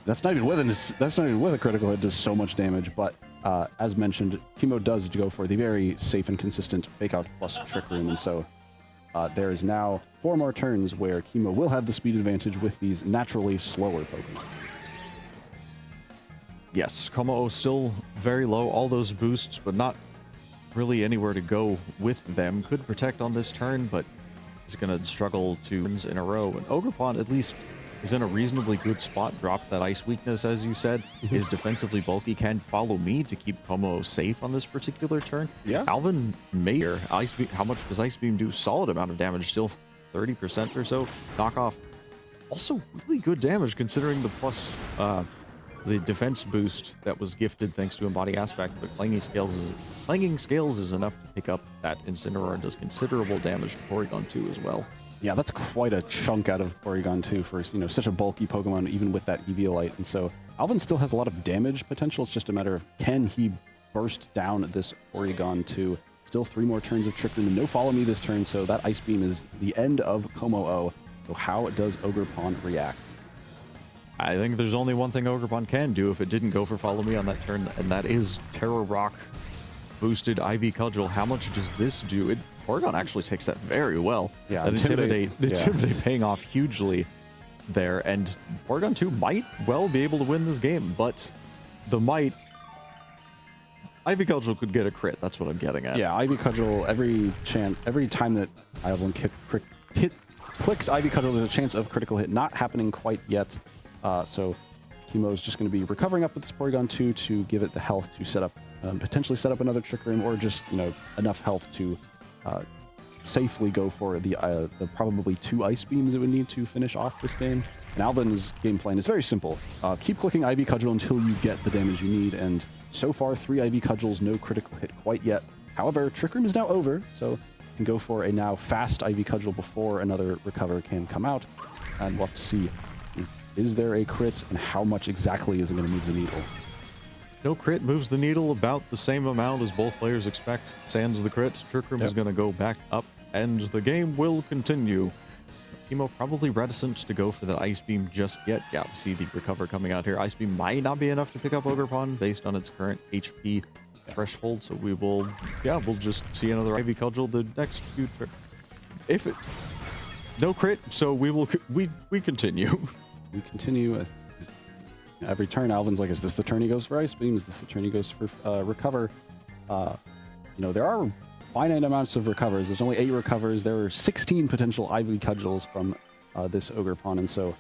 That's not even with a critical hit, does so much damage. But as mentioned, Chemo does go for the very safe and consistent Fake Out plus Trick Room, and so there is now 4 more turns where Chemo will have the speed advantage with these naturally slower Pokemon.
Yes, Como still very low, all those boosts, but not really anywhere to go with them. Could protect on this turn, but is going to struggle to wins in a row. And Ogerpon at least is in a reasonably good spot. Dropped that ice weakness, as you said. Is defensively bulky, can follow me to keep Como safe on this particular turn.
Yeah.
Alvin Mayer, Ice Beam, how much does Ice Beam do? Solid amount of damage, still 30% or so. Knockoff, also really good damage considering the plus, the defense boost that was gifted thanks to Embody Aspect. But Clanging Scales is enough to pick up that Incineroar and does considerable damage to Porygon 2 as well.
Yeah, that's quite a chunk out of Porygon 2 for, such a bulky Pokemon, even with that Eviolite. And so Alvin still has a lot of damage potential. It's just a matter of, can he burst down this Porygon 2? Still 3 more turns of Trick Room and no Follow Me this turn, so that Ice Beam is the end of Como-O. So how does Ogerpon react?
I think there's only one thing Ogerpon can do if it didn't go for Follow Me on that turn, and that is Terra Rock boosted Ivy Cudgel. How much does this do? Porygon actually takes that very well.
Yeah,
that Intimidate paying off hugely there, and Porygon 2 might well be able to win this game, but Ivy Cudgel could get a crit. That's what I'm getting at.
Yeah, Ivy Cudgel, every time that Alvin clicks Ivy Cudgel, there's a chance of critical hit. Not happening quite yet. So Chemo's just going to be recovering up with this Porygon 2 to give it the health to set up, potentially set up another Trick Room, or just enough health to safely go for the probably 2 Ice Beams it would need to finish off this game. And Alvin's game plan is very simple. Keep clicking Ivy Cudgel until you get the damage you need, and so far 3 Ivy Cudgels, no critical hit quite yet. However, Trick Room is now over, so you can go for a now fast Ivy Cudgel before another Recover can come out, and we'll have to see, is there a crit and how much exactly is it going to move the needle.
No crit moves the needle about the same amount as both players expect. Sans the crit, Trick Room is going to go back up, and the game will continue. Chemo probably reticent to go for that Ice Beam just yet. Yeah, we see the Recover coming out here. Ice Beam might not be enough to pick up Ogerpon based on its current HP threshold, so we'll just see another Ivy Cudgel the next few turns. No crit, so we continue.
We continue. Every turn, Alvin's like, is this the turn he goes for Ice Beam? Is this the turn he goes for Recover? There are finite amounts of recovers. There's only 8 recovers. There are 16 potential Ivy Cudgels from this Ogerpon, and so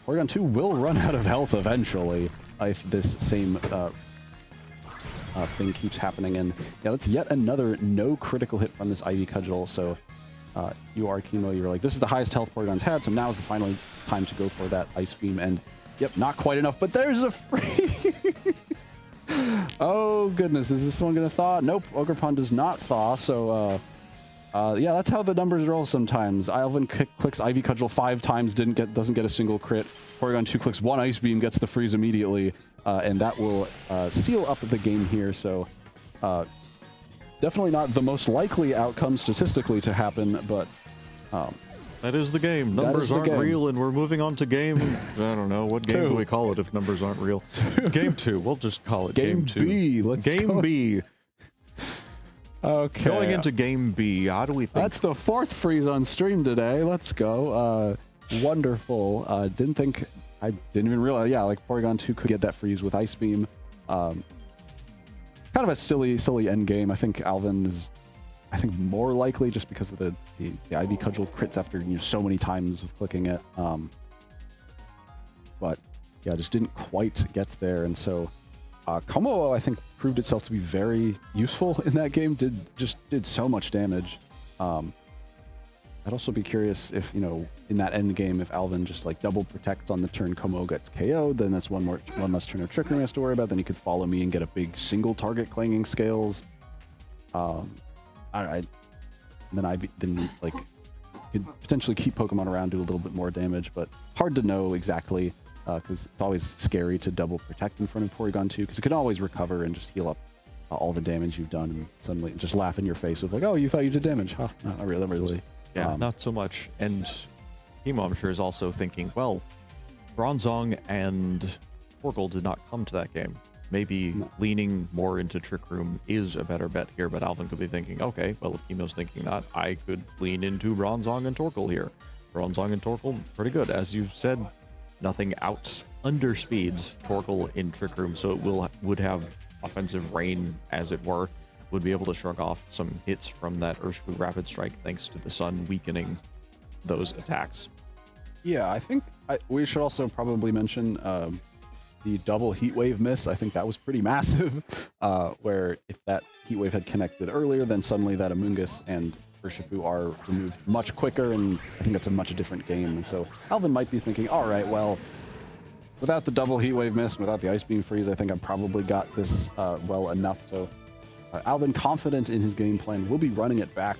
Porygon 2 will run out of health eventually if this same thing keeps happening. And yeah, that's yet another no critical hit from this Ivy Cudgel. So you are Chemo. You're like, this is the highest health Porygon's had, so now is the final time to go for that Ice Beam. And yep, not quite enough, but there's a freeze. Oh, goodness. Is this one going to thaw? Nope, Ogerpon does not thaw, so yeah, that's how the numbers roll sometimes. Alvin clicks Ivy Cudgel 5 times, doesn't get a single crit. Porygon 2 clicks 1 Ice Beam, gets the freeze immediately, and that will seal up the game here, so definitely not the most likely outcome statistically to happen, but
that is the game. Numbers aren't real, and we're moving on to game... I don't know. What game do we call it if numbers aren't real? Game 2. We'll just call it Game 2.
B.
Game B.
Okay.
Going into Game B, how do we think...
That's the 4th freeze on stream today. Let's go. Wonderful. I didn't even realize... Yeah, like Porygon 2 could get that freeze with Ice Beam. Kind of a silly end game. I think Alvin is... more likely just because of the Ivy Cudgel crits after so many times of clicking it. But yeah, just didn't quite get there. And so Como, I think, proved itself to be very useful in that game. Did so much damage. I'd also be curious if, you know, in that end game, if Alvin just like double protects on the turn Como gets KO'd, then that's one less turn of Trick Room he has to worry about. Then he could follow me and get a big single target clanging scales. Then like could potentially keep Pokemon around, do a little bit more damage, but hard to know exactly because it's always scary to double protect in front of Porygon 2 because it can always recover and just heal up all the damage you've done and suddenly just laugh in your face of like, oh, you thought you did damage, huh? Not really.
Yeah, not so much. And Teemo, I'm sure, is also thinking, well, Bronzong and Torkoal did not come to that game. Maybe leaning more into Trick Room is a better bet here, but Alvin could be thinking, okay, well, if Teemo's thinking that, I could lean into Bronzong and Torkoal here. Bronzong and Torkoal, pretty good. As you said, nothing underspeeds Torkoal in Trick Room, so it would have offensive rain, as it were, would be able to shrug off some hits from that Urshifu Rapid Strike thanks to the sun weakening those attacks.
Yeah, I think we should also probably mention the double Heat Wave miss. I think that was pretty massive, where if that Heat Wave had connected earlier, then suddenly that Amoonguss and Urshifu are removed much quicker, and I think that's a much different game. And so Alvin might be thinking, all right, well, without the double Heat Wave miss, without the Ice Beam Freeze, I think I've probably got this well enough. So Alvin, confident in his game plan, will be running it back,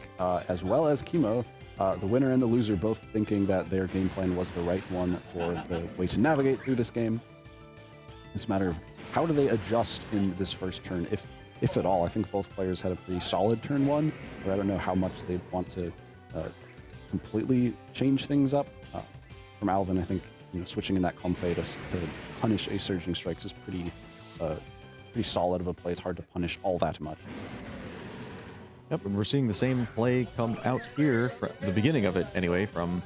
as well as Teemo. The winner and the loser both thinking that their game plan was the right one for the way to navigate through this game. It's a matter of how do they adjust in this first turn, if at all. I think both players had a pretty solid turn one, but I don't know how much they want to completely change things up. From Alvin, I think, you know, switching in that Comfey to punish a Surging Strikes is pretty solid of a play. It's hard to punish all that much.
Yep, and we're seeing the same play come out here, for the beginning of it anyway, from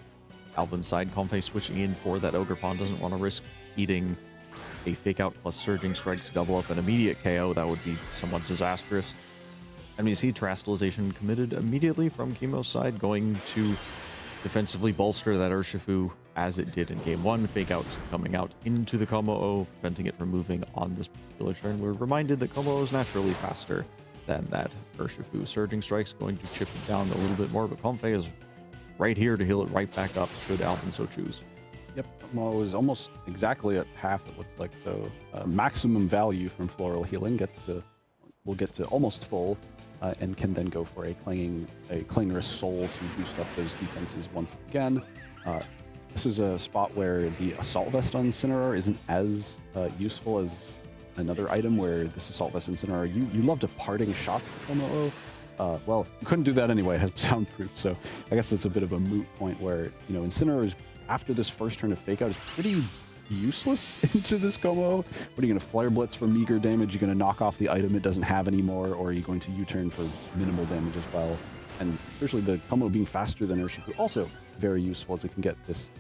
Alvin's side. Comfey switching in for that Ogerpon, doesn't want to risk eating a Fake Out plus Surging Strikes double up an immediate KO. That would be somewhat disastrous. And we see Terastallization committed immediately from Teemo's side, going to defensively bolster that Urshifu as it did in game one. Fake Out coming out into the Como-O, preventing it from moving on this particular turn. We're reminded that Como-O is naturally faster than that Urshifu. Surging Strike's going to chip it down a little bit more, but Comfey is right here to heal it right back up, should Alvin so choose.
Yep, Como is almost exactly at half, it looks like. So maximum value from Floral Healing will get to almost full, and can then go for a Clangorous Soul to boost up those defenses once again. This is a spot where the Assault Vest on Incineroar isn't as useful as another item where this Assault Vest Incineroar, you loved a parting shot Como-O. Well, you couldn't do that anyway, it has soundproof, so I guess that's a bit of a moot point where, you know, Incineroar is, after this first turn of Fake Out, is pretty useless into this Como-O. What are you going to Flare Blitz for meager damage? You're going to knock off the item it doesn't have anymore, or are you going to U-turn for minimal damage as well? And especially the Como being faster than Urshifu, also very useful as it can get this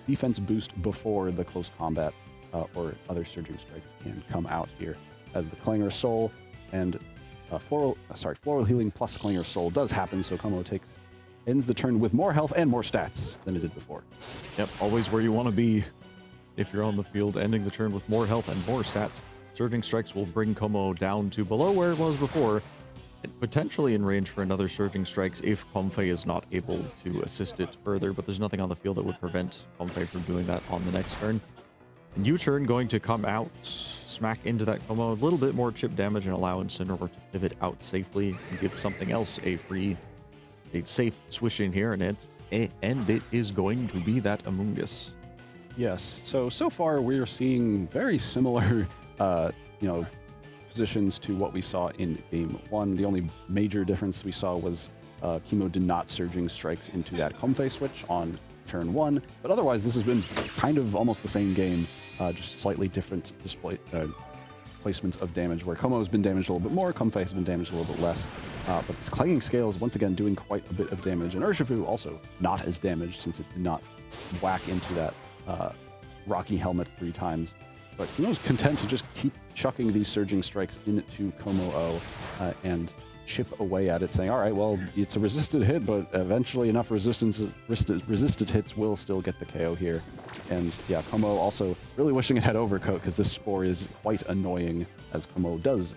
defense boost before the close combat or other Surging Strikes can come out here. As the Clangorous Soul and Floral Healing plus Clangorous Soul does happen, so Como ends the turn with more health and more stats than it did before.
Yep, always where you want to be if you're on the field, ending the turn with more health and more stats. Surging Strikes will bring Como down to below where it was before, and potentially in range for another Surging Strikes if Comfey is not able to assist it further, but there's nothing on the field that would prevent Comfey from doing that on the next turn. And U-turn going to come out, smack into that Como, a little bit more chip damage and allow Incineroar to pivot out safely and give something else a safe swish in here, and it is going to be that Amoonguss.
Yes, so far we're seeing very similar, positions to what we saw in game one. The only major difference we saw was Teemo did not Surging Strikes into that Comfey switch on turn one, but otherwise this has been kind of almost the same game, just slightly different placements of damage, where Como has been damaged a little bit more, Comfey has been damaged a little bit less, but this Clanging Scale is once again doing quite a bit of damage, and Urshifu also not as damaged since it did not whack into that Rocky Helmet 3 times. But Teemo's content to just keep chucking these Surging Strikes into Como-O and chip away at it, saying, all right, well, it's a resisted hit, but eventually enough resisted hits will still get the KO here. And yeah, Como also really wishing it had Overcoat, because this Spore is quite annoying as Como does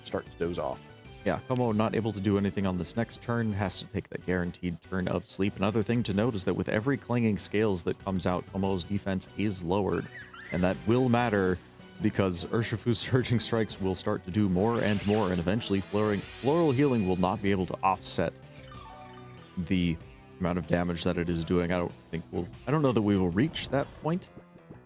start to doze off.
Yeah, Como not able to do anything on this next turn, has to take that guaranteed turn of sleep. Another thing to note is that with every clanging scales that comes out, Como's defense is lowered, and that will matter because Urshifu's surging strikes will start to do more and more, and eventually floral healing will not be able to offset the amount of damage that it is doing. I don't know that we will reach that point,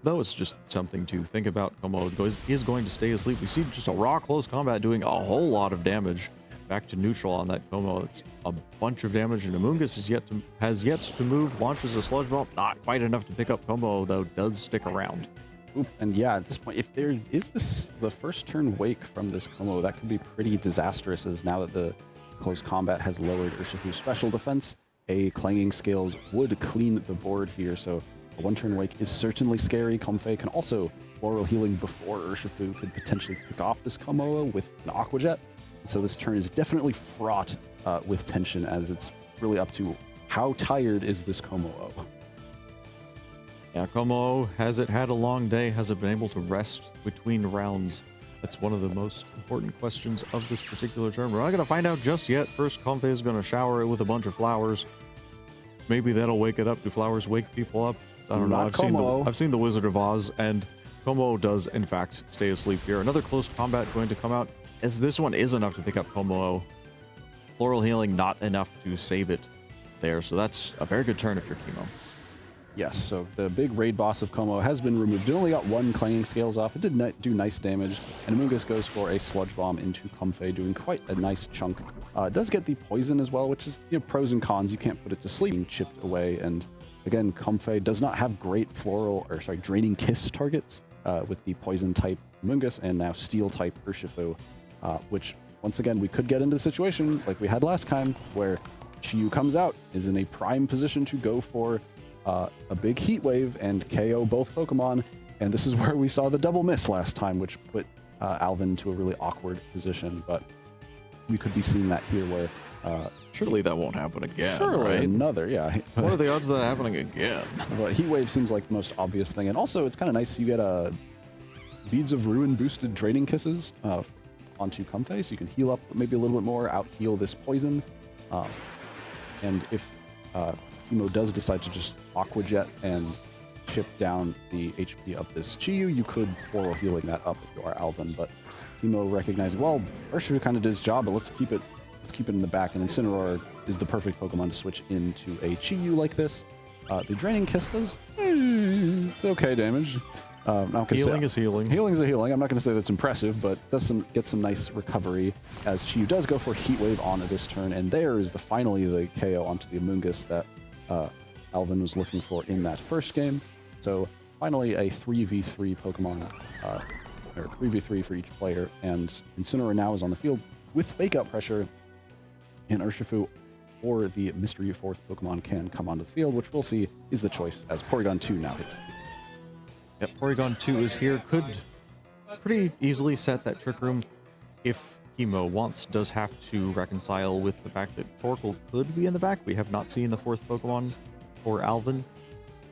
though. It's just something to think about. Como is going to stay asleep. We see just a raw close combat doing a whole lot of damage. Back to neutral on that Como. It's a bunch of damage, and Amoonguss has yet to move. Launches a sludge bomb. Not quite enough to pick up. Como, though, does stick around.
Oop, and yeah, at this point, if there is the first turn wake from this Como, that could be pretty disastrous, as now that the close combat has lowered Urshifu's special defense, a clanging scales would clean the board here. So a one-turn wake is certainly scary. Comfey can also floral healing before Urshifu could potentially pick off this Como with an Aqua Jet. And so this turn is definitely fraught with tension, as it's really up to how tired is this Como.
Yeah, Como, has it had a long day? Has it been able to rest between rounds? That's one of the most important questions of this particular turn. We're not going to find out just yet. First, Comfey is going to shower it with a bunch of flowers. Maybe that'll wake it up. Do flowers wake people up? I don't know. I've seen the Wizard of Oz, and Como does, in fact, stay asleep here. Another close combat going to come out, as this one is enough to pick up Como. Floral healing not enough to save it there, so that's a very good turn if you're Chemo.
Yes, so the big raid boss of Como has been removed. It only got one clanging scales off. It did do nice damage, and Amoonguss goes for a sludge bomb into Comfey, doing quite a nice chunk. It does get the poison as well, which is, you know, pros and cons. You can't put it to sleep, being chipped away. And again, Comfey does not have great draining kiss targets with the poison type Amoonguss and now steel type Urshifu, which once again we could get into the situation like we had last time, where Chiyu comes out, is in a prime position to go for a big heat wave and KO both Pokemon, and this is where we saw the double miss last time, which put Alvin to a really awkward position. But we could be seeing that here, where
surely that won't happen again.
Surely
right?
another, yeah.
What are the odds of that happening again?
But heat wave seems like the most obvious thing, and also it's kind of nice. You get Beads of Ruin boosted draining kisses onto Comfey, so you can heal up maybe a little bit more, out heal this poison, and if Chemo does decide to just Aqua Jet and chip down the HP of this Chiyu, you could floral healing that up if you are Alvin. But Chemo recognizing, well, Urshifu kind of did his job, but let's keep it in the back. And Incineroar is the perfect Pokemon to switch into a Chiyu like this. The Draining Kiss does it's okay damage.
Healing is healing.
Healing is a healing. I'm not going to say that's impressive, but does get some nice recovery, as Chiyu does go for Heat Wave on this turn, and there is finally the KO onto the Amoonguss that Alvin was looking for in that first game. So finally a 3v3 Pokemon, or 3v3 for each player, and Incineroar now is on the field with Fake Out pressure, and Urshifu or the mystery fourth Pokemon can come onto the field, which we'll see is the choice as Porygon 2 now hits the field.
Yep, Porygon 2 is here. Could pretty easily set that Trick Room if Chemo does have to reconcile with the fact that Torkoal could be in the back. We have not seen the fourth Pokemon for Alvin.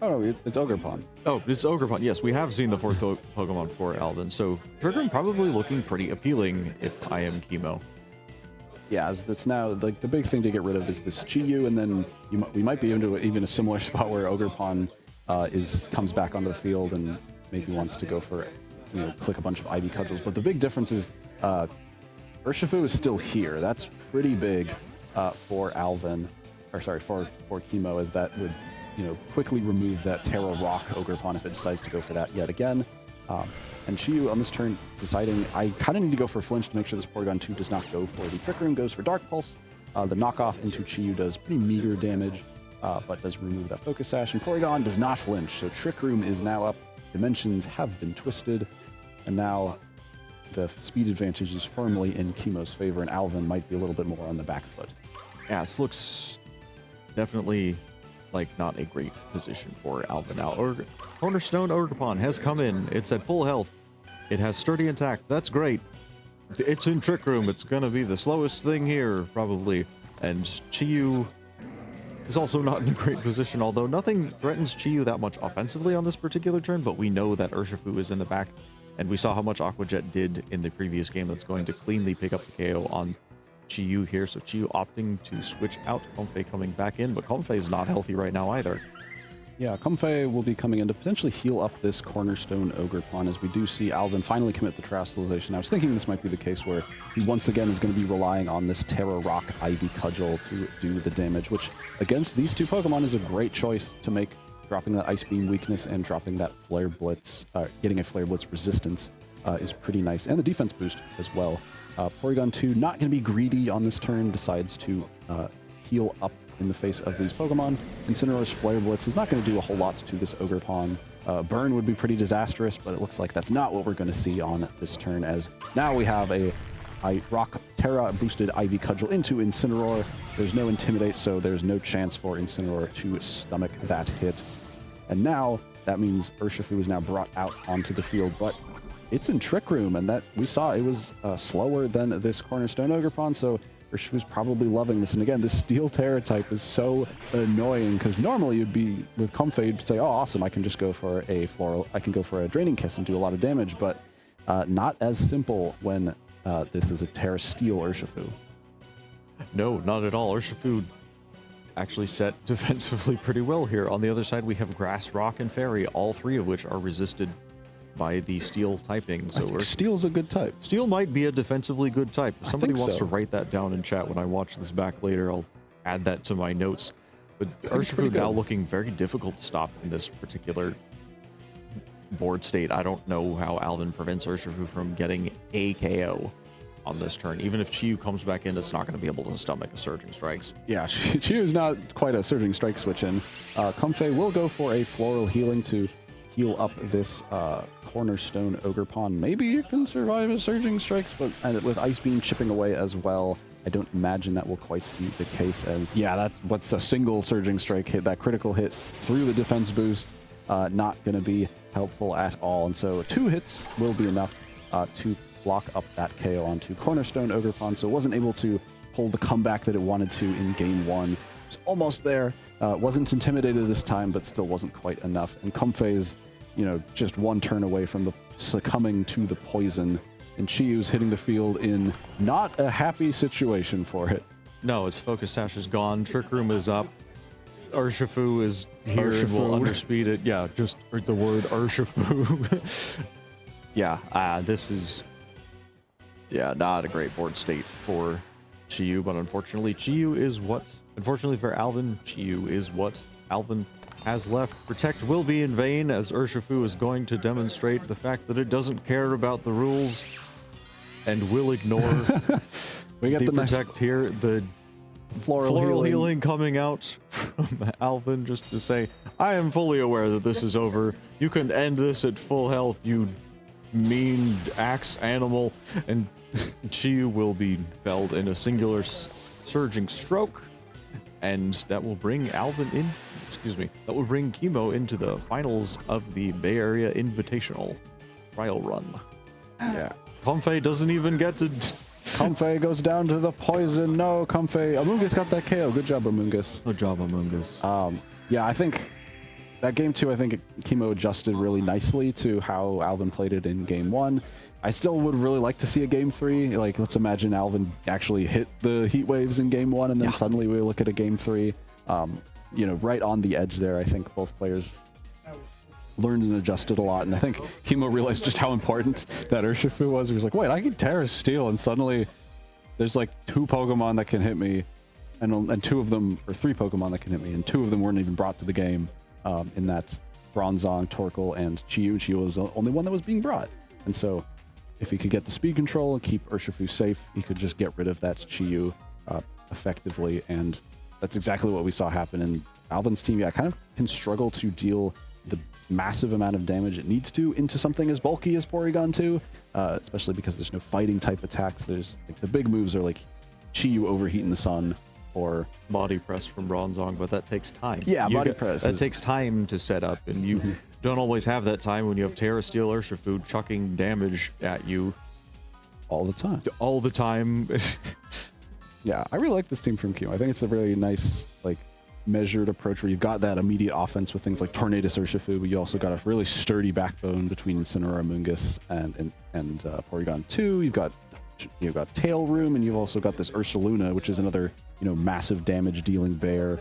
Oh, no, it's Ogerpon.
Oh, it's Ogerpon. Yes, we have seen the fourth Pokemon for Alvin. So Trick Room probably looking pretty appealing if I am Chemo.
Yeah, as that's now like the big thing to get rid of is this Chiyu, and then we might be into even a similar spot where Ogerpon comes back onto the field and maybe wants to go for, click a bunch of Ivy Cudgels. But the big difference is Urshifu is still here. That's pretty big for Alvin, or sorry, for Chemo, as that would quickly remove that Terra Rock Ogerpon if it decides to go for that yet again. And Chiyu on this turn deciding, I kind of need to go for Flinch to make sure this Porygon 2 does not go for the Trick Room, goes for Dark Pulse. The knockoff into Chiyu does pretty meager damage, but does remove that Focus Sash, and Porygon does not flinch, so Trick Room is now up. Dimensions have been twisted, and now the speed advantage is firmly in Chemo's favor, and Alvin might be a little bit more on the back foot.
Yeah, this looks definitely like not a great position for Alvin now. Cornerstone Ogerpon has come in. It's at full health. It has sturdy attack. That's great. It's in Trick Room. It's going to be the slowest thing here, probably. And Chiyu is also not in a great position, although nothing threatens Chiyu that much offensively on this particular turn, but we know that Urshifu is in the back, and we saw how much Aqua Jet did in the previous game. That's going to cleanly pick up the KO on Chiyu here, so Chiyu opting to switch out, Comfei coming back in, but Comfei is not healthy right now either.
Yeah, Comfei will be coming in to potentially heal up this Cornerstone Ogre Pawn as we do see Alvin finally commit the Terastallization. I was thinking this might be the case where he once again is going to be relying on this Terra Rock Ivy Cudgel to do the damage, which against these two Pokemon is a great choice to make, dropping that Ice Beam weakness and dropping that Flare Blitz, getting a Flare Blitz resistance is pretty nice, and the defense boost as well. Porygon 2 not going to be greedy on this turn, decides to heal up in the face of these Pokemon. Incineroar's Flare Blitz is not going to do a whole lot to this Ogre Pawn. Burn would be pretty disastrous, but it looks like that's not what we're going to see on this turn, as now we have a Rock Terra boosted Ivy Cudgel into Incineroar. There's no Intimidate, so there's no chance for Incineroar to stomach that hit. And now that means Urshifu is now brought out onto the field, but it's in Trick Room, and that we saw it was slower than this Cornerstone Ogre Pawn, so Urshifu's probably loving this. And again, this Steel Terra type is so annoying, because normally you'd be, with Comfei, you'd say, oh, awesome, I can just go for a Floral, I can go for a Draining Kiss and do a lot of damage, but not as simple when this is a Terra Steel Urshifu.
No, not at all. Urshifu actually set defensively pretty well here. On the other side, we have Grass, Rock, and Fairy, all three of which are resisted by the Steel typing. So
Steel's a good type.
Steel might be a defensively good type. If somebody wants
so.
to write that down in chat when I watch this back later, I'll add that to my notes. But Urshifu now looking very difficult to stop in this particular board state. I don't know how Alvin prevents Urshifu from getting a KO on this turn. Even if Chiyu comes back in, it's not going to be able to stomach a Surging Strikes.
Yeah, Chiyu's not quite a Surging Strike switch in. Comfei will go for a Floral Healing to heal up this Cornerstone Ogre Pawn. Maybe you can survive a Surging Strikes, but with Ice Beam chipping away as well, I don't imagine that will quite be the case, as, yeah, that's what's a single Surging Strike hit, that critical hit through the defense boost, not going to be helpful at all. And so 2 hits will be enough to block up that KO onto Cornerstone Ogre Pawn, so it wasn't able to pull the comeback that it wanted to in game 1. It was almost there. Wasn't intimidated this time, but still wasn't quite enough. And Comfei's, you know, just 1 turn away from the succumbing to the poison. And Chiyu's hitting the field in not a happy situation for it.
No, its Focus Sash is gone. Trick Room is up. Urshifu is here and will underspeed it. Yeah, just the word Urshifu. Yeah, this is not a great board state for Chiyu, but unfortunately unfortunately for Alvin, Chiyu is what Alvin has left. Protect will be in vain, as Urshifu is going to demonstrate the fact that it doesn't care about the rules and will ignore
we get
the
the
Protect here. The Floral healing coming out from Alvin just to say, I am fully aware that this is over. You can end this at full health, you mean axe animal. And Chiyu will be felled in a singular Surging Stroke. And that will bring Alvin in, that will bring Chemo into the finals of the Bay Area Invitational trial run.
Yeah.
Comfei doesn't even get to...
Comfei goes down to the poison. No, Comfei. Amoonguss got that KO. Good job, Amoonguss.
Good job, Amoonguss.
Yeah, I think that game 2, I think Chemo adjusted really nicely to how Alvin played it in game 1. I still would really like to see a game 3. Like, let's imagine Alvin actually hit the Heat Waves in game 1, and then suddenly we look at a game 3. You know, right on the edge there. I think both players learned and adjusted a lot, and I think Chemo realized just how important that Urshifu was. He was like, wait, I can Terra Steel, and suddenly there's like 2 Pokemon that can hit me, and 2 of them, or 3 Pokemon that can hit me, and 2 of them weren't even brought to the game in that Bronzong, Torkoal, and Chiyu. Chiyu was the only one that was being brought. And so if he could get the speed control and keep Urshifu safe, he could just get rid of that Chiyu effectively, and that's exactly what we saw happen. And Alvin's team, kind of can struggle to deal the massive amount of damage it needs to into something as bulky as Porygon 2, especially because there's no fighting type attacks. There's like the big moves are like Chiyu Overheat in the Sun or
Body Press from Bronzong, but that takes time.
Yeah, Body Press.
That takes time to set up, and you don't always have that time when you have Terra Steel Urshifu chucking damage at you
all the time.
All the time.
Yeah, I really like this team from Q. I think it's a really nice, like, measured approach where you've got that immediate offense with things like Tornadus Urshifu, but you also got a really sturdy backbone between Incineroar, Amoonguss, and Porygon 2. You've got you've got Tail Room, and you've also got this Ursaluna, which is another, massive damage dealing bear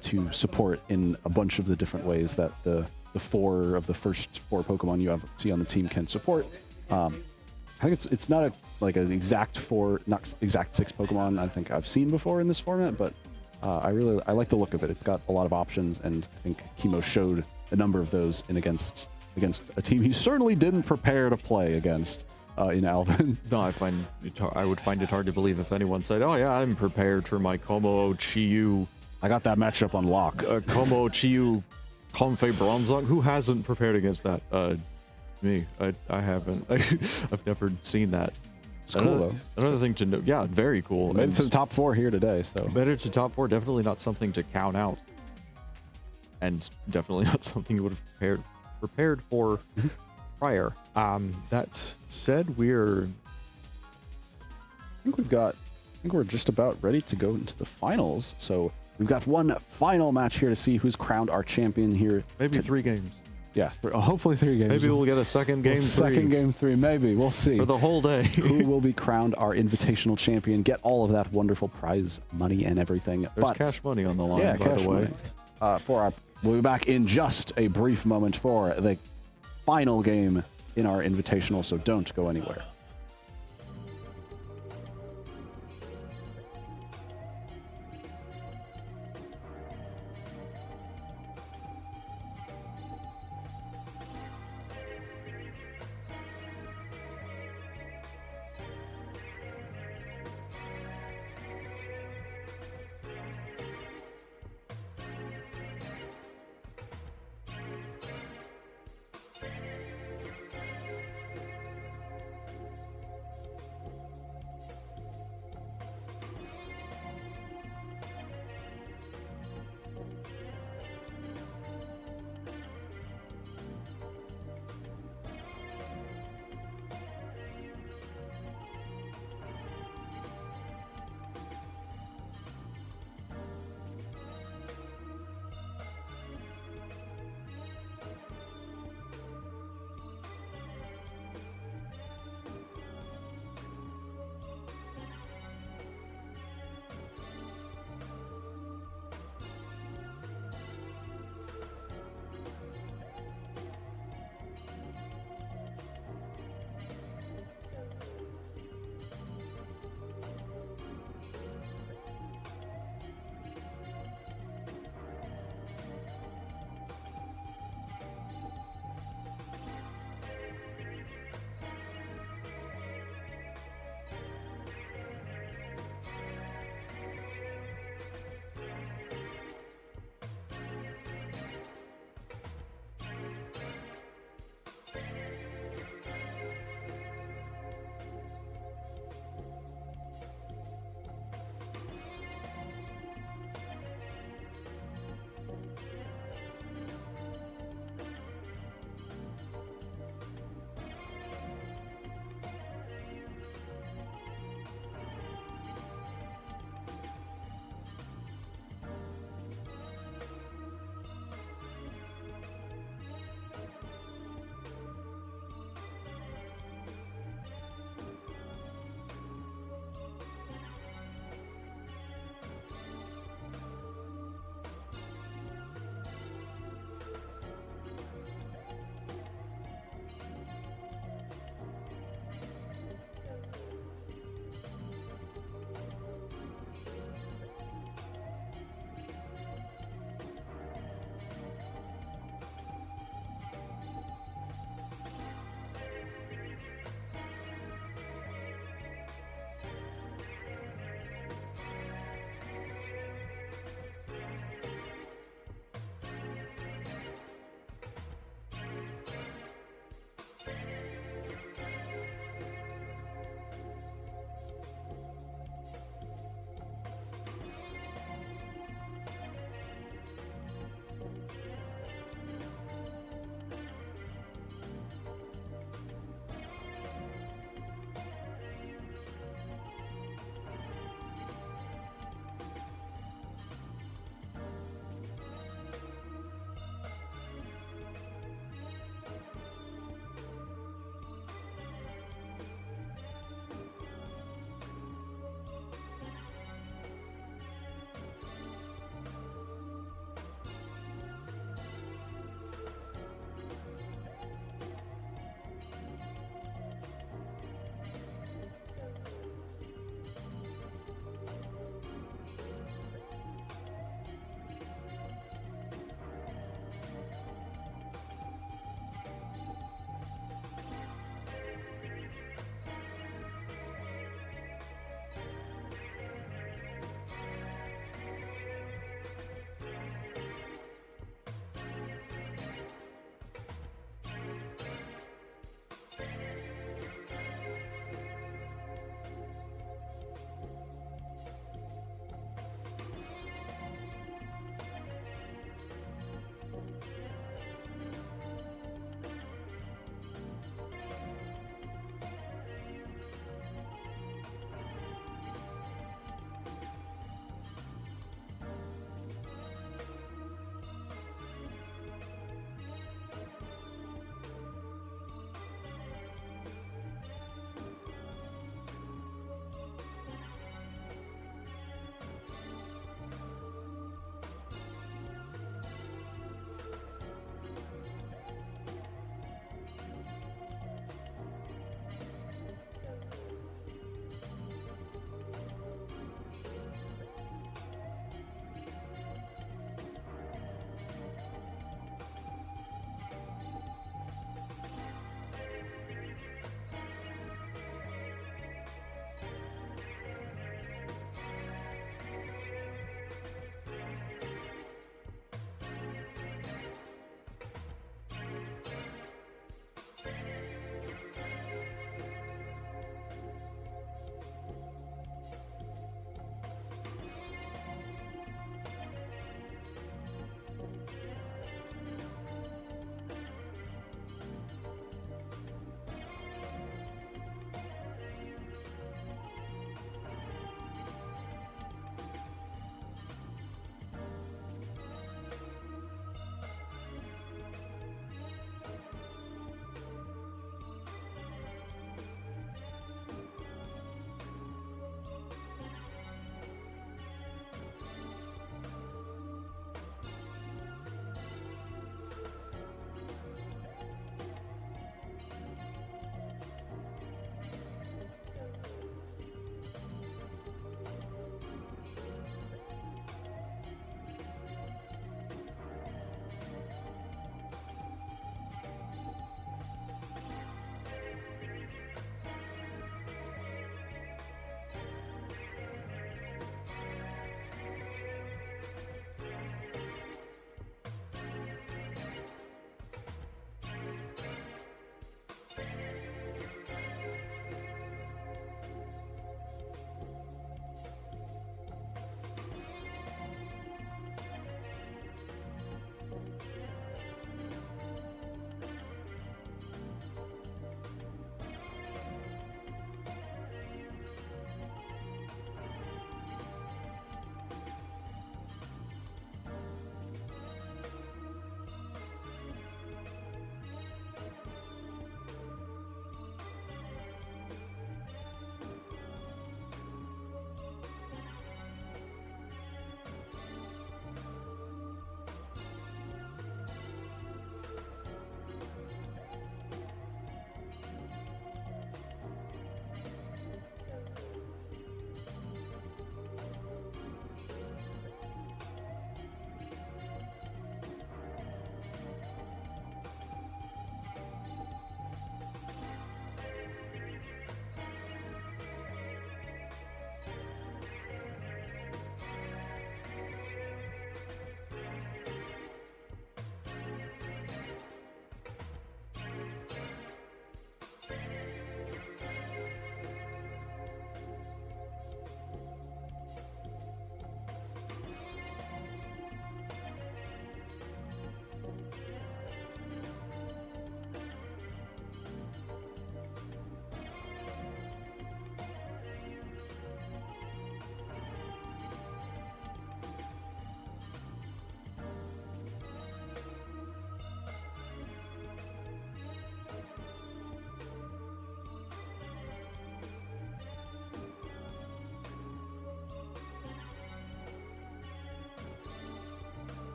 to support in a bunch of the different ways that the first four Pokemon you see on the team can support. I think it's not like an exact not exact 6 Pokemon I think I've seen before in this format, but I like the look of it. It's got a lot of options, and I think Kimo showed a number of those against a team he certainly didn't prepare to play against in Alvin.
No, I would find it hard to believe if anyone said, "Oh yeah, I'm prepared for my Como Chiyu."
I got that matchup on lock.
Como Chiyu Confe Bronzong. Who hasn't prepared against that? Me. I haven't. I've never seen that.
It's cool though.
Another thing to note. Yeah, very cool.
Made it to the top 4 here today. So
better to top 4. Definitely not something to count out. And definitely not something you would have prepared for prior. That said, I
think we're just about ready to go into the finals. So we've got one final match here to see who's crowned our champion here.
Maybe 3 games.
Yeah, hopefully 3 games.
Maybe we'll get a second game 3.
Second game 3, maybe. We'll see.
For the whole day.
Who will be crowned our invitational champion, get all of that wonderful prize money and everything.
There's cash money on the line, by the way.
We'll be back in just a brief moment for the final game in our invitational, so don't go anywhere.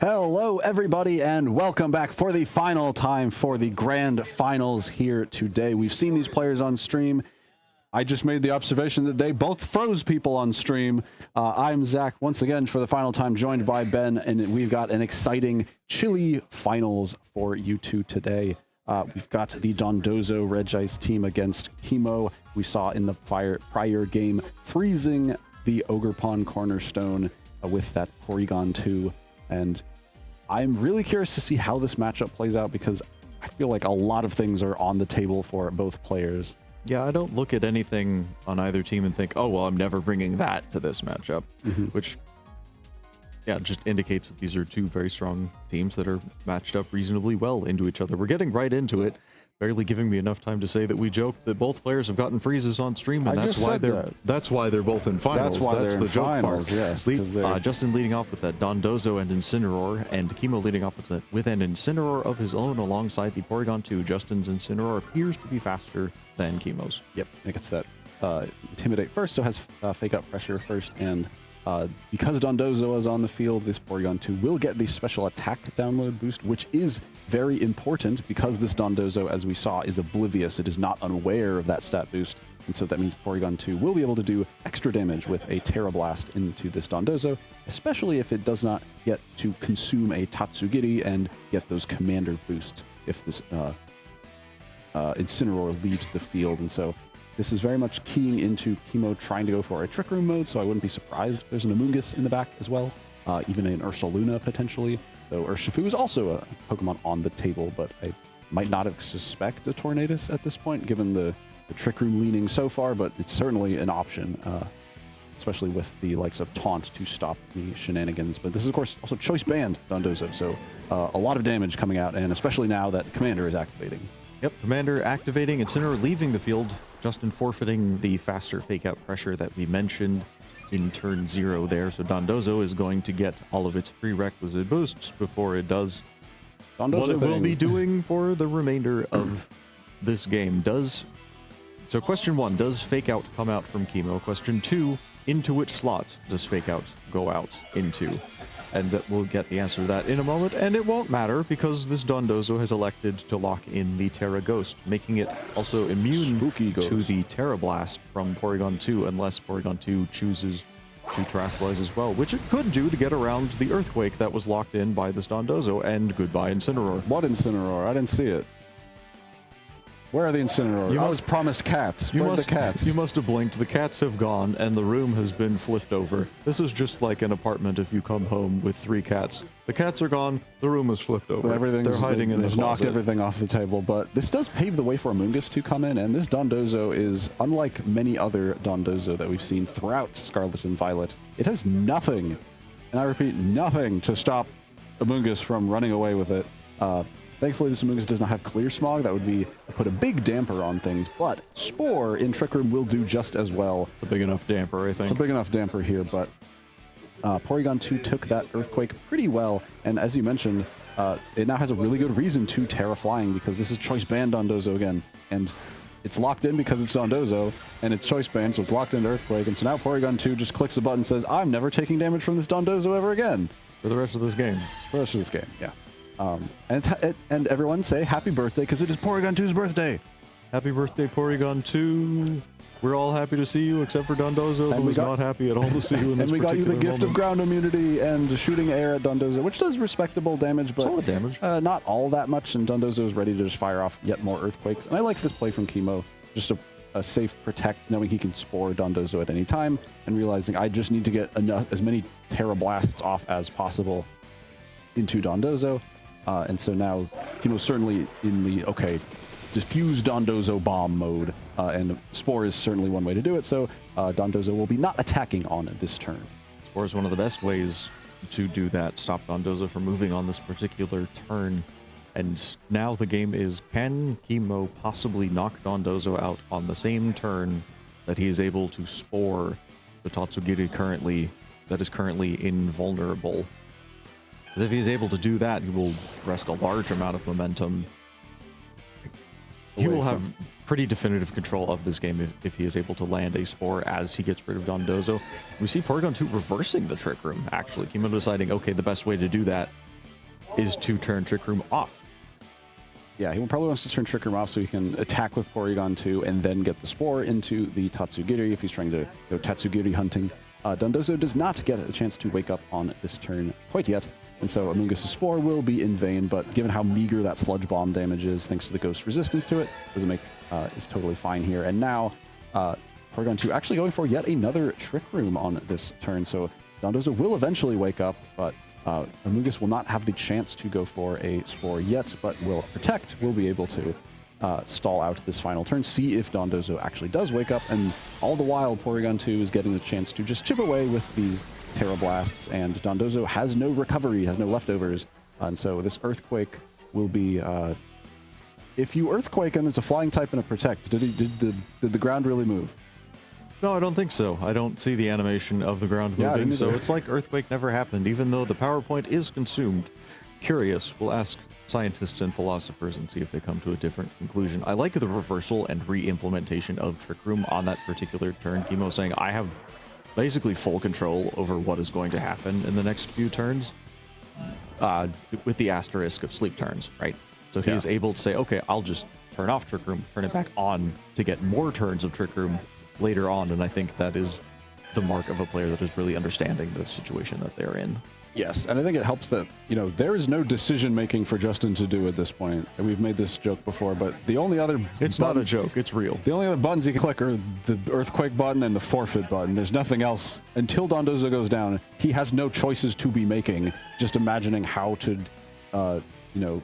Hello, everybody, and welcome back for the final time for the grand finals here today. We've seen these players on stream. I just made the observation that they both froze people on stream. I'm Zach, once again, for the final time, joined by Ben, and we've got an exciting, chilly finals for you two today. We've got the Dondozo Regice team against Chemo. We saw in the prior game freezing the Ogre Pawn Cornerstone with that Porygon 2. And I'm really curious to see how this matchup plays out because I feel like a lot of things are on the table for both players.
Yeah, I don't look at anything on either team and think, oh, well, I'm never bringing that to this matchup, which, yeah, just indicates that these are two very strong teams that are matched up reasonably well into each other. We're getting right into it, barely giving me enough time to say that we joked that both players have gotten freezes on stream, and that's why they're both in finals.
That's why
that's
they're
the
in
joke
finals,
part.
yes.
Justin leading off with that Dondozo and Incineroar, and Chemo leading off with an Incineroar of his own alongside the Porygon 2. Justin's Incineroar appears to be faster than Chemo's.
Yep, it gets that Intimidate first, so has Fake Out Pressure first, and because Dondozo is on the field, this Porygon 2 will get the special attack download boost, which is very important because this Dondozo, as we saw, is oblivious. It is not unaware of that stat boost, and so that means Porygon 2 will be able to do extra damage with a Terra Blast into this Dondozo, especially if it does not get to consume a Tatsugiri and get those commander boosts if this Incineroar leaves the field. And so this is very much keying into Chemo trying to go for a Trick Room mode, so I wouldn't be surprised if there's an Amoonguss in the back as well, even an Ursaluna potentially, though Urshifu is also a Pokemon on the table, but I might not have suspect a Tornadus at this point, given the Trick Room leaning so far, but it's certainly an option, especially with the likes of Taunt to stop the shenanigans. But this is, of course, also Choice Band Dondozo, so a lot of damage coming out, and especially now that Commander is activating.
Yep, Commander activating, Incineroar leaving the field, Justin forfeiting the faster Fake Out Pressure that we mentioned in turn 0 there. So Dondozo is going to get all of its prerequisite boosts before it does what it will be doing for the remainder of this game. So question 1, does Fake Out come out from Chemo? Question 2, into which slot does Fake Out go out into? And we'll get the answer to that in a moment, and it won't matter because this Dondozo has elected to lock in the Terra Ghost, making it also immune to the Terra Blast from Porygon 2, unless Porygon 2 chooses to Terastallize as well, which it could do to get around the Earthquake that was locked in by this Dondozo, and goodbye Incineroar.
What Incineroar? I didn't see it. Where are the Incineroar? I was promised cats. Where are the cats?
You must have blinked. The cats have gone, and the room has been flipped over. This is just like an apartment if you come home with 3 cats. The cats are gone, the room is flipped over. They're hiding in the closet.
Knocked everything off the table, but this does pave the way for Amoonguss to come in, and this Dondozo is unlike many other Dondozo that we've seen throughout Scarlet and Violet. It has nothing, and I repeat, nothing to stop Amoonguss from running away with it. Thankfully, this Amoonguss does not have Clear Smog. That would put a big damper on things, but Spore in Trick Room will do just as well.
It's a big enough damper, I think.
It's a big enough damper here, but Porygon 2 took that Earthquake pretty well, and as you mentioned, it now has a really good reason to Terra Flying because this is Choice Band Dondozo again, and it's locked in because it's Dondozo, and it's Choice Band, so it's locked into Earthquake, and so now Porygon 2 just clicks the button and says, I'm never taking damage from this Dondozo ever again.
For the rest of this game.
For the rest of this game, yeah. And everyone say happy birthday because it is Porygon 2's birthday.
Happy birthday, Porygon 2. We're all happy to see you except for Dondozo, who is not happy at all to see you in this
And we got you the gift of
moment.
ground immunity and shooting air at Dondozo, which does respectable damage, but
solid damage.
Not all that much, and Dondozo is ready to just fire off yet more Earthquakes. And I like this play from Chemo, just a safe protect, knowing he can Spore Dondozo at any time, and realizing I just need to get as many Terra Blasts off as possible into Dondozo. And so now Chemo's certainly in the, diffuse Dondozo bomb mode, and Spore is certainly one way to do it, so Dondozo will be not attacking on this turn.
Spore is one of the best ways to do that, stop Dondozo from moving on this particular turn. And now the game is, can Chemo possibly knock Dondozo out on the same turn that he is able to Spore the Tatsugiri that is currently invulnerable? If he's able to do that, he will wrest a large amount of momentum. He will have pretty definitive control of this game if he is able to land a Spore as he gets rid of Dondozo. We see Porygon 2 reversing the Trick Room, actually. Chemo deciding, okay, the best way to do that is to turn Trick Room off.
Yeah, he probably wants to turn Trick Room off so he can attack with Porygon 2 and then get the Spore into the Tatsugiri if he's trying to go Tatsugiri hunting. Dondozo does not get a chance to wake up on this turn quite yet, and so Amoonguss' Spore will be in vain, but given how meager that Sludge Bomb damage is, thanks to the Ghost resistance to it, is totally fine here. And now, Porygon 2 actually going for yet another Trick Room on this turn, so Dondozo will eventually wake up, but Amoonguss will not have the chance to go for a Spore yet, but will Protect, will be able to stall out this final turn, see if Dondozo actually does wake up, and all the while Porygon 2 is getting the chance to just chip away with these Terra Blasts, and Dondozo has no recovery, has no leftovers, and so this Earthquake will be... if you Earthquake and it's a Flying type and a Protect, did the ground really move?
No, I don't think so. I don't see the animation of the ground moving, so it's like Earthquake never happened, even though the PowerPoint is consumed. Curious, we'll ask scientists and philosophers and see if they come to a different conclusion. I like the reversal and re-implementation of Trick Room on that particular turn. Chemo saying, I have basically full control over what is going to happen in the next few turns, with the asterisk of sleep turns, right? So he is able to say, okay, I'll just turn off Trick Room, turn it back on to get more turns of Trick Room later on, and I think that is the mark of a player that is really understanding the situation that they're in.
Yes, and I think it helps that, you know, there is no decision-making for Justin to do at this point. And we've made this joke before, but the only other
It's not a joke, it's real.
The only other buttons he can click are the Earthquake button and the Forfeit button. There's nothing else. Until Dondozo goes down, he has no choices to be making, just imagining how to, you know,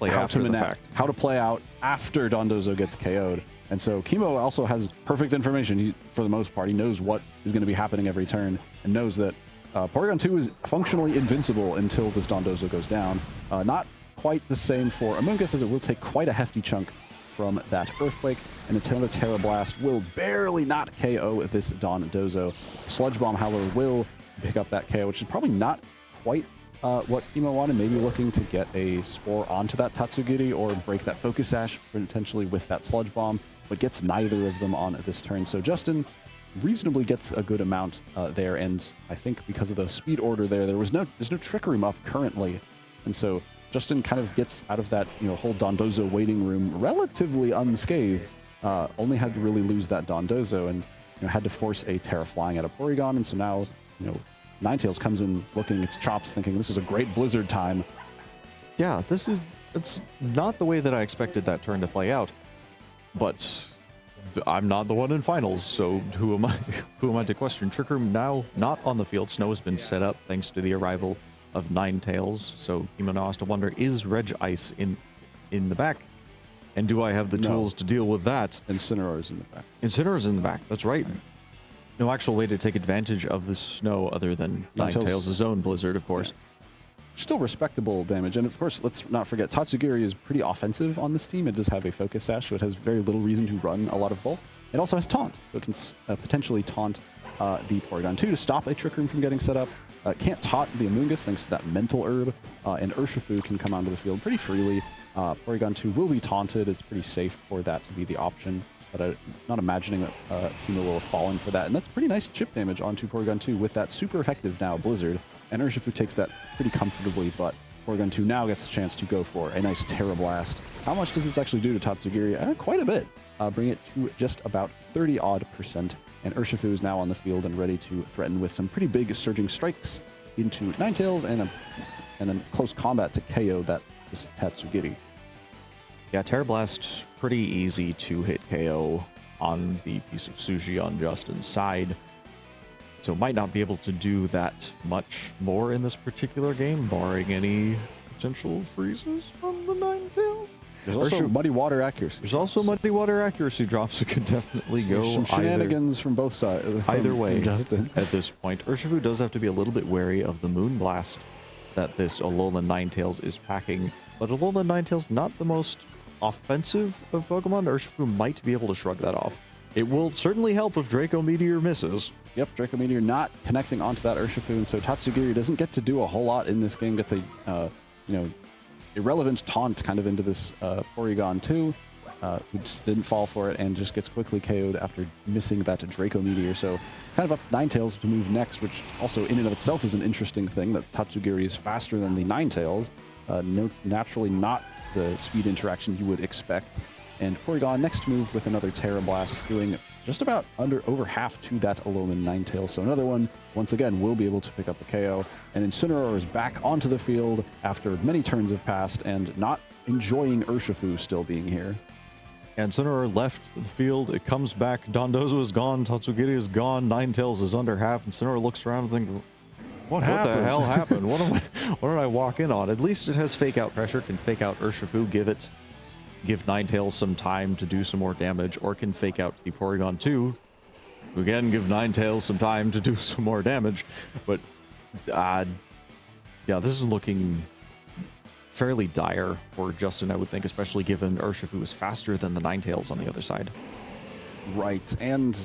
how to play out after Dondozo gets KO'd. And so Chemo also has perfect information. For the most part, he knows what is going to be happening every turn and knows that Porygon 2 is functionally invincible until this Dondozo goes down. Not quite the same for Amoonguss, as it will take quite a hefty chunk from that Earthquake, and another Terra Blast will barely not KO this Dondozo. Sludge Bomb, however, will pick up that KO, which is probably not quite what Chemo wanted, maybe looking to get a Spore onto that Tatsugiri or break that Focus Sash potentially with that Sludge Bomb, but gets neither of them on this turn. So Justin reasonably gets a good amount there, and I think because of the speed order there's no Trick Room up currently, and so Justin kind of gets out of that whole Dondozo waiting room relatively unscathed. Only had to really lose that Dondozo, and had to force a Terra Flying at a Porygon, and so now Ninetales comes in looking its chops, thinking this is a great Blizzard time.
Yeah, it's not the way that I expected that turn to play out, but I'm not the one in finals, so who am I? Who am I to question? Trick Room now not on the field. Snow has been set up thanks to the arrival of Ninetales, so Chemo now has to wonder: is Reg Ice in the back, and do I have the tools to deal with that?
Incineroar's in the back.
Incineroar's in the back. That's right. No actual way to take advantage of the snow other than Ninetales' own Blizzard, of course.
Still respectable damage, and of course, let's not forget, Tatsugiri is pretty offensive on this team. It does have a Focus Sash, so it has very little reason to run a lot of Bulk. It also has Taunt, so it can potentially taunt the Porygon 2 to stop a Trick Room from getting set up. Can't taunt the Amoonguss thanks to that Mental Herb, and Urshifu can come onto the field pretty freely. Porygon 2 will be taunted. It's pretty safe for that to be the option, but I'm not imagining that Chemo will have fallen for that. And that's pretty nice chip damage onto Porygon 2 with that super effective now Blizzard. And Urshifu takes that pretty comfortably, but Porygon 2 now gets the chance to go for a nice Terra Blast. How much does this actually do to Tatsugiri? Quite a bit. Bring it to just about 30-odd%. And Urshifu is now on the field and ready to threaten with some pretty big Surging Strikes into Ninetales and a close combat to KO this Tatsugiri.
Yeah, Terra Blast, pretty easy to hit KO on the piece of sushi on Justin's side. So might not be able to do that much more in this particular game, barring any potential freezes from the Ninetales.
There's also Muddy Water accuracy.
There's also Muddy Water accuracy drops that could definitely go
some shenanigans from both sides.
Either way, Justin. At this point, Urshifu does have to be a little bit wary of the Moon Blast that this Alolan Ninetales is packing. But Alolan Ninetales, not the most offensive of Pokemon. Urshifu might be able to shrug that off. It will certainly help if Draco Meteor misses.
Yep, Draco Meteor not connecting onto that Urshifu, and so Tatsugiri doesn't get to do a whole lot in this game. Gets a, irrelevant taunt kind of into this Porygon 2, who didn't fall for it and just gets quickly KO'd after missing that Draco Meteor. So kind of up Ninetales to move next, which also in and of itself is an interesting thing, that Tatsugiri is faster than the Ninetales. naturally not the speed interaction you would expect. And Porygon next move with another Terra Blast, doing just about over half to that Alolan Ninetales. So another one, once again, will be able to pick up the KO. And Incineroar is back onto the field after many turns have passed and not enjoying Urshifu still being here.
And Incineroar left the field. It comes back. Dondozo is gone. Tatsugiri is gone. Ninetales is under half. Incineroar looks around and thinks, what the hell happened? What did I walk in on? At least it has fake out pressure, can fake out Urshifu, give Ninetales some time to do some more damage, or can fake out the Porygon 2, who again give Ninetales some time to do some more damage. But yeah, this is looking fairly dire for Justin, I would think, especially given Urshifu is faster than the Ninetales on the other side.
Right, and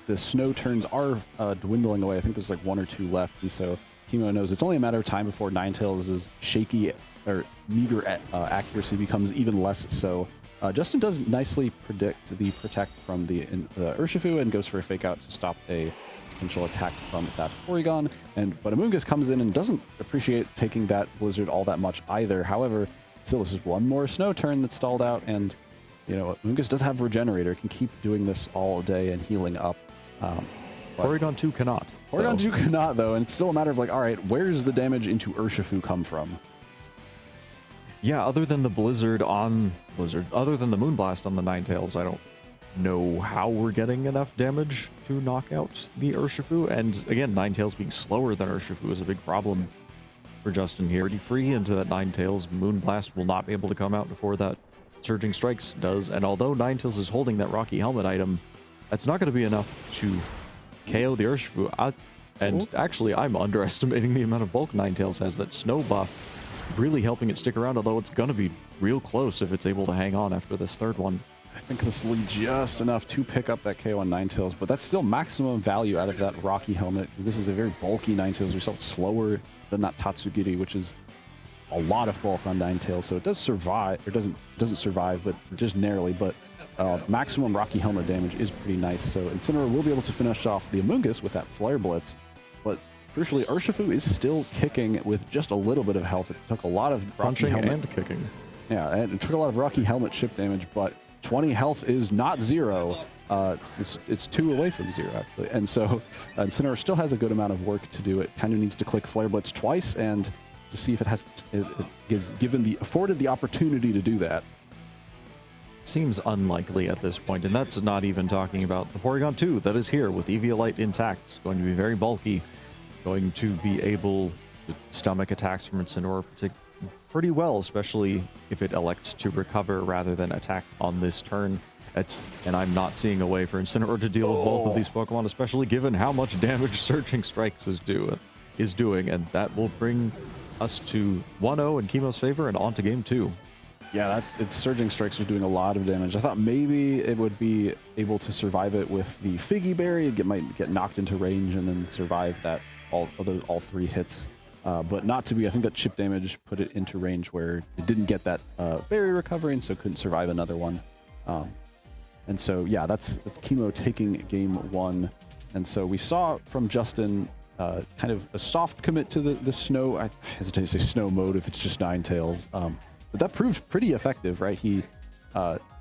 the snow turns are dwindling away. I think there's like 1 or 2 left, and so Kimo knows it's only a matter of time before Ninetales' shaky or meager accuracy becomes even less so. Justin does nicely predict the protect from the Urshifu and goes for a fake out to stop a potential attack from that Porygon. But Amoonguss comes in and doesn't appreciate taking that Blizzard all that much either. However, still this is one more snow turn that's stalled out, and you know, Amoonguss does have Regenerator, can keep doing this all day and healing up.
Porygon 2 cannot.
Porygon 2 cannot, though, and it's still a matter of like, all right, where's the damage into Urshifu come from?
Yeah, other than the Blizzard on Blizzard, other than the Moonblast on the Ninetales, I don't know how we're getting enough damage to knock out the Urshifu. And again, Ninetales being slower than Urshifu is a big problem for Justin here. Pretty free into that Ninetales. Moonblast will not be able to come out before that Surging Strikes does. And although Ninetales is holding that Rocky Helmet item, that's not going to be enough to KO the Urshifu. Actually, I'm underestimating the amount of bulk Ninetales has. That snow buff really helping it stick around, although it's going to be real close if it's able to hang on after this third one.
I think this will be just enough to pick up that KO on Ninetales, but that's still maximum value out of that Rocky Helmet, because this is a very bulky Ninetales. We saw it's slower than that Tatsugiri, which is a lot of bulk on Ninetales, so it does survive, or doesn't survive, but just narrowly, but maximum Rocky Helmet damage is pretty nice. So Incineroar will be able to finish off the Amoonguss with that Flare Blitz, but crucially, Urshifu is still kicking with just a little bit of health. It took a lot of Rocky Helmet
and kicking.
Yeah, and it took a lot of Rocky Helmet chip damage, but 20 health is not 0. It's 2 away from 0, actually. And so Incineroar still has a good amount of work to do. It kind of needs to click Flare Blitz twice and to see if it is afforded the opportunity to do that.
Seems unlikely at this point, and that's not even talking about the Porygon 2 that is here with Eviolite intact. It's going to be very bulky, going to be able to stomach attacks from Incineroar pretty well, especially if it elects to recover rather than attack on this turn. And I'm not seeing a way for Incineroar to deal with both of these Pokemon, especially given how much damage Surging Strikes is doing, and that will bring us to 1-0 in Chemo's favor and on to game 2.
Yeah, its Surging Strikes was doing a lot of damage. I thought maybe it would be able to survive it with the Figgy Berry. It might get knocked into range and then survive that all 3 hits. But not to be. I think that chip damage put it into range where it didn't get that berry recovery, and so couldn't survive another one. And so, yeah, that's Chemo taking game 1. And so we saw from Justin kind of a soft commit to the snow. I hesitate to say snow mode if it's just Ninetales. But that proved pretty effective, right?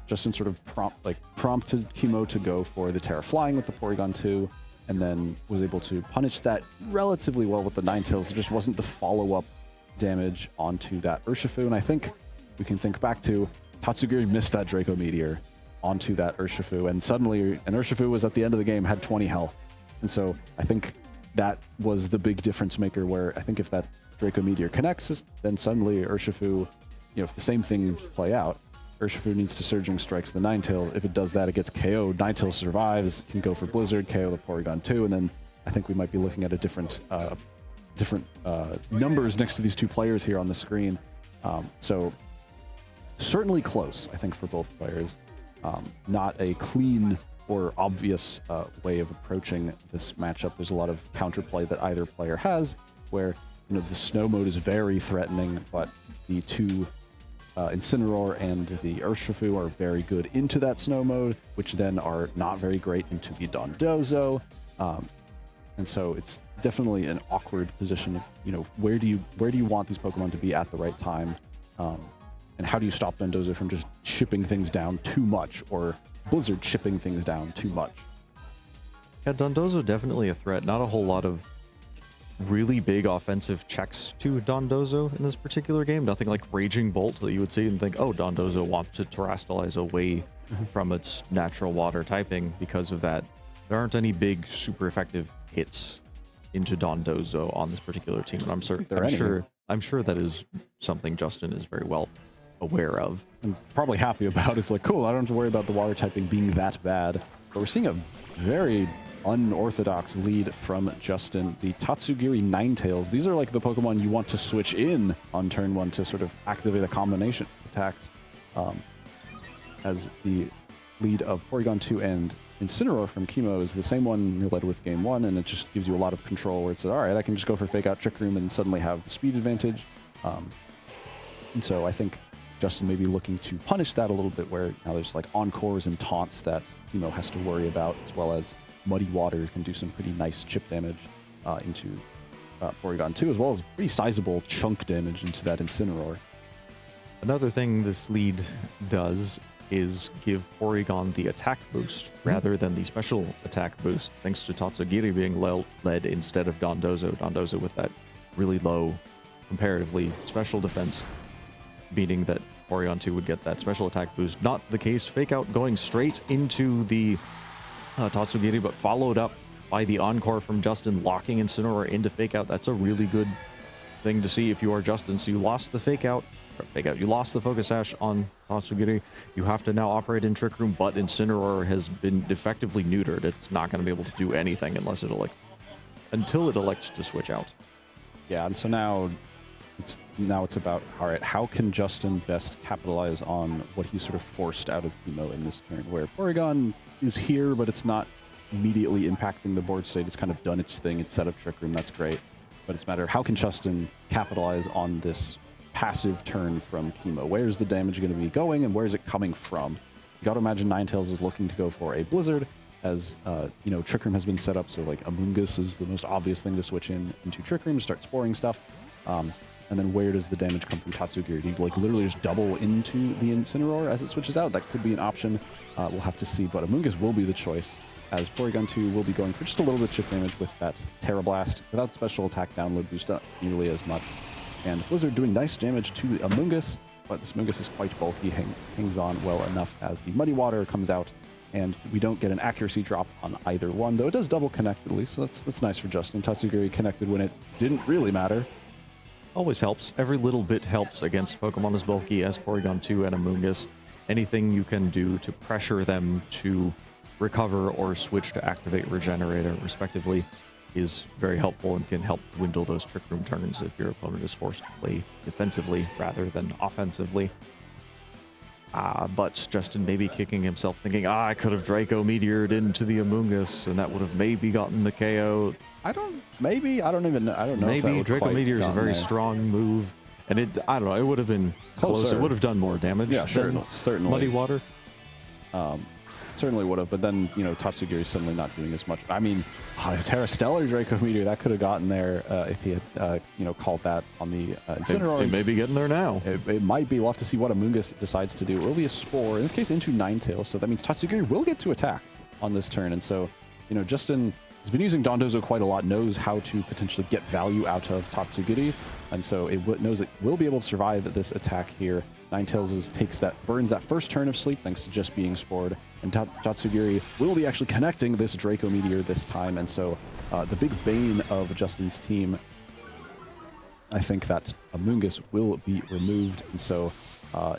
Justin sort of prompted Chemo to go for the Terra Flying with the Porygon 2, and then was able to punish that relatively well with the Ninetales. It just wasn't the follow-up damage onto that Urshifu. And I think we can think back to Tatsugiri missed that Draco Meteor onto that Urshifu, and suddenly an Urshifu was at the end of the game, had 20 health. And so I think that was the big difference maker, where I think if that Draco Meteor connects, then suddenly Urshifu, if the same things play out, Urshifu needs to Surging Strikes the Ninetales. If it does that, it gets KO'd. Ninetales survives, can go for Blizzard, KO the Porygon 2, and then I think we might be looking at a different numbers next to these 2 players here on the screen. So certainly close, I think, for both players. Not a clean or obvious way of approaching this matchup. There's a lot of counterplay that either player has, where the snow mode is very threatening, but the 2 Incineroar and the Urshifu are very good into that snow mode, which then are not very great into the Dondozo. And so it's definitely an awkward position of, you know, where do you want these Pokemon to be at the right time? And how do you stop Dondozo from just chipping things down too much, or Blizzard chipping things down too much?
Yeah, Dondozo definitely a threat. Not a whole lot of really big offensive checks to Dondozo in this particular game. Nothing like Raging Bolt that you would see and think, oh, Dondozo wants to terrestrialize away from its natural water typing. Because of that, there aren't any big, super effective hits into Dondozo on this particular team. And I'm sure that is something Justin is very well aware of.
I'm probably happy about. It's like, cool, I don't have to worry about the water typing being that bad. But we're seeing a very unorthodox lead from Justin. The Tatsugiri Ninetales. These are like the Pokemon you want to switch in on turn 1 to sort of activate a combination of attacks. As the lead of Porygon 2 and Incineroar from Chemo is the same one you led with game 1, and it just gives you a lot of control where it's all right, I can just go for Fake Out, Trick Room, and suddenly have the speed advantage. And so I think Justin may be looking to punish that a little bit, where now there's like Encores and Taunts that Chemo has to worry about, as well as Muddy Water can do some pretty nice chip damage into Porygon 2, as well as pretty sizable chunk damage into that Incineroar.
Another thing this lead does is give Porygon the attack boost rather than the special attack boost, thanks to Tatsugiri being led instead of Dondozo. Dondozo with that really low, comparatively, special defense, meaning that Porygon 2 would get that special attack boost. Not the case. Fake Out going straight into the Tatsugiri, but followed up by the Encore from Justin, locking Incineroar into Fake Out. That's a really good thing to see if you are Justin. So you lost the Fake Out. You lost the Focus Sash on Tatsugiri. You have to now operate in Trick Room, but Incineroar has been effectively neutered. It's not going to be able to do anything until it elects to switch out.
Yeah, and so now it's about, all right, how can Justin best capitalize on what he sort of forced out of Chemo in this turn, where Porygon is here, but it's not immediately impacting the board state. It's kind of done its thing. It's set up Trick Room. That's great. But it's a matter of how can Justin capitalize on this passive turn from Chemo? Where's the damage going to be going, and where's it coming from? You got to imagine Ninetales is looking to go for a Blizzard, as you know, Trick Room has been set up, so like Amoonguss is the most obvious thing to switch into Trick Room to start sporing stuff. And then where does the damage come from Tatsugiri? Do you like literally just double into the Incineroar as it switches out? That could be an option. We'll have to see, but Amoonguss will be the choice, as Porygon 2 will be going for just a little bit of chip damage with that Terra Blast without special attack download boost, not nearly as much. And Blizzard doing nice damage to Amoonguss, but this Amoonguss is quite bulky, hangs on well enough as the Muddy Water comes out, and we don't get an accuracy drop on either one, though it does double connect at least, so that's nice for Justin. Tatsugiri connected when it didn't really matter.
Always helps. Every little bit helps against Pokemon as bulky as Porygon 2 and Amoonguss. Anything you can do to pressure them to recover or switch to activate Regenerator, respectively, is very helpful and can help dwindle those Trick Room turns if your opponent is forced to play defensively rather than offensively. But Justin may be kicking himself thinking, I could have Draco Meteored into the Amoonguss and that would have maybe gotten the KO.
I don't know. Maybe
Draco Meteor is a very strong move, and I don't know, it would have been close. It would have done more damage.
Yeah, sure, certainly.
Muddy Water.
Certainly would have, but then, you know, Tatsugiri is suddenly not doing as much. I mean, Terra Stellar Draco Meteor, that could have gotten there if he had, you know, called that on the Incineroar.
They may be getting there now.
It might be. We'll have to see what Amoonguss decides to do. It will be a Spore, in this case, into Ninetales, so that means Tatsugiri will get to attack on this turn. And so, you know, Justin has been using Dondozo quite a lot, knows how to potentially get value out of Tatsugiri, and so it knows it will be able to survive this attack here. Ninetales burns that first turn of sleep thanks to just being spored, and Tatsugiri will be actually connecting this Draco Meteor this time, and so the big bane of Justin's team, I think that Amoonguss will be removed, and so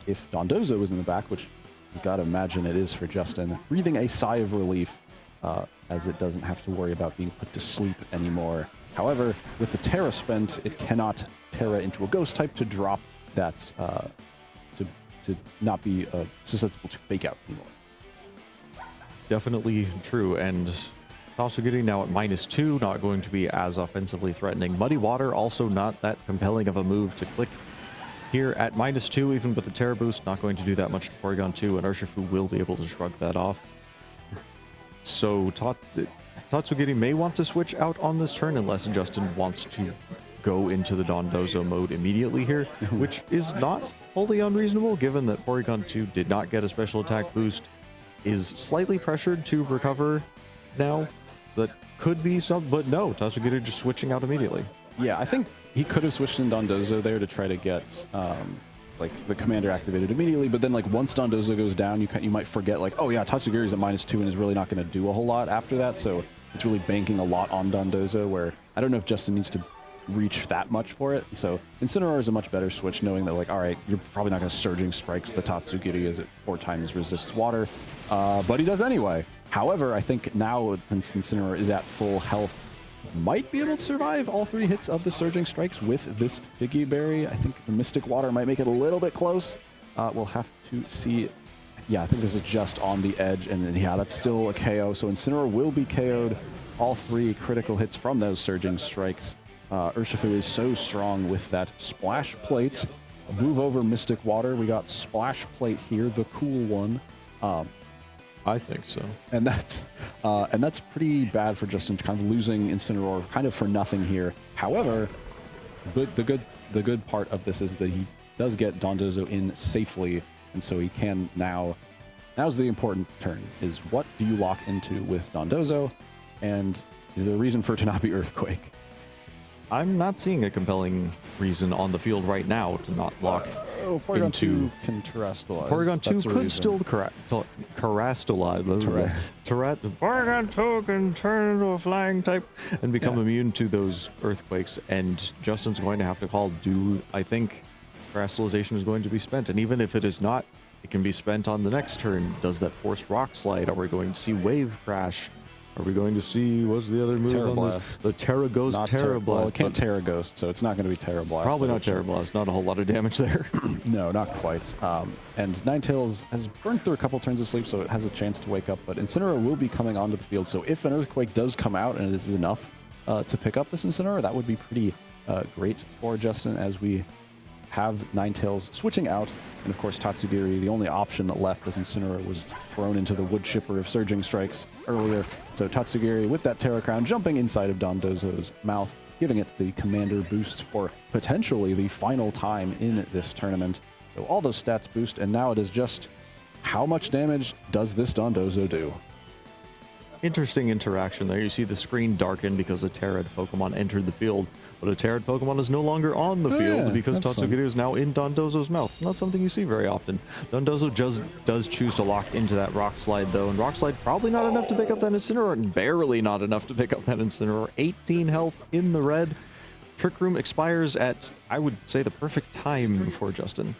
if Dondozo is in the back, which you've got to imagine it is for Justin, breathing a sigh of relief, as it doesn't have to worry about being put to sleep anymore. However, with the Terra spent, it cannot Terra into a Ghost type to drop that, to not be susceptible to Fake Out anymore.
Definitely true, and Tatsugiri now at -2, not going to be as offensively threatening. Muddy Water also not that compelling of a move to click here at -2, even with the Terra boost, not going to do that much to Porygon 2, and Urshifu will be able to shrug that off. So Tatsugiri may want to switch out on this turn unless Justin wants to go into the Dondozo mode immediately here, which is not wholly unreasonable given that Porygon 2 did not get a special attack boost, is slightly pressured to recover now. That could be some, but no, Tatsugiri just switching out immediately.
Yeah, I think he could have switched in Dondozo there to try to get like the commander activated immediately, but then like once Dondozo goes down, you might forget like, oh yeah, Tatsugiri's at -2 and is really not going to do a whole lot after that, so it's really banking a lot on Dondozo, where I don't know if Justin needs to reach that much for it. So Incineroar is a much better switch, knowing that like, all right, you're probably not going to Surging Strikes the Tatsugiri as it 4 times resists water, but he does anyway. However, I think now since Incineroar is at full health, might be able to survive all 3 hits of the Surging Strikes with this Figgy Berry. I think the Mystic Water might make it a little bit close. We'll have to see. Yeah, I think this is just on the edge, and then, yeah, that's still a KO. So Incineroar will be KO'd. All 3 critical hits from those Surging Strikes. Urshifu is so strong with that Splash Plate. Move over Mystic Water. We got Splash Plate here, the cool one.
I think so.
And that's pretty bad for Justin, kind of losing Incineroar kind of for nothing here. However, the good part of this is that he does get Dondozo in safely, and so he can now's the important turn, is what do you lock into with Dondozo, and is there a reason for it to not be Earthquake?
I'm not seeing a compelling reason on the field right now to not lock
Porygon
into
2 can Terrestrialize.
Porygon 2
That's the
could
reason.
still Terrestrialize. Porygon 2 can turn into a flying type and become immune to those earthquakes, and Justin's going to have to call, I think Terrestrialization is going to be spent, and even if it is not, it can be spent on the next turn. Does that force Rock Slide? Are we going to see Wave Crash? Are we going to see, what's the other move on this? The Terra Ghost, Terra Blast.
Well, it can't Terra Ghost, so it's not going to be Terra Blast.
Probably not Terra Blast. Not a whole lot of damage there.
No, not quite. And Ninetales has burned through a couple turns of sleep, so it has a chance to wake up. But Incineroar will be coming onto the field, so if an Earthquake does come out and this is enough to pick up this Incineroar, that would be pretty great for Justin, as we have Ninetales switching out. And of course, Tatsugiri, the only option left, as Incineroar was thrown into the wood chipper of Surging Strikes earlier. So Tatsugiri with that Terra Crown jumping inside of Dondozo's mouth, giving it the commander boost for potentially the final time in this tournament. So all those stats boost, and now it is just how much damage does this Dondozo do?
Interesting interaction there. You see the screen darken because a Terran Pokemon entered the field, but a Terran Pokemon is no longer on the field because Tatsugiri is now in Dondozo's mouth. It's not something you see very often. Dondozo does choose to lock into that Rock Slide, though, and Rock Slide probably not enough to pick up that Incineroar, and barely not enough to pick up that Incineroar. 18 health in the red. Trick Room expires at, I would say, the perfect time for Justin.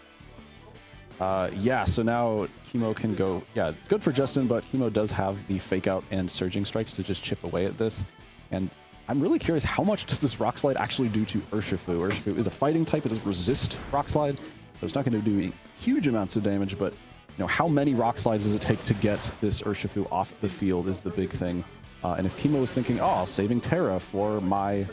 Yeah, so now Chemo can go. Yeah, it's good for Justin, but Chemo does have the Fake Out and Surging Strikes to just chip away at this. And I'm really curious, how much does this Rock Slide actually do to Urshifu? Urshifu is a fighting type. It does resist Rock Slide, so it's not going to do huge amounts of damage, but how many Rock Slides does it take to get this Urshifu off the field is the big thing. And if Chemo was thinking, oh, saving Terra for my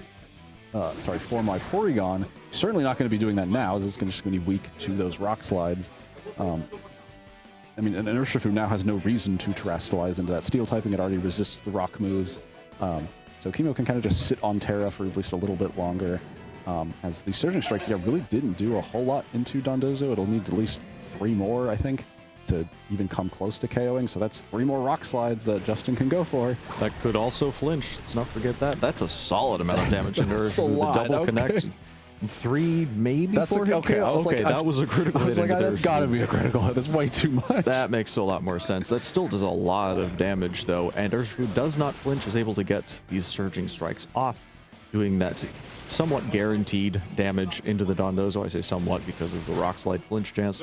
Porygon, certainly not going to be doing that now, as it's just going to be weak to those Rock Slides. I mean, and Urshifu now has no reason to Terrestrialize into that Steel typing. It already resists the rock moves. So Chemo can kind of just sit on Terra for at least a little bit longer. As the Surging Strikes really didn't do a whole lot into Dondozo. It'll need at least 3 more, I think, to even come close to KOing. So that's 3 more Rock Slides that Justin can go for.
That could also flinch. Let's not forget that. That's a solid amount of damage into
That's a
Urshifu.
lot.
The double
Okay.
connect. 3, maybe
That's
4 hit
okay.
KO.
I was like,
that was a critical
I was
hit
like,
into
that's
Urshifu.
got to be a critical hit. That's way too much.
That makes a lot more sense. That still does a lot of damage, though, and Urshifu does not flinch, is able to get these Surging Strikes off, doing that somewhat guaranteed damage into the Dondozo. I say somewhat because of the Rock Slide flinch chance.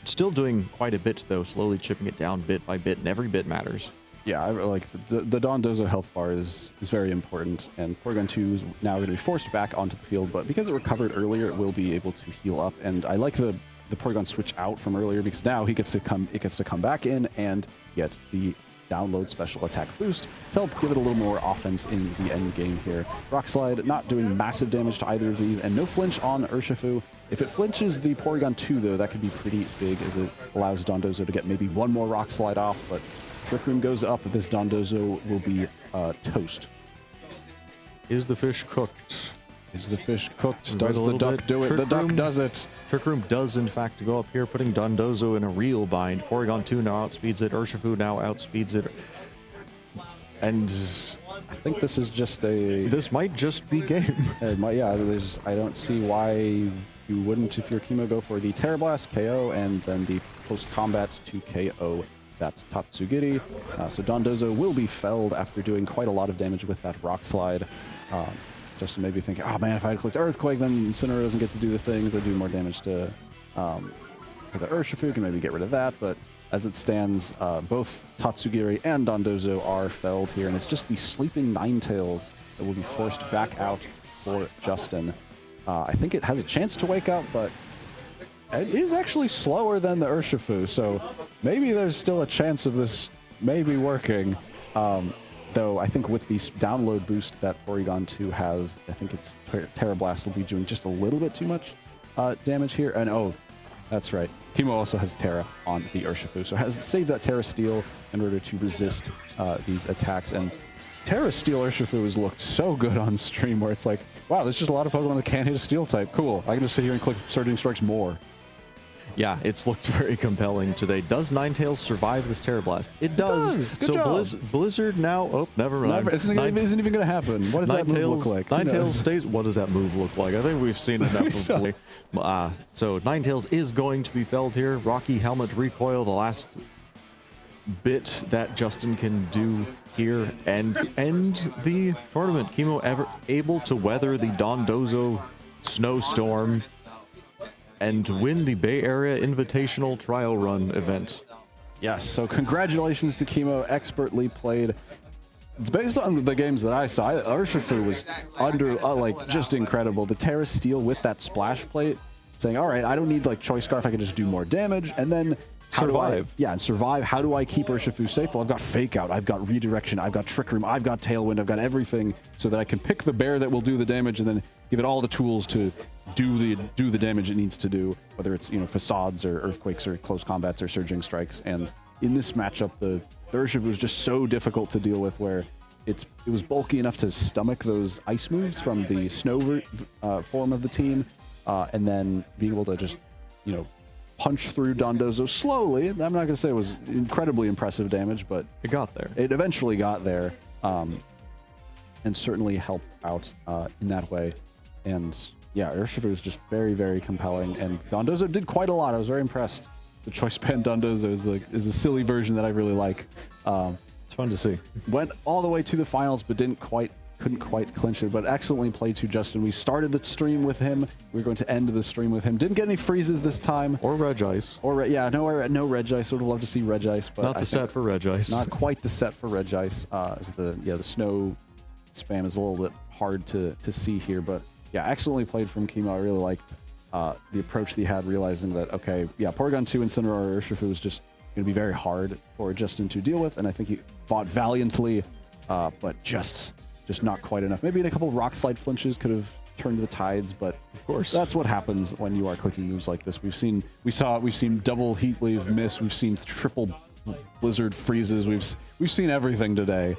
Still doing quite a bit, though, slowly chipping it down bit by bit, and every bit matters.
Yeah, like the Dondozo health bar is very important, and Porygon 2 is now going to be forced back onto the field, but because it recovered earlier, it will be able to heal up. And I like the Porygon switch out from earlier, because now it gets to come back in and get the download special attack boost to help give it a little more offense in the end game here. Rock Slide not doing massive damage to either of these, and no flinch on Urshifu. If it flinches the Porygon 2, though, that could be pretty big, as it allows Dondozo to get maybe 1 more Rock Slide off, but Trick Room goes up. This Dondozo will be toast.
Is the fish cooked?
Is the fish cooked?
Right,
Does
a
the
little
duck
bit.
do it?
Trick
The duck
room.
does it.
Trick Room does, in fact, go up here, putting Dondozo in a real bind. Porygon 2 now outspeeds it. Urshifu now outspeeds it. And
I think this is just a...
this might just be game.
yeah, I don't see why you wouldn't, if you're Chemo, go for the Terra Blast KO and then the post-combat to KO that Tatsugiri. So Dondozo will be felled after doing quite a lot of damage with that Rock Slide. Justin may be thinking, oh man, if I had clicked Earthquake, then Incineroar doesn't get to do the things that do more damage to the Urshifu, can maybe get rid of that, but as it stands, both Tatsugiri and Dondozo are felled here, and it's just the sleeping Ninetales that will be forced back out for Justin. I think it has a chance to wake up, but it is actually slower than the Urshifu, so maybe there's still a chance of this maybe working. Though I think with the download boost that Porygon 2 has, I think its Terra Blast will be doing just a little bit too much damage here. And oh, that's right. Chemo also has Terra on the Urshifu, so has saved that Terra Steel in order to resist these attacks. And Terra Steel Urshifu has looked so good on stream, where it's like, wow, there's just a lot of Pokemon that can't hit a Steel type. Cool. I can just sit here and click Surging Strikes more.
Yeah, it's looked very compelling today. Does Ninetales survive this Terra Blast? It does.
Good
So
job.
Blizzard now... Oh, never mind.
Isn't even going to happen. What does that move look like?
Ninetales stays... What does that move look like? I think we've seen enough of it. So Ninetales is going to be felled here. Rocky Helmet Recoil, the last bit that Justin can do here and end the tournament. Chemo able to weather the Dondozo snowstorm and win the Bay Area Invitational Trial Run event.
Yes, so congratulations to Chemo, expertly played. Based on the games that I saw, Urshifu was just incredible. The Terra Steel with that splash plate, saying, all right, I don't need like Choice Scarf, I can just do more damage, and then
Survive.
And survive. How do I keep Urshifu safe? Well, I've got Fake Out, I've got Redirection, I've got Trick Room, I've got Tailwind, I've got everything so that I can pick the bear that will do the damage and then give it all the tools to do the damage it needs to do, whether it's, Facades or Earthquakes or Close Combats or Surging Strikes. And in this matchup, the Urshifu was just so difficult to deal with, where it was bulky enough to stomach those ice moves from the snow form of the team, and then being able to just, punch through Dondozo slowly. I'm not going to say it was incredibly impressive damage, but
It got there.
it eventually got there, and certainly helped out in that way. And yeah, Urshifu was just very, very compelling, and Dondozo did quite a lot. I was very impressed. The Choice Band Dondozo is a silly version that I really like.
It's fun to see.
Went all the way to the finals, but couldn't quite clinch it, but excellently played to Justin. We started the stream with him. We're going to end the stream with him. Didn't get any freezes this time.
Or Regice.
No Regice. Would have loved to see Regice, but
Not the set for Regice.
not quite the set for Regice. As the snow spam is a little bit hard to see here, but yeah, excellently played from Chemo. I really liked the approach that he had, realizing that, okay, yeah, Porygon 2 Incineroar Urshifu was just going to be very hard for Justin to deal with, and I think he fought valiantly, but just not quite enough. Maybe in a couple of Rock Slide flinches could have turned the tides, but
Of course.
that's what happens when you are clicking moves like this. We've seen double Heat Wave miss. We've seen triple Blizzard freezes. We've seen everything today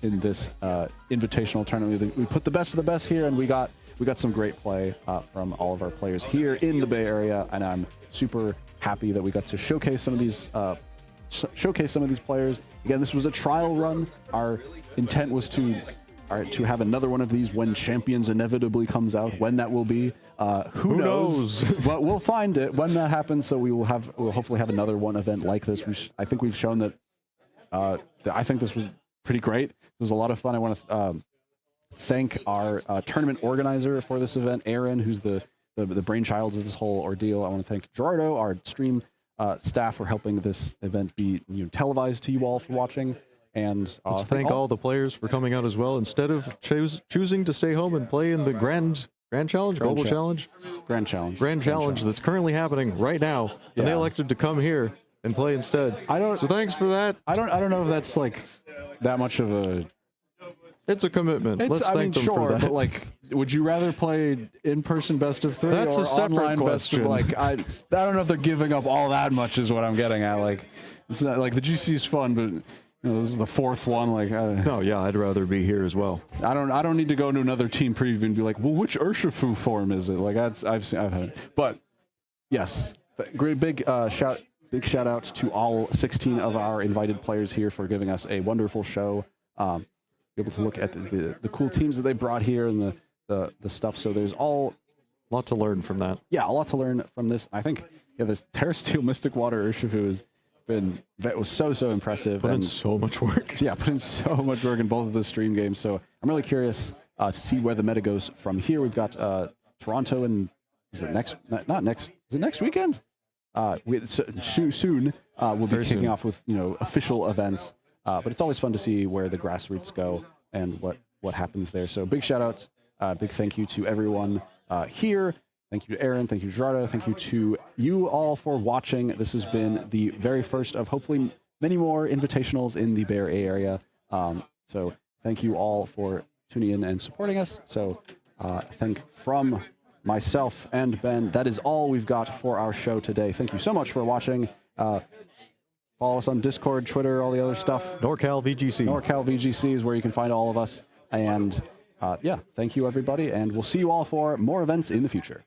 in this invitational tournament. We put the best of the best here, and we got some great play from all of our players here in the Bay Area, and I'm super happy that we got to showcase some of these players. Again, this was a trial run. Our intent was to have another one of these when Champions inevitably comes out. When that will be, who knows? But we'll find it when that happens. So we'll hopefully have another one event like this. I think we've shown that. I think this was pretty great. It was a lot of fun. I want to thank our tournament organizer for this event, Aaron, who's the brainchild of this whole ordeal. I want to thank Gerardo, our stream staff, for helping this event be televised to you all for watching. And
Let's thank all the players for coming out as well. Instead of choosing to stay home and play in the Grand Challenge, Global Challenge?
Grand Challenge.
Grand Challenge that's currently happening right now. And they elected to come here and play instead. So thanks for that.
I don't know if that's like that much of a...
It's a commitment. Let's thank them for that.
But would you rather play in-person best of 3
That's
or
a separate
online
question.
best of, I don't know if they're giving up all that much is what I'm getting at. It's not like the GC is fun, but This is the fourth one. Like,
No, yeah, I'd rather be here as well.
I don't need to go to another team preview and be like, well, which Urshifu form is it? Like, I've had it. But yes, great big shout out to all 16 of our invited players here for giving us a wonderful show. Be able to look at the cool teams that they brought here and the stuff. So there's a
lot to learn from that.
Yeah, a lot to learn from this. I think this Terra Steel Mystic Water Urshifu was so impressive.
Put in so much work.
Yeah, put in so much work in both of the stream games. So I'm really curious to see where the meta goes from here. We've got Toronto and is it next? Not next. Is it next weekend? Soon we'll be kicking off with official events. But it's always fun to see where the grassroots go and what happens there. So big shout out, big thank you to everyone here. Thank you to Aaron. Thank you to Gerardo. Thank you to you all for watching. This has been the very first of hopefully many more invitationals in the Bay Area. So thank you all for tuning in and supporting us. So I think from myself and Ben, that is all we've got for our show today. Thank you so much for watching. Follow us on Discord, Twitter, all the other stuff.
NorCal VGC.
NorCal VGC is where you can find all of us. And yeah, thank you, everybody. And we'll see you all for more events in the future.